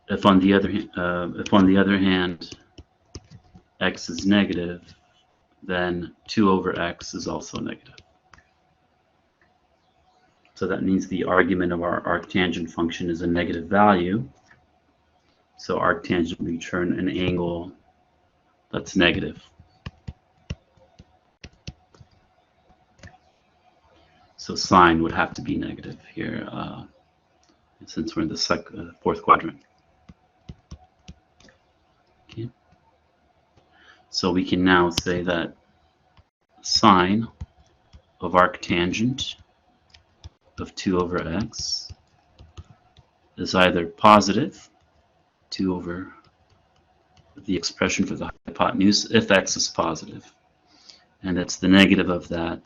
If on the other hand, x is negative, then 2 over x is also negative. So that means the argument of our arctangent function is a negative value. So arctangent would return an angle that's negative. So sine would have to be negative here, since we're in the fourth quadrant. Okay. So we can now say that sine of arctangent of 2 over x is either positive, 2 over the expression for the hypotenuse, if x is positive, and it's the negative of that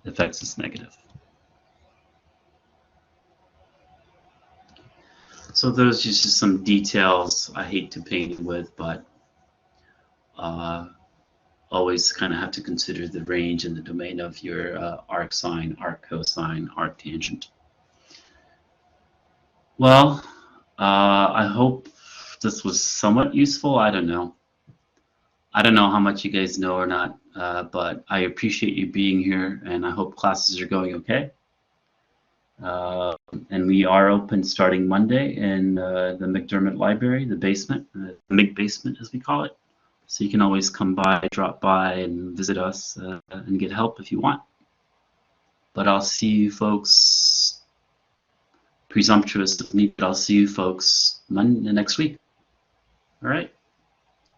if x is negative. So those are just some details I hate to paint you with, but always kind of have to consider the range and the domain of your arc sine, arc cosine, arc tangent. Well, I hope this was somewhat useful. I don't know. I don't know how much you guys know or not, but I appreciate you being here, and I hope classes are going okay. And we are open starting Monday in the McDermott Library, the basement, the MIG basement as we call it. So you can always come by, drop by, and visit us and get help if you want. But I'll see you folks, presumptuous of me, but I'll see you folks next week. All right?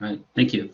All right, thank you.